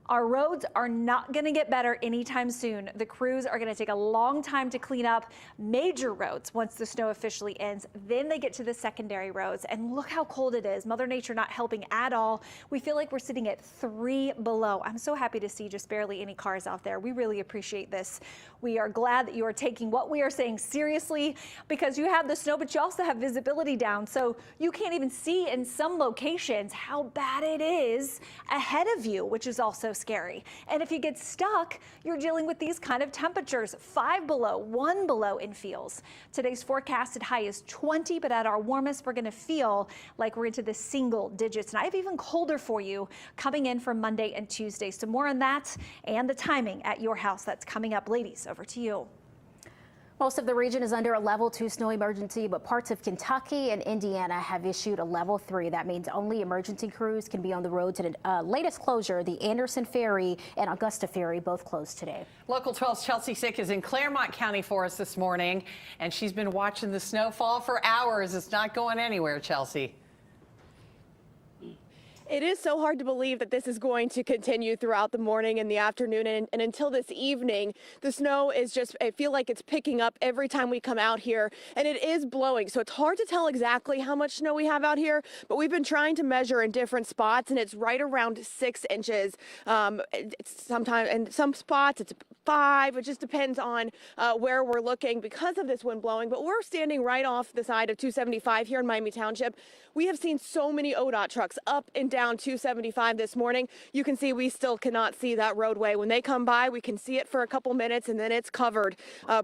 Our roads are not going to get better anytime soon. The crews are going to take a long time to clean up major roads once the snow officially ends. Then they get to the secondary roads, and look how cold it is. Mother Nature not helping at all. We feel like we're sitting at 3 below. I'm so happy to see just barely any cars out there. We really appreciate this. We are glad that you are taking what we are saying seriously, because you have the snow, but you also have visibility down. So you can't even see in some locations how bad it is ahead of you, which is also scary. And if you get stuck, you're dealing with these kind of temperatures, 5 below, 1 below in Feels. Today's forecasted high is 20, but at our warmest, we're going to feel like we're into the single digits. And I have even colder for you coming in for Monday and Tuesday. So more on that and the timing at your house. That's coming up. Ladies, over to you. Most of the region is under a level 2 snow emergency, but parts of Kentucky and Indiana have issued a level 3. That means only emergency crews can be on the road to the latest closure. The Anderson Ferry and Augusta Ferry both closed today. Local 12's Chelsea Sick is in Claremont County for us this morning, and she's been watching the snow fall for hours. It's not going anywhere, Chelsea. It is so hard to believe that this is going to continue throughout the morning and the afternoon and until this evening. The snow is just, I feel like it's picking up every time we come out here, and it is blowing. So it's hard to tell exactly how much snow we have out here, but we've been trying to measure in different spots, and it's right around 6 inches. It's sometimes in some spots it's 5. It just depends on where we're looking because of this wind blowing. But we're standing right off the side of 275 here in Miami Township. We have seen so many ODOT trucks up and down 275 this morning. You can see we still cannot see that roadway. When they come by, we can see it for a couple minutes, and then it's covered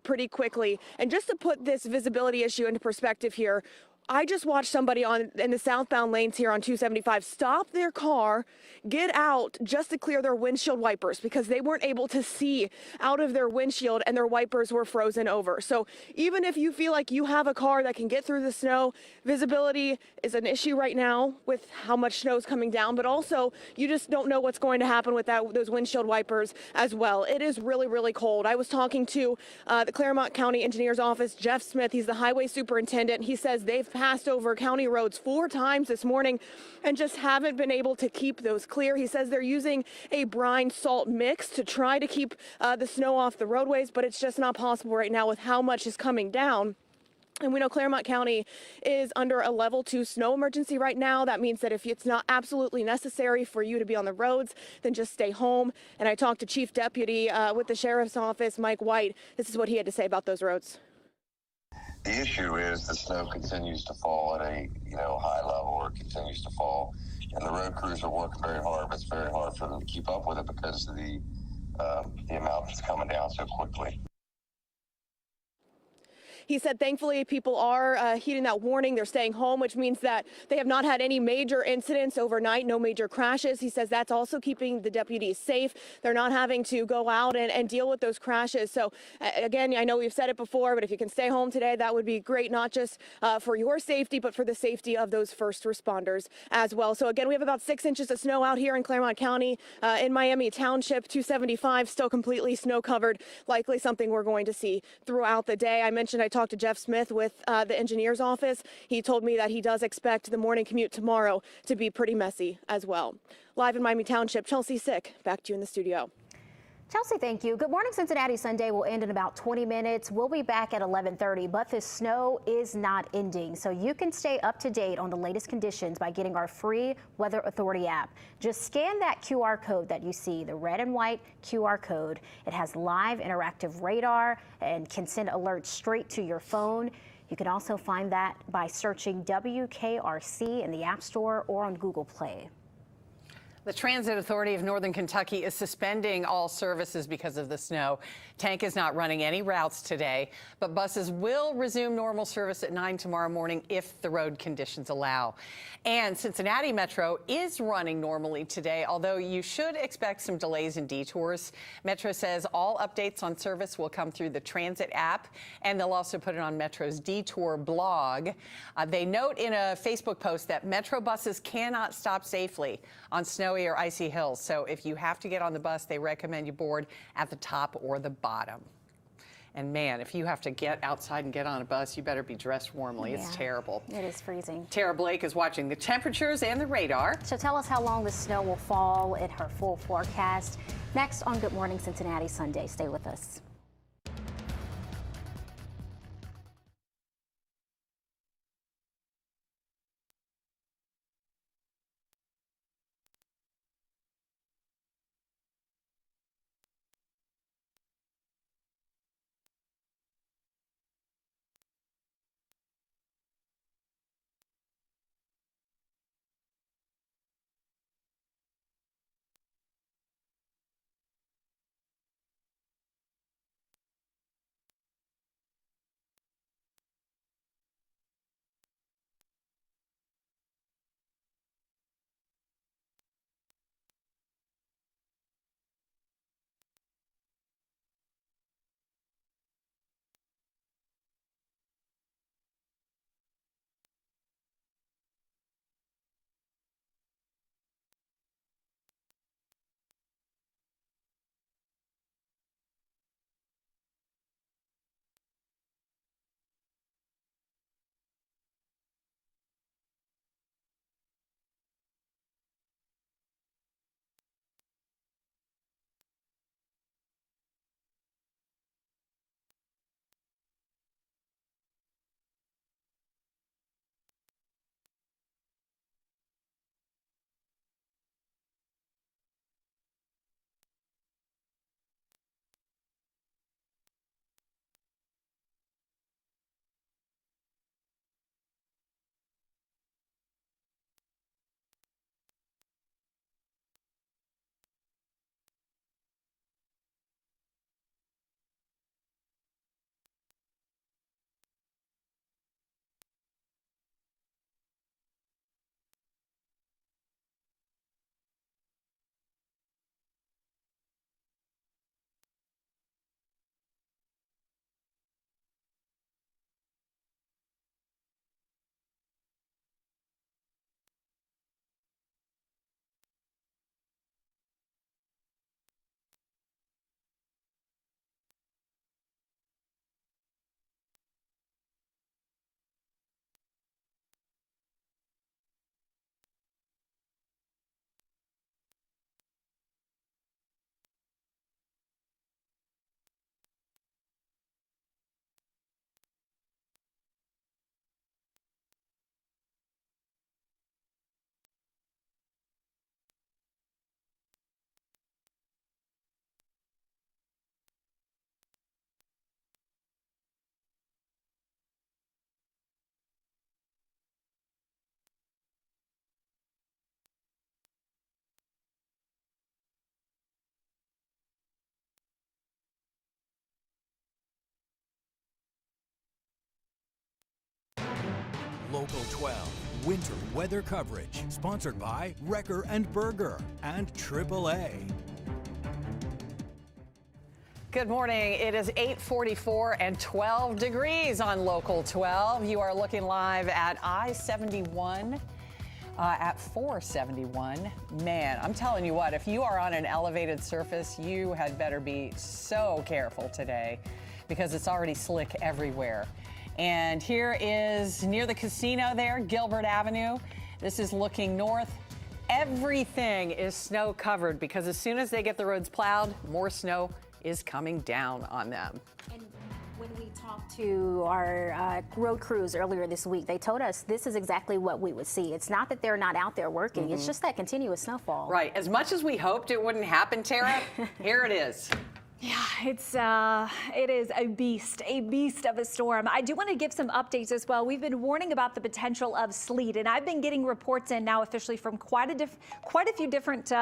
pretty quickly. And just to put this visibility issue into perspective here, I just watched somebody in the southbound lanes here on 275 stop their car, get out just to clear their windshield wipers because they weren't able to see out of their windshield and their wipers were frozen over. So even if you feel like you have a car that can get through the snow, visibility is an issue right now with how much snow is coming down, but also you just don't know what's going to happen with those windshield wipers as well. It is really, really cold. I was talking to the Claremont County Engineer's Office, Jeff Smith. He's the highway superintendent. He says they've passed over county roads 4 times this morning and just haven't been able to keep those clear. He says they're using a brine salt mix to try to keep the snow off the roadways, but it's just not possible right now with how much is coming down. And we know Claremont County is under a level 2 snow emergency right now. That means that if it's not absolutely necessary for you to be on the roads, then just stay home. And I talked to Chief Deputy with the Sheriff's Office, Mike White. This is what he had to say about those roads. The issue is the snow continues to fall at a high level, or continues to fall, and the road crews are working very hard. But it's very hard for them to keep up with it because of the the amount that's coming down so quickly. He said thankfully people are heeding that warning. They're staying home, which means that they have not had any major incidents overnight, no major crashes. He says that's also keeping the deputies safe. They're not having to go out and deal with those crashes. So again, I know we've said it before, but if you can stay home today, that would be great, not just for your safety, but for the safety of those first responders as well. So again, we have about 6 inches of snow out here in Claremont County, in Miami Township, 275, still completely snow covered, likely something we're going to see throughout the day. I mentioned I talked to Jeff Smith with the engineer's office. He told me that he does expect the morning commute tomorrow to be pretty messy as well. Live in Miami Township, Chelsea Sick, back to you in the studio. Chelsea, thank you. Good Morning Cincinnati Sunday will end in about 20 minutes. We'll be back at 11:30, but the snow is not ending, so you can stay up to date on the latest conditions by getting our free Weather Authority app. Just scan that QR code that you see, the red and white QR code. It has live interactive radar and can send alerts straight to your phone. You can also find that by searching WKRC in the App Store or on Google Play. The Transit Authority of Northern Kentucky is suspending all services because of the snow. Tank is not running any routes today, but buses will resume normal service at 9 tomorrow morning if the road conditions allow. And Cincinnati Metro is running normally today, although you should expect some delays and detours. Metro says all updates on service will come through the Transit app, and they'll also put it on Metro's Detour blog. They note in a Facebook post that Metro buses cannot stop safely on snowy or icy hills. So if you have to get on the bus, they recommend you board at the top or the bottom. And man, if you have to get outside and get on a bus, you better be dressed warmly. Yeah, it's terrible. It is freezing. Tara Blake is watching the temperatures and the radar. So tell us how long the snow will fall in her full forecast. Next on Good Morning Cincinnati Sunday. Stay with us. Local 12 winter weather coverage, sponsored by Wrecker and Berger and AAA. Good morning. It is 8:44 and 12 degrees on Local 12. You are looking live at I-71 at 471. Man, I'm telling you what, if you are on an elevated surface, you had better be so careful today because it's already slick everywhere. And here is near the casino there, Gilbert Avenue. This is looking north. Everything is snow covered because as soon as they get the roads plowed, more snow is coming down on them. And when we talked to our road crews earlier this week, they told us this is exactly what we would see. It's not that they're not out there working, it's just that continuous snowfall. Right. As much as we hoped it wouldn't happen, Tara, here it is. Yeah, it is a beast of a storm. I do want to give some updates as well. We've been warning about the potential of sleet, and I've been getting reports in now officially from quite a few different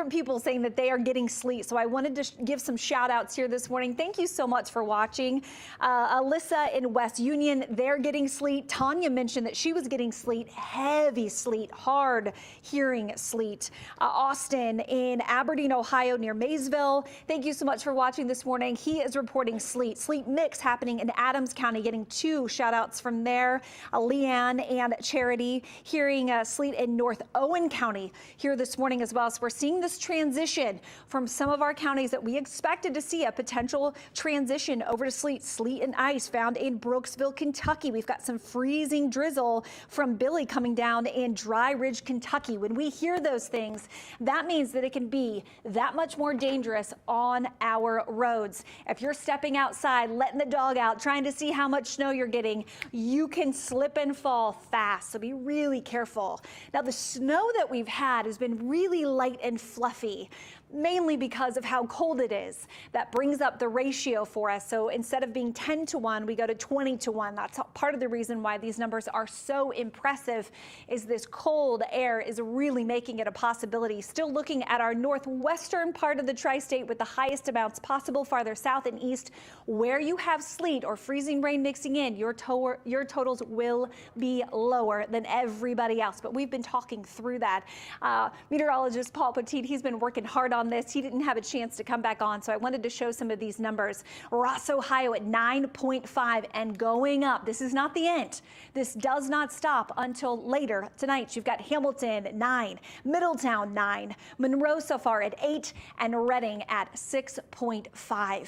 people saying that they are getting sleet. So I wanted to give some shout outs here this morning. Thank you so much for watching. Alyssa in West Union, they're getting sleet. Tanya mentioned that she was getting sleet, heavy sleet, hard hearing sleet. Austin in Aberdeen, Ohio near Maysville, thank you so much for watching this morning. He is reporting sleet mix happening in Adams County, getting 2 shout outs from there. Leanne and Charity hearing sleet in North Owen County here this morning as well. So we're seeing this transition from some of our counties that we expected to see a potential transition over to sleet and ice found in Brooksville, Kentucky. We've got some freezing drizzle from Billy coming down in Dry Ridge, Kentucky. When we hear those things, that means that it can be that much more dangerous on our roads. If you're stepping outside, letting the dog out, trying to see how much snow you're getting, you can slip and fall fast. So be really careful. Now, the snow that we've had has been really light and fluffy, mainly because of how cold it is. That brings up the ratio for us. So instead of being 10 to 1, we go to 20 to 1. That's part of the reason why these numbers are so impressive, is this cold air is really making it a possibility. Still looking at our northwestern part of the tri-state with the highest amounts possible. Farther south and east, where you have sleet or freezing rain mixing in, your totals will be lower than everybody else. But we've been talking through that. Meteorologist Paul Petit, he's been working hard on this. He didn't have a chance to come back on, so I wanted to show some of these numbers. Ross, Ohio at 9.5 and going up. This is not the end. This does not stop until later tonight. You've got Hamilton 9, Middletown 9, Monroe so far at 8, and Reading at 6.5.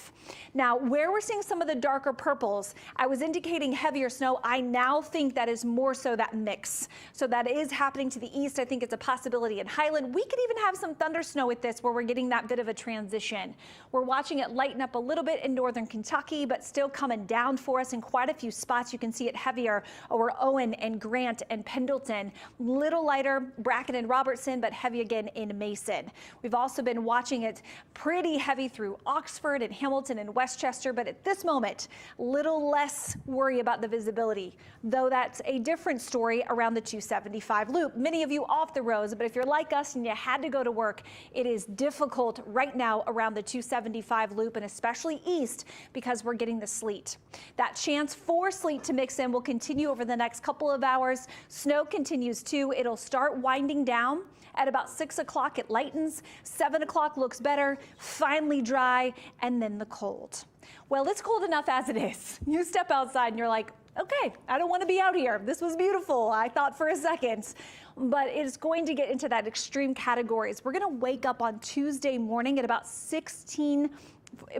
Now, where we're seeing some of the darker purples, I was indicating heavier snow. I now think that is more so that mix. So that is happening to the east. I think it's a possibility in Highland. We could even have some thunder snow with this, where we're getting that bit of a transition. We're watching it lighten up a little bit in northern Kentucky, but still coming down for us in quite a few spots. You can see it heavier over Owen and Grant and Pendleton. Little lighter Bracken and Robertson, but heavy again in Mason. We've also been watching it pretty heavy through Oxford and Hamilton and Westchester, but at this moment, little less worry about the visibility, though that's a different story around the 275 loop. Many of you off the roads, but if you're like us and you had to go to work, it is difficult right now around the 275 loop, and especially east, because we're getting the sleet. That chance for sleet to mix in will continue over the next couple of hours. Snow continues too. It'll start winding down at about 6 o'clock. It lightens. 7 o'clock looks better, finally dry, and then the cold. Well, it's cold enough as it is. You step outside and you're like, okay, I don't want to be out here. This was beautiful, I thought for a second. But it's going to get into that extreme categories. We're going to wake up on Tuesday morning at about 16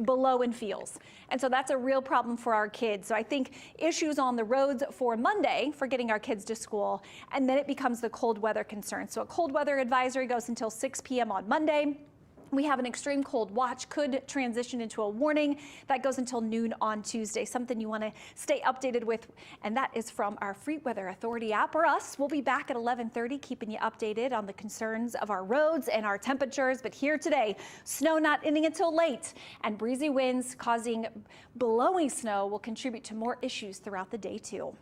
below in feels. And so that's a real problem for our kids. So I think issues on the roads for Monday for getting our kids to school, and then it becomes the cold weather concern. So a cold weather advisory goes until 6 p.m. on Monday. We have an extreme cold watch, could transition into a warning that goes until noon on Tuesday, something you want to stay updated with. And that is from our Free Weather Authority app, or us. We'll be back at 11:30, keeping you updated on the concerns of our roads and our temperatures. But here today, snow not ending until late, and breezy winds causing blowing snow will contribute to more issues throughout the day too.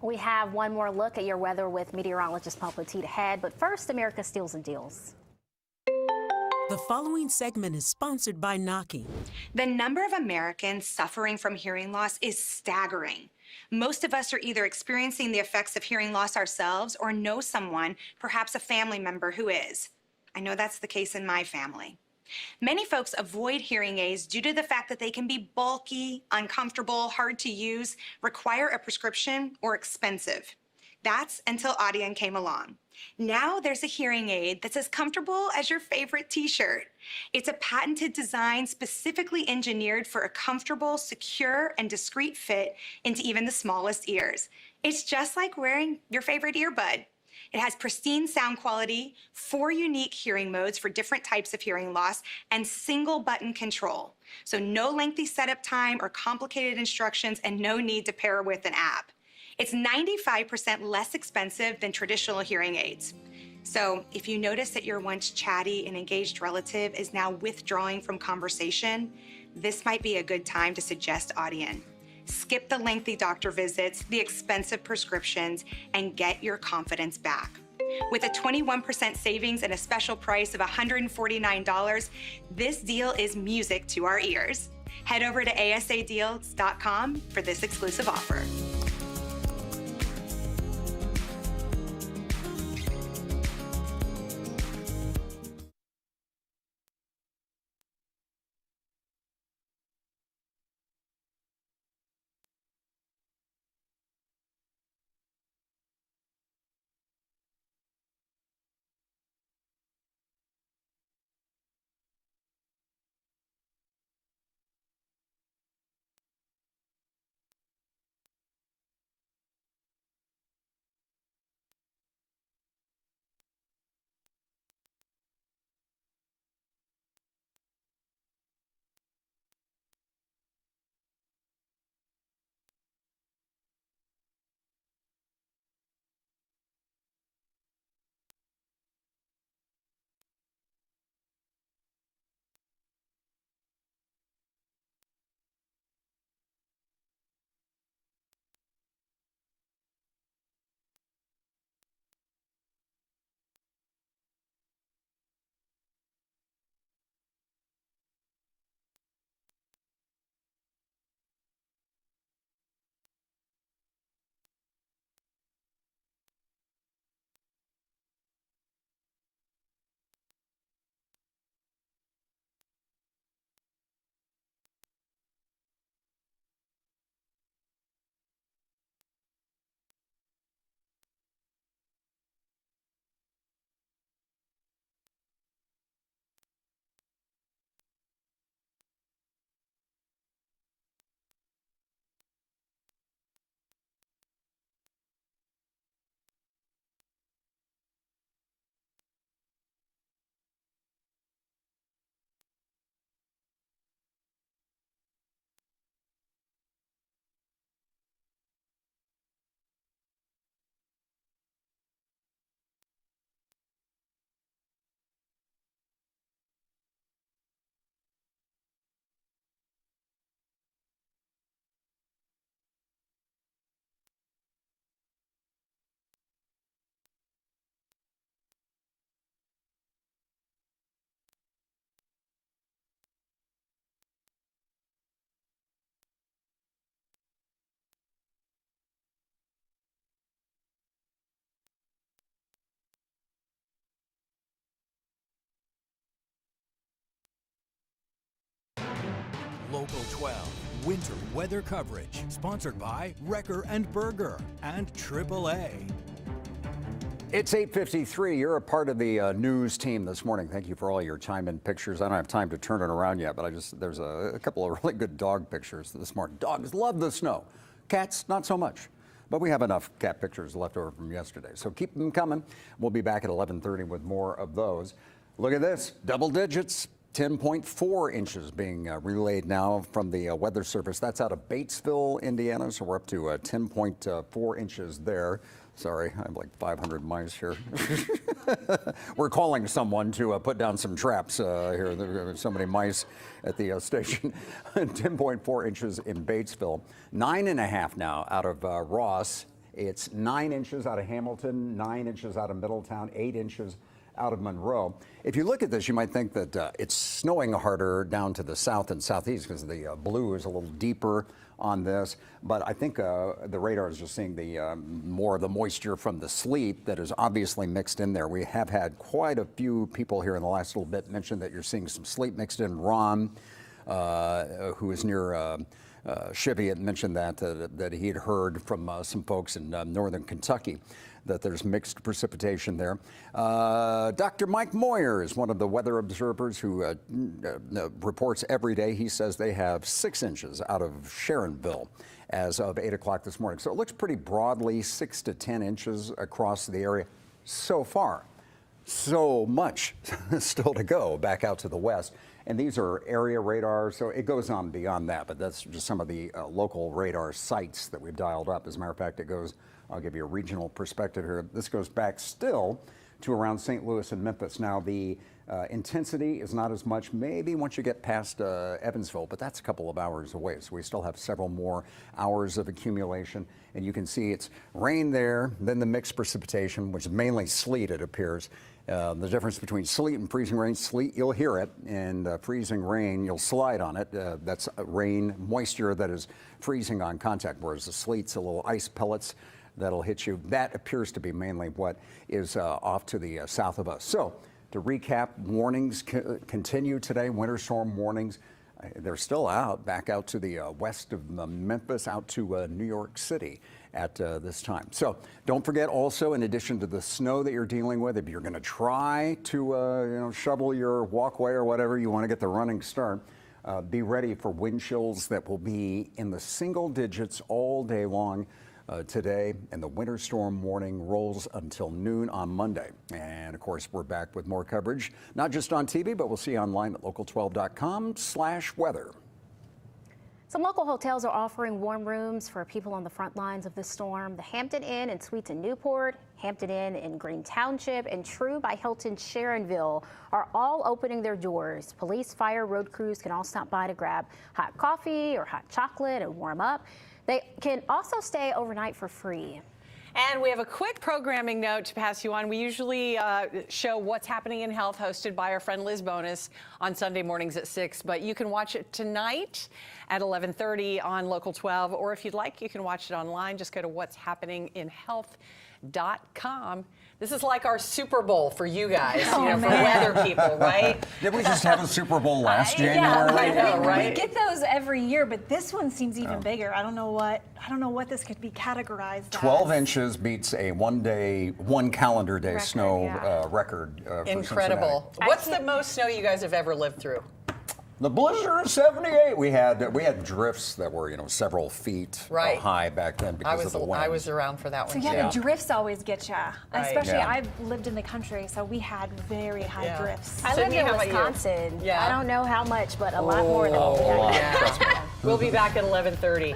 We have one more look at your weather with meteorologist Paul Petit ahead, but first, America's Steals and Deals. The following segment is sponsored by Naki. The number of Americans suffering from hearing loss is staggering. Most of us are either experiencing the effects of hearing loss ourselves or know someone, perhaps a family member, who is. I know that's the case in my family. Many folks avoid hearing aids due to the fact that they can be bulky, uncomfortable, hard to use, require a prescription, or expensive. That's until Audion came along. Now there's a hearing aid that's as comfortable as your favorite t-shirt. It's a patented design specifically engineered for a comfortable, secure, and discreet fit into even the smallest ears. It's just like wearing your favorite earbud. It has pristine sound quality, 4 unique hearing modes for different types of hearing loss, and single button control. So no lengthy setup time or complicated instructions, and no need to pair with an app. It's 95% less expensive than traditional hearing aids. So if you notice that your once chatty and engaged relative is now withdrawing from conversation, this might be a good time to suggest Audion. Skip the lengthy doctor visits, the expensive prescriptions, and get your confidence back. With a 21% savings and a special price of $149, this deal is music to our ears. Head over to asadeals.com for this exclusive offer. Local 12 winter weather coverage, sponsored by Wrecker and Berger and AAA. It's 8:53. You're a part of the news team this morning. Thank you for all your time and pictures. I don't have time to turn it around yet, but there's a couple of really good dog pictures this morning. Dogs love the snow. Cats, not so much. But we have enough cat pictures left over from yesterday, so keep them coming. We'll be back at 11:30 with more of those. Look at this, double digits. 10.4 inches being relayed now from the Weather Service. That's out of Batesville, Indiana, so we're up to 10.4 inches there. Sorry, I have like 500 mice here. We're calling someone to put down some traps here. There are so many mice at the station. 10.4 inches in Batesville. 9.5 now out of Ross. It's 9 inches out of Hamilton, 9 inches out of Middletown, 8 inches out of Monroe. If you look at this, you might think that it's snowing harder down to the south and southeast because the blue is a little deeper on this, but I think the radar is just seeing the more of the moisture from the sleet that is obviously mixed in there. We have had quite a few people here in the last little bit mention that you're seeing some sleet mixed in. Ron, who is near Chivy, had mentioned that he had heard from some folks in northern Kentucky that there's mixed precipitation there. Dr. Mike Moyer is one of the weather observers who reports every day. He says they have 6 inches out of Sharonville as of 8 o'clock this morning. So it looks pretty broadly 6 to 10 inches across the area so far. So much still to go back out to the west. And these are area radars, so it goes on beyond that, but that's just some of the local radar sites that we've dialed up. As a matter of fact, it goes, I'll give you a regional perspective here. This goes back still to around St. Louis and Memphis. Now, the intensity is not as much maybe once you get past Evansville, but that's a couple of hours away. So we still have several more hours of accumulation. And you can see it's rain there, then the mixed precipitation, which is mainly sleet, it appears. The difference between sleet and freezing rain: sleet, you'll hear it, and freezing rain, you'll slide on it. That's rain moisture that is freezing on contact, whereas the sleet's a little ice pellets that'll hit you. That appears to be mainly what is off to the south of us. So to recap, warnings continue today, winter storm warnings. They're still out, back out to the west of Memphis, out to New York City at this time. So don't forget also, in addition to the snow that you're dealing with, if you're going to try to shovel your walkway or whatever, you want to get the running start, be ready for wind chills that will be in the single digits all day long today, and the winter storm warning rolls until noon on Monday. And of course, we're back with more coverage, not just on TV, but we'll see you online at local12.com/weather. Some local hotels are offering warm rooms for people on the front lines of the storm. The Hampton Inn and Suites in Newport, Hampton Inn in Green Township, and True by Hilton Sharonville are all opening their doors. Police, fire, road crews can all stop by to grab hot coffee or hot chocolate and warm up. They can also stay overnight for free. And we have a quick programming note to pass you on. We usually show What's Happening in Health, hosted by our friend Liz Bonus on Sunday mornings at 6. But you can watch it tonight at 11:30 on Local 12. Or if you'd like, you can watch it online. Just go to what'shappeninginhealth.com. This is like our Super Bowl for you guys, for weather people, right? Did we just have a Super Bowl last January? Yeah, I know, right? We get those every year, but this one seems even bigger. I don't know what this could be categorized 12 as. inches beats a one calendar day record, snow record. Incredible. What's the most snow you guys have ever lived through? The blizzard of '78. We had drifts that were several feet high back then because of the wind. I was around for that one. So the drifts always get you. Especially I've lived in the country, so we had very high drifts. I lived in Wisconsin. I don't know how much, but a lot more than what we had. We'll be back at 11:30.